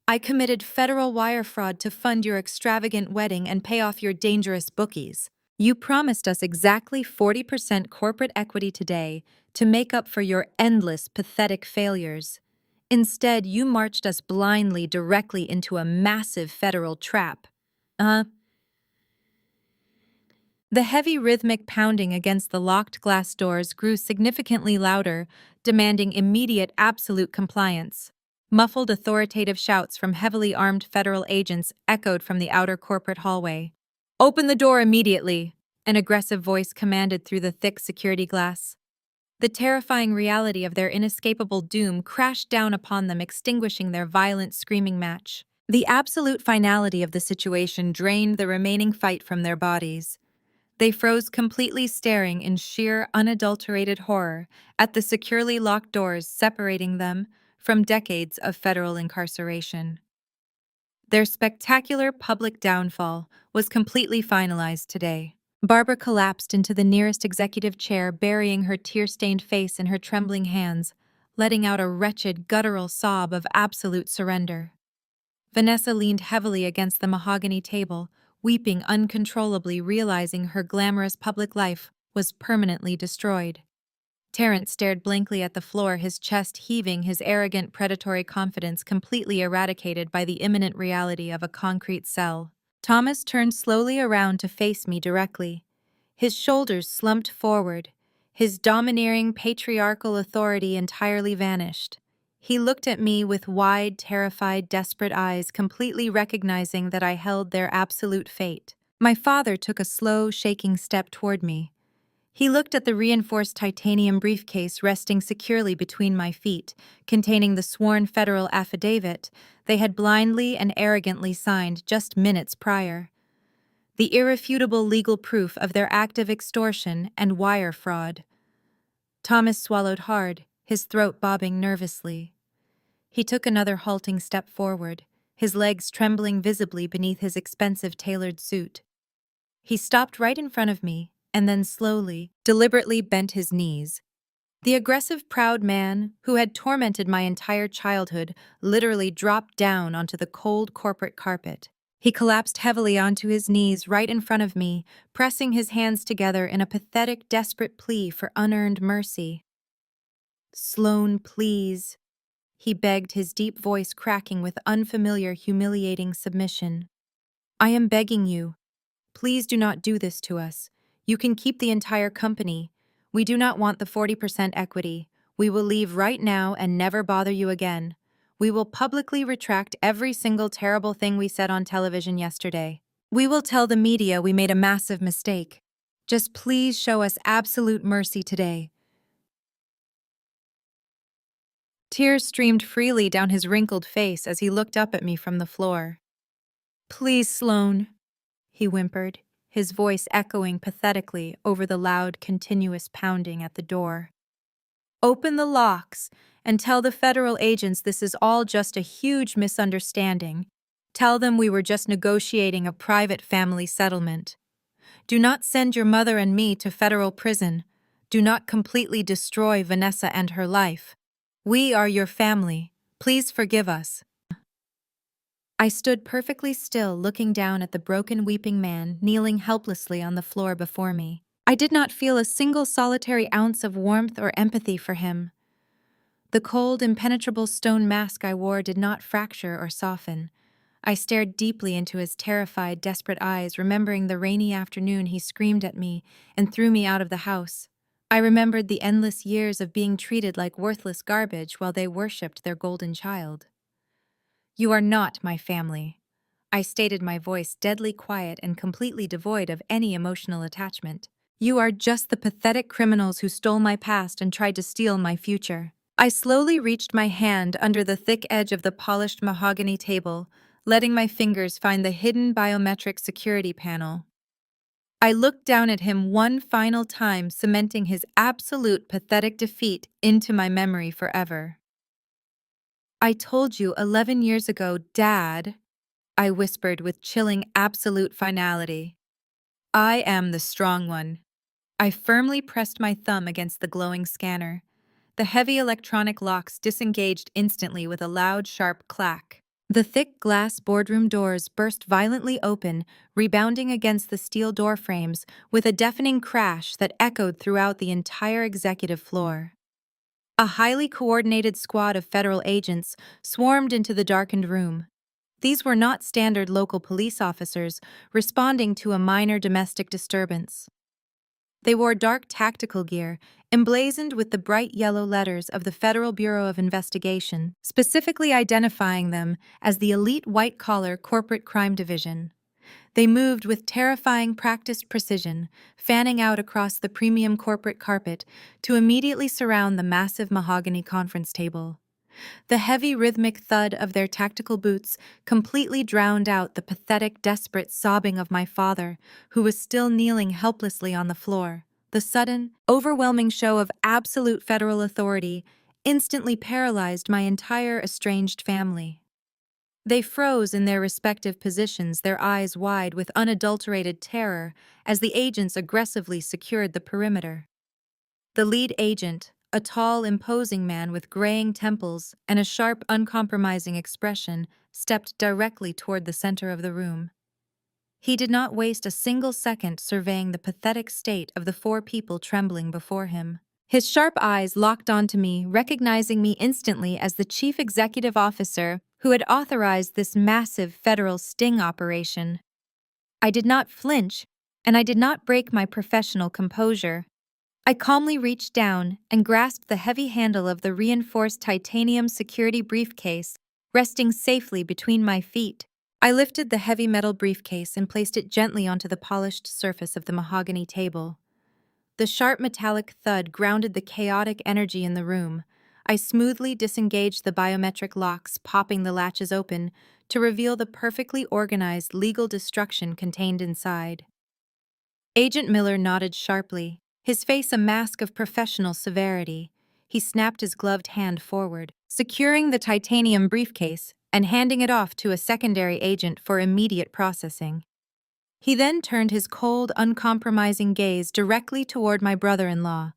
Speaker 1: I committed federal wire fraud to fund your extravagant wedding and pay off your dangerous bookies. You promised us exactly 40% corporate equity today to make up for your endless, pathetic failures. Instead, you marched us blindly directly into a massive federal trap." The heavy rhythmic pounding against the locked glass doors grew significantly louder, demanding immediate, absolute compliance. Muffled, authoritative shouts from heavily armed federal agents echoed from the outer corporate hallway. "Open the door immediately," an aggressive voice commanded through the thick security glass. The terrifying reality of their inescapable doom crashed down upon them, extinguishing their violent, screaming match. The absolute finality of the situation drained the remaining fight from their bodies. They froze completely, staring in sheer, unadulterated horror at the securely locked doors separating them from decades of federal incarceration. Their spectacular public downfall was completely finalized today. Barbara collapsed into the nearest executive chair, burying her tear-stained face in her trembling hands, letting out a wretched, guttural sob of absolute surrender. Vanessa leaned heavily against the mahogany table, weeping uncontrollably, realizing her glamorous public life was permanently destroyed. Terrence stared blankly at the floor, his chest heaving, his arrogant, predatory confidence completely eradicated by the imminent reality of a concrete cell. Thomas turned slowly around to face me directly. His shoulders slumped forward. His domineering, patriarchal authority entirely vanished. He looked at me with wide, terrified, desperate eyes, completely recognizing that I held their absolute fate. My father took a slow, shaking step toward me. He looked at the reinforced titanium briefcase resting securely between my feet, containing the sworn federal affidavit they had blindly and arrogantly signed just minutes prior. The irrefutable legal proof of their act of extortion and wire fraud. Thomas swallowed hard, his throat bobbing nervously. He took another halting step forward, his legs trembling visibly beneath his expensive tailored suit. He stopped right in front of me, and then slowly, deliberately bent his knees. The aggressive, proud man, who had tormented my entire childhood, literally dropped down onto the cold corporate carpet. He collapsed heavily onto his knees right in front of me, pressing his hands together in a pathetic, desperate plea for unearned mercy. "Sloan, please," he begged, his deep voice cracking with unfamiliar, humiliating submission. "I am begging you. Please do not do this to us. You can keep the entire company. We do not want the 40% equity. We will leave right now and never bother you again. We will publicly retract every single terrible thing we said on television yesterday. We will tell the media we made a massive mistake. Just please show us absolute mercy today." Tears streamed freely down his wrinkled face as he looked up at me from the floor. "Please, Sloan," he whimpered, his voice echoing pathetically over the loud, continuous pounding at the door. "Open the locks and tell the federal agents this is all just a huge misunderstanding. Tell them we were just negotiating a private family settlement. Do not send your mother and me to federal prison. Do not completely destroy Vanessa and her life. We are your family. Please forgive us." I stood perfectly still, looking down at the broken, weeping man kneeling helplessly on the floor before me. I did not feel a single solitary ounce of warmth or empathy for him. The cold, impenetrable stone mask I wore did not fracture or soften. I stared deeply into his terrified, desperate eyes, remembering the rainy afternoon he screamed at me and threw me out of the house. I remembered the endless years of being treated like worthless garbage while they worshipped their golden child. "You are not my family," I stated, my voice deadly quiet and completely devoid of any emotional attachment. "You are just the pathetic criminals who stole my past and tried to steal my future." I slowly reached my hand under the thick edge of the polished mahogany table, letting my fingers find the hidden biometric security panel. I looked down at him one final time, cementing his absolute pathetic defeat into my memory forever. "I told you 11 years ago, Dad," I whispered with chilling absolute finality. "I am the strong one." I firmly pressed my thumb against the glowing scanner. The heavy electronic locks disengaged instantly with a loud, sharp clack. The thick glass boardroom doors burst violently open, rebounding against the steel door frames with a deafening crash that echoed throughout the entire executive floor. A highly coordinated squad of federal agents swarmed into the darkened room. These were not standard local police officers responding to a minor domestic disturbance. They wore dark tactical gear, emblazoned with the bright yellow letters of the Federal Bureau of Investigation, specifically identifying them as the elite white-collar corporate crime division. They moved with terrifying practiced precision, fanning out across the premium corporate carpet to immediately surround the massive mahogany conference table. The heavy rhythmic thud of their tactical boots completely drowned out the pathetic, desperate sobbing of my father, who was still kneeling helplessly on the floor. The sudden, overwhelming show of absolute federal authority instantly paralyzed my entire estranged family. They froze in their respective positions, their eyes wide with unadulterated terror, as the agents aggressively secured the perimeter. The lead agent, a tall, imposing man with graying temples and a sharp, uncompromising expression, stepped directly toward the center of the room. He did not waste a single second surveying the pathetic state of the four people trembling before him. His sharp eyes locked onto me, recognizing me instantly as the chief executive officer who had authorized this massive federal sting operation. I did not flinch, and I did not break my professional composure. I calmly reached down and grasped the heavy handle of the reinforced titanium security briefcase, resting safely between my feet. I lifted the heavy metal briefcase and placed it gently onto the polished surface of the mahogany table. The sharp metallic thud grounded the chaotic energy in the room. I smoothly disengaged the biometric locks, popping the latches open to reveal the perfectly organized legal destruction contained inside. Agent Miller nodded sharply, his face a mask of professional severity. He snapped his gloved hand forward, securing the titanium briefcase and handing it off to a secondary agent for immediate processing. He then turned his cold, uncompromising gaze directly toward my brother-in-law.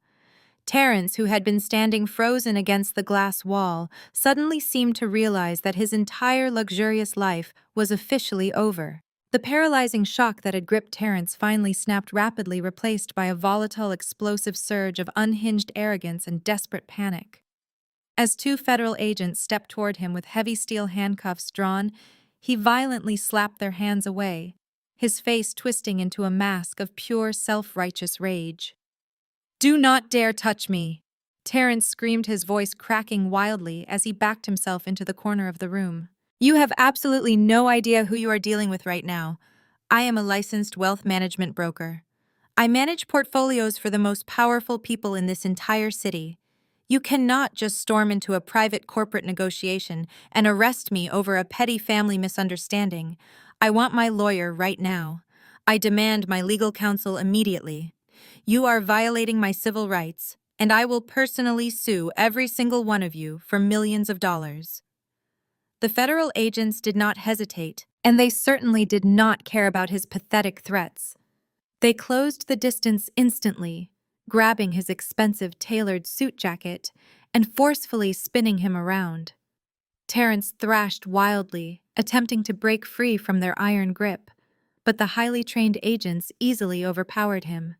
Speaker 1: Terrence, who had been standing frozen against the glass wall, suddenly seemed to realize that his entire luxurious life was officially over. The paralyzing shock that had gripped Terrence finally snapped, rapidly replaced by a volatile, explosive surge of unhinged arrogance and desperate panic. As two federal agents stepped toward him with heavy steel handcuffs drawn, he violently slapped their hands away, his face twisting into a mask of pure self-righteous rage. "Do not dare touch me!" Terrence screamed, his voice cracking wildly as he backed himself into the corner of the room. "You have absolutely no idea who you are dealing with right now. I am a licensed wealth management broker. I manage portfolios for the most powerful people in this entire city. You cannot just storm into a private corporate negotiation and arrest me over a petty family misunderstanding. I want my lawyer right now. I demand my legal counsel immediately. You are violating my civil rights, and I will personally sue every single one of you for millions of dollars." The federal agents did not hesitate, and they certainly did not care about his pathetic threats. They closed the distance instantly, grabbing his expensive tailored suit jacket and forcefully spinning him around. Terrence thrashed wildly, attempting to break free from their iron grip, but the highly trained agents easily overpowered him.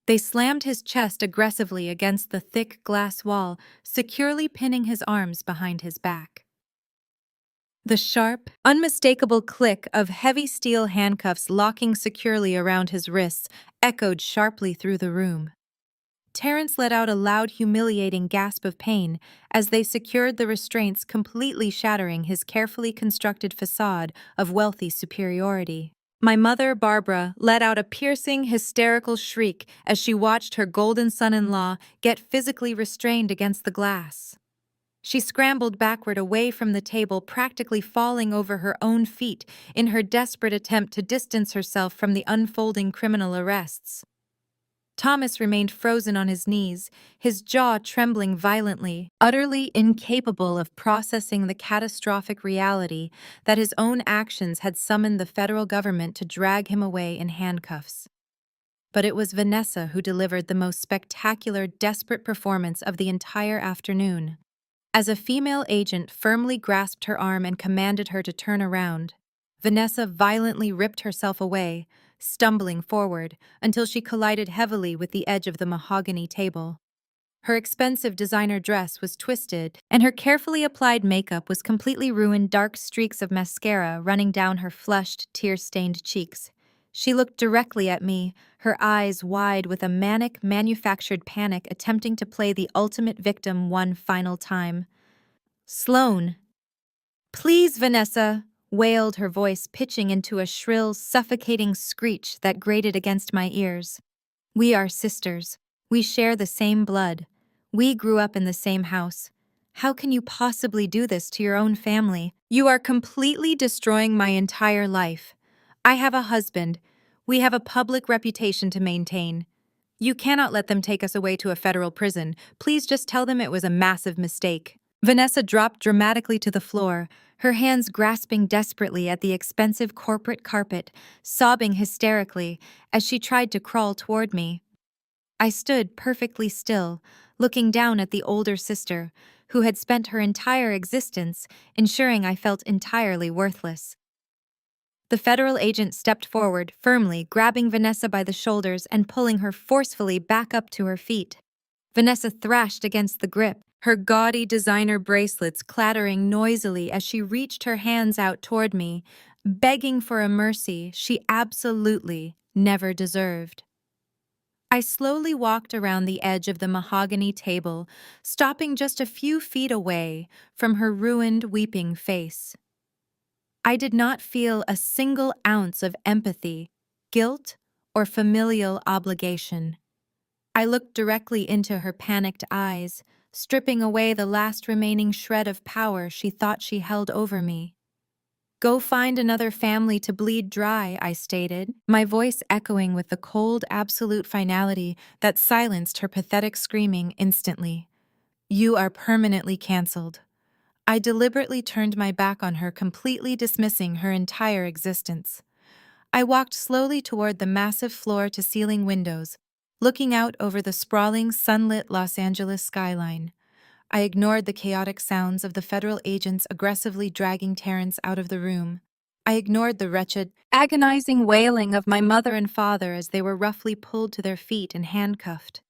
Speaker 1: They slammed his chest aggressively against the thick glass wall, securely pinning his arms behind his back. The sharp, unmistakable click of heavy steel handcuffs locking securely around his wrists echoed sharply through the room. Terrence let out a loud, humiliating gasp of pain as they secured the restraints, completely shattering his carefully constructed facade of wealthy superiority. My mother, Barbara, let out a piercing, hysterical shriek as she watched her golden son-in-law get physically restrained against the glass. She scrambled backward away from the table, practically falling over her own feet in her desperate attempt to distance herself from the unfolding criminal arrests. Thomas remained frozen on his knees, his jaw trembling violently, utterly incapable of processing the catastrophic reality that his own actions had summoned the federal government to drag him away in handcuffs. But it was Vanessa who delivered the most spectacular, desperate performance of the entire afternoon. As a female agent firmly grasped her arm and commanded her to turn around, Vanessa violently ripped herself away, stumbling forward until she collided heavily with the edge of the mahogany table. Her expensive designer dress was twisted, and her carefully applied makeup was completely ruined, dark streaks of mascara running down her flushed, tear-stained cheeks. She looked directly at me, her eyes wide with a manic, manufactured panic, attempting to play the ultimate victim one final time. "Sloan." "Please, Vanessa," wailed her voice, pitching into a shrill, suffocating screech that grated against my ears. "We are sisters. We share the same blood. We grew up in the same house. How can you possibly do this to your own family? You are completely destroying my entire life. I have a husband. We have a public reputation to maintain. You cannot let them take us away to a federal prison. Please just tell them it was a massive mistake." Vanessa dropped dramatically to the floor, her hands grasping desperately at the expensive corporate carpet, sobbing hysterically as she tried to crawl toward me. I stood perfectly still, looking down at the older sister, who had spent her entire existence ensuring I felt entirely worthless. The federal agent stepped forward, firmly grabbing Vanessa by the shoulders and pulling her forcefully back up to her feet. Vanessa thrashed against the grip, her gaudy designer bracelets clattering noisily as she reached her hands out toward me, begging for a mercy she absolutely never deserved. I slowly walked around the edge of the mahogany table, stopping just a few feet away from her ruined, weeping face. I did not feel a single ounce of empathy, guilt, or familial obligation. I looked directly into her panicked eyes, stripping away the last remaining shred of power she thought she held over me. "Go find another family to bleed dry," I stated, my voice echoing with the cold, absolute finality that silenced her pathetic screaming instantly. "You are permanently canceled." I deliberately turned my back on her, completely dismissing her entire existence. I walked slowly toward the massive floor-to-ceiling windows, looking out over the sprawling, sunlit Los Angeles skyline. I ignored the chaotic sounds of the federal agents aggressively dragging Terrence out of the room. I ignored the wretched, agonizing wailing of my mother and father as they were roughly pulled to their feet and handcuffed.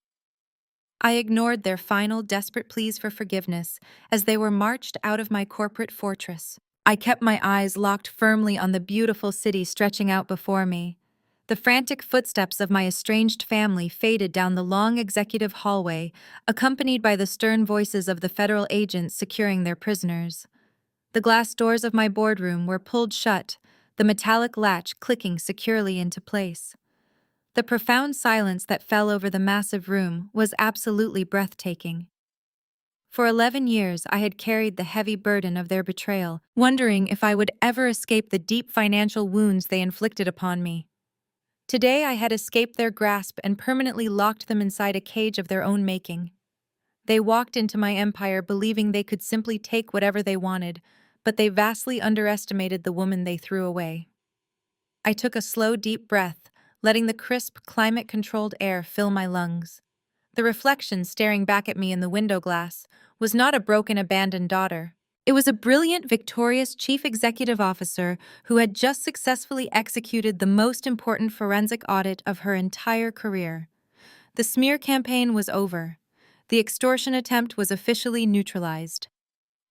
Speaker 1: I ignored their final desperate pleas for forgiveness as they were marched out of my corporate fortress. I kept my eyes locked firmly on the beautiful city stretching out before me. The frantic footsteps of my estranged family faded down the long executive hallway, accompanied by the stern voices of the federal agents securing their prisoners. The glass doors of my boardroom were pulled shut, the metallic latch clicking securely into place. The profound silence that fell over the massive room was absolutely breathtaking. For 11 years, I had carried the heavy burden of their betrayal, wondering if I would ever escape the deep financial wounds they inflicted upon me. Today, I had escaped their grasp and permanently locked them inside a cage of their own making. They walked into my empire believing they could simply take whatever they wanted, but they vastly underestimated the woman they threw away. I took a slow, deep breath, letting the crisp, climate-controlled air fill my lungs. The reflection staring back at me in the window glass was not a broken, abandoned daughter. It was a brilliant, victorious chief executive officer who had just successfully executed the most important forensic audit of her entire career. The smear campaign was over. The extortion attempt was officially neutralized.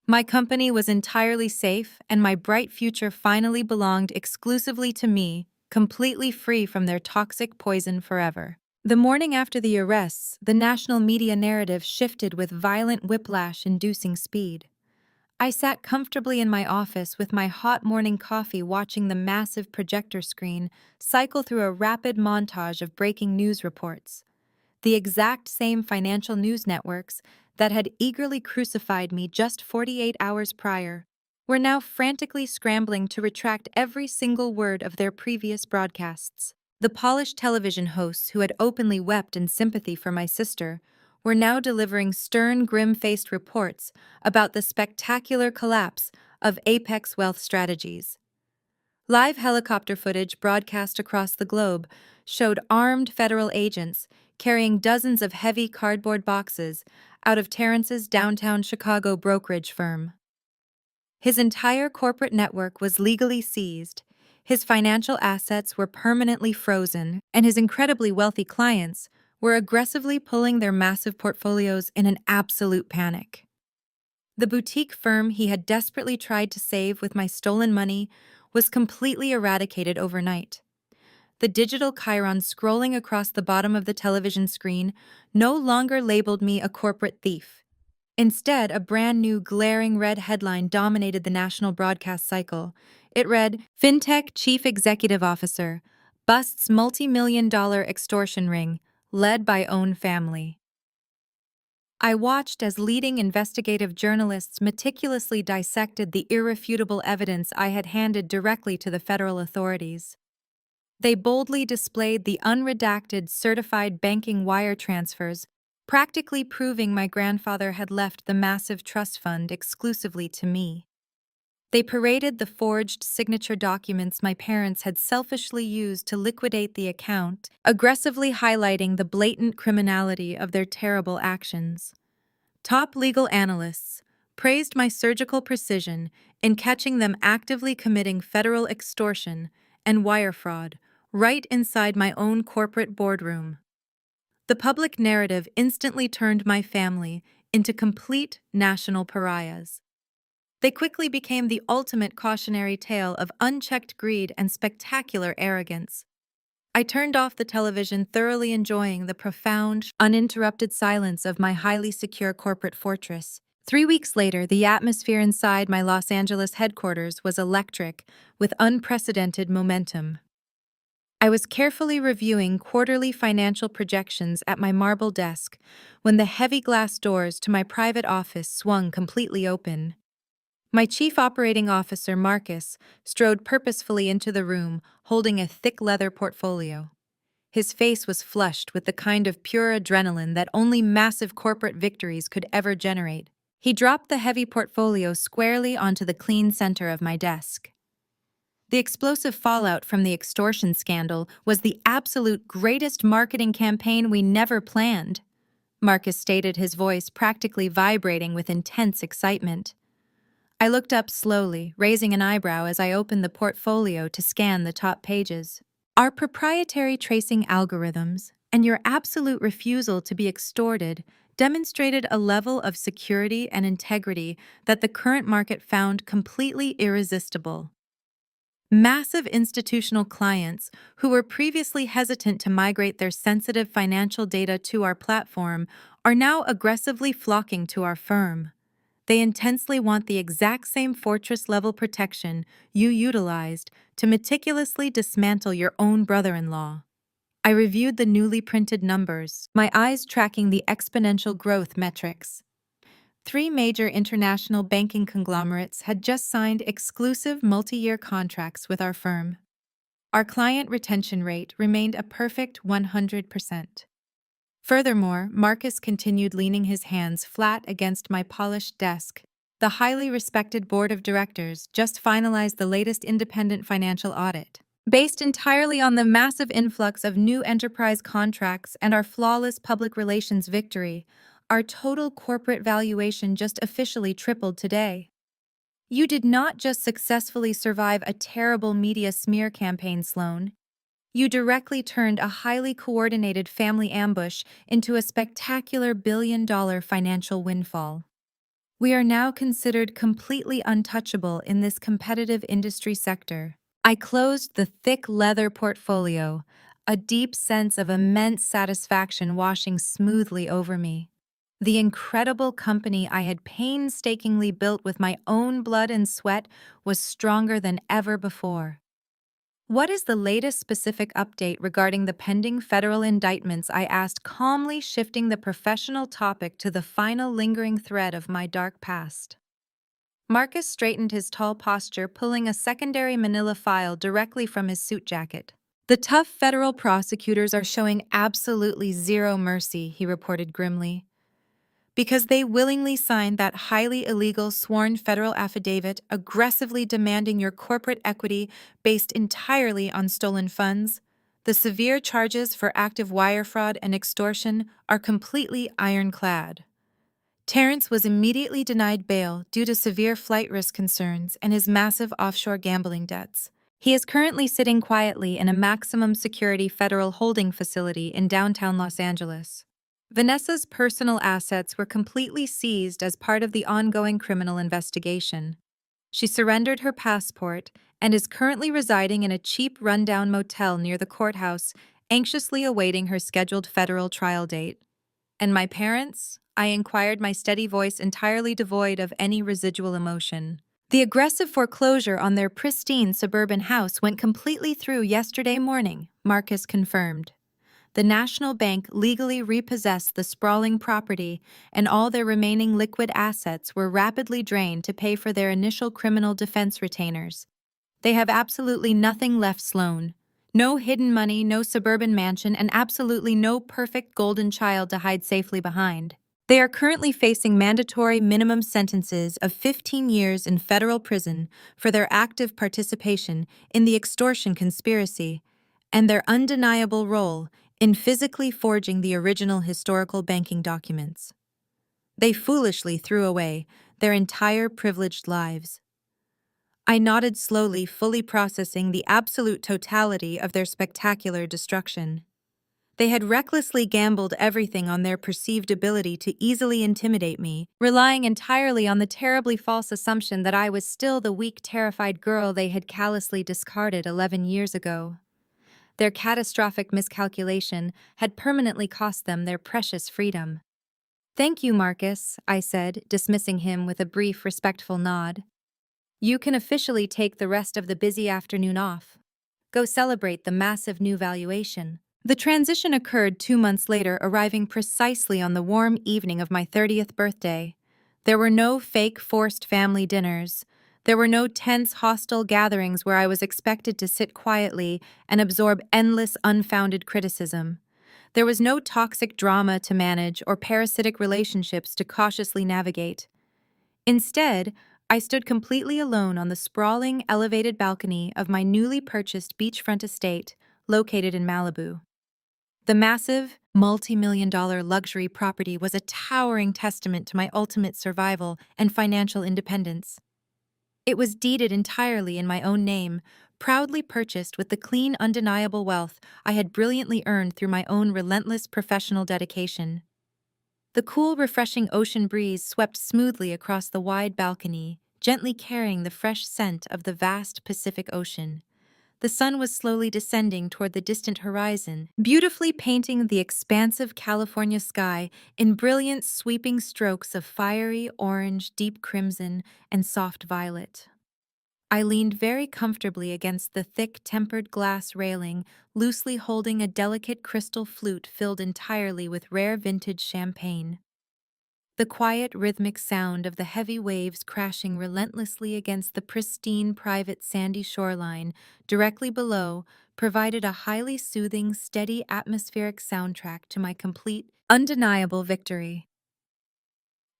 Speaker 1: My company was entirely safe, and my bright future finally belonged exclusively to me, completely free from their toxic poison forever. The morning after the arrests, the national media narrative shifted with violent whiplash-inducing speed. I sat comfortably in my office with my hot morning coffee watching the massive projector screen cycle through a rapid montage of breaking news reports. The exact same financial news networks that had eagerly crucified me just 48 hours prior were now frantically scrambling to retract every single word of their previous broadcasts. The polished television hosts who had openly wept in sympathy for my sister were now delivering stern, grim-faced reports about the spectacular collapse of Apex Wealth Strategies. Live helicopter footage broadcast across the globe showed armed federal agents carrying dozens of heavy cardboard boxes out of Terrence's downtown Chicago brokerage firm. His entire corporate network was legally seized, his financial assets were permanently frozen, and his incredibly wealthy clients were aggressively pulling their massive portfolios in an absolute panic. The boutique firm he had desperately tried to save with my stolen money was completely eradicated overnight. The digital chyron scrolling across the bottom of the television screen no longer labeled me a corporate thief. Instead, a brand new glaring red headline dominated the national broadcast cycle. It read, "FinTech Chief Executive Officer busts multi-million-dollar extortion ring, led by own family." I watched as leading investigative journalists meticulously dissected the irrefutable evidence I had handed directly to the federal authorities. They boldly displayed the unredacted certified banking wire transfers, practically proving my grandfather had left the massive trust fund exclusively to me. They paraded the forged signature documents my parents had selfishly used to liquidate the account, aggressively highlighting the blatant criminality of their terrible actions. Top legal analysts praised my surgical precision in catching them actively committing federal extortion and wire fraud right inside my own corporate boardroom. The public narrative instantly turned my family into complete national pariahs. They quickly became the ultimate cautionary tale of unchecked greed and spectacular arrogance. I turned off the television, thoroughly enjoying the profound, uninterrupted silence of my highly secure corporate fortress. 3 weeks later, the atmosphere inside my Los Angeles headquarters was electric, with unprecedented momentum. I was carefully reviewing quarterly financial projections at my marble desk when the heavy glass doors to my private office swung completely open. My chief operating officer, Marcus, strode purposefully into the room, holding a thick leather portfolio. His face was flushed with the kind of pure adrenaline that only massive corporate victories could ever generate. He dropped the heavy portfolio squarely onto the clean center of my desk. The explosive fallout from the extortion scandal was the absolute greatest marketing campaign we never planned, Marcus stated, his voice practically vibrating with intense excitement. I looked up slowly, raising an eyebrow as I opened the portfolio to scan the top pages. Our proprietary tracing algorithms and your absolute refusal to be extorted demonstrated a level of security and integrity that the current market found completely irresistible. Massive institutional clients who were previously hesitant to migrate their sensitive financial data to our platform are now aggressively flocking to our firm. They intensely want the exact same fortress-level protection you utilized to meticulously dismantle your own brother-in-law. I reviewed the newly printed numbers, my eyes tracking the exponential growth metrics. 3 major international banking conglomerates had just signed exclusive multi-year contracts with our firm. Our client retention rate remained a perfect 100%. Furthermore, Marcus continued leaning his hands flat against my polished desk. The highly respected board of directors just finalized the latest independent financial audit. Based entirely on the massive influx of new enterprise contracts and our flawless public relations victory, our total corporate valuation just officially tripled today. You did not just successfully survive a terrible media smear campaign, Sloan. You directly turned a highly coordinated family ambush into a spectacular billion-dollar financial windfall. We are now considered completely untouchable in this competitive industry sector. I closed the thick leather portfolio, a deep sense of immense satisfaction washing smoothly over me. The incredible company I had painstakingly built with my own blood and sweat was stronger than ever before. What is the latest specific update regarding the pending federal indictments? I asked, calmly shifting the professional topic to the final lingering thread of my dark past. Marcus straightened his tall posture, pulling a secondary manila file directly from his suit jacket. The tough federal prosecutors are showing absolutely zero mercy, he reported grimly. Because they willingly signed that highly illegal sworn federal affidavit aggressively demanding your corporate equity based entirely on stolen funds, the severe charges for active wire fraud and extortion are completely ironclad. Terrence was immediately denied bail due to severe flight risk concerns and his massive offshore gambling debts. He is currently sitting quietly in a maximum security federal holding facility in downtown Los Angeles. Vanessa's personal assets were completely seized as part of the ongoing criminal investigation. She surrendered her passport and is currently residing in a cheap rundown motel near the courthouse, anxiously awaiting her scheduled federal trial date. And my parents? I inquired, my steady voice entirely devoid of any residual emotion. The aggressive foreclosure on their pristine suburban house went completely through yesterday morning, Marcus confirmed. The National Bank legally repossessed the sprawling property, and all their remaining liquid assets were rapidly drained to pay for their initial criminal defense retainers. They have absolutely nothing left, Sloan. No hidden money, no suburban mansion, and absolutely no perfect golden child to hide safely behind. They are currently facing mandatory minimum sentences of 15 years in federal prison for their active participation in the extortion conspiracy and their undeniable role in physically forging the original historical banking documents. They foolishly threw away their entire privileged lives. I nodded slowly, fully processing the absolute totality of their spectacular destruction. They had recklessly gambled everything on their perceived ability to easily intimidate me, relying entirely on the terribly false assumption that I was still the weak, terrified girl they had callously discarded 11 years ago. Their catastrophic miscalculation had permanently cost them their precious freedom. "Thank you, Marcus," I said, dismissing him with a brief, respectful nod. "You can officially take the rest of the busy afternoon off. Go celebrate the massive new valuation." The transition occurred 2 months later, arriving precisely on the warm evening of my 30th birthday. There were no fake forced family dinners. There were no tense hostile gatherings where I was expected to sit quietly and absorb endless unfounded criticism. There was no toxic drama to manage or parasitic relationships to cautiously navigate. Instead, I stood completely alone on the sprawling, elevated balcony of my newly purchased beachfront estate located in Malibu. The massive, multi-million-dollar luxury property was a towering testament to my ultimate survival and financial independence. It was deeded entirely in my own name, proudly purchased with the clean, undeniable wealth I had brilliantly earned through my own relentless professional dedication. The cool, refreshing ocean breeze swept smoothly across the wide balcony, gently carrying the fresh scent of the vast Pacific Ocean. The sun was slowly descending toward the distant horizon, beautifully painting the expansive California sky in brilliant, sweeping strokes of fiery orange, deep crimson, and soft violet. I leaned very comfortably against the thick, tempered glass railing, loosely holding a delicate crystal flute filled entirely with rare vintage champagne. The quiet, rhythmic sound of the heavy waves crashing relentlessly against the pristine, private sandy shoreline directly below provided a highly soothing, steady atmospheric soundtrack to my complete, undeniable victory.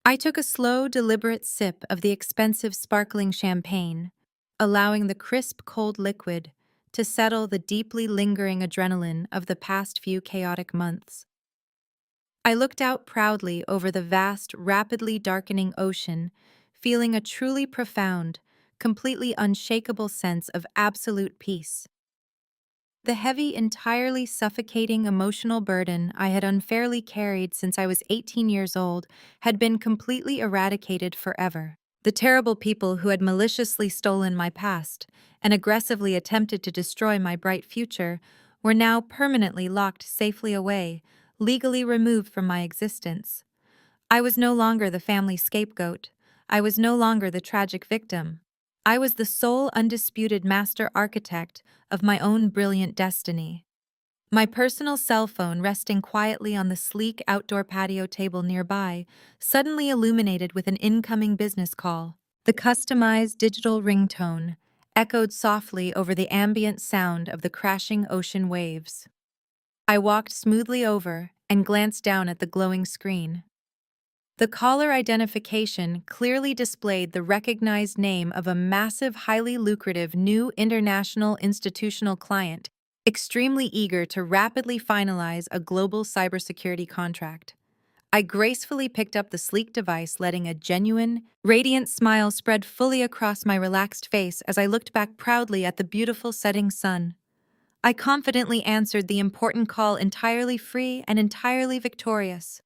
Speaker 1: I took a slow, deliberate sip of the expensive, sparkling champagne, allowing the crisp, cold liquid to settle the deeply lingering adrenaline of the past few chaotic months. I looked out proudly over the vast, rapidly darkening ocean, feeling a truly profound, completely unshakable sense of absolute peace. The heavy, entirely suffocating emotional burden I had unfairly carried since I was 18 years old had been completely eradicated forever. The terrible people who had maliciously stolen my past and aggressively attempted to destroy my bright future were now permanently locked safely away, legally removed from my existence. I was no longer the family scapegoat. I was no longer the tragic victim. I was the sole undisputed master architect of my own brilliant destiny. My personal cell phone, resting quietly on the sleek outdoor patio table nearby, suddenly illuminated with an incoming business call. The customized digital ringtone echoed softly over the ambient sound of the crashing ocean waves. I walked smoothly over and glanced down at the glowing screen. The caller identification clearly displayed the recognized name of a massive, highly lucrative new international institutional client, extremely eager to rapidly finalize a global cybersecurity contract. I gracefully picked up the sleek device, letting a genuine, radiant smile spread fully across my relaxed face as I looked back proudly at the beautiful setting sun. I confidently answered the important call entirely free and entirely victorious.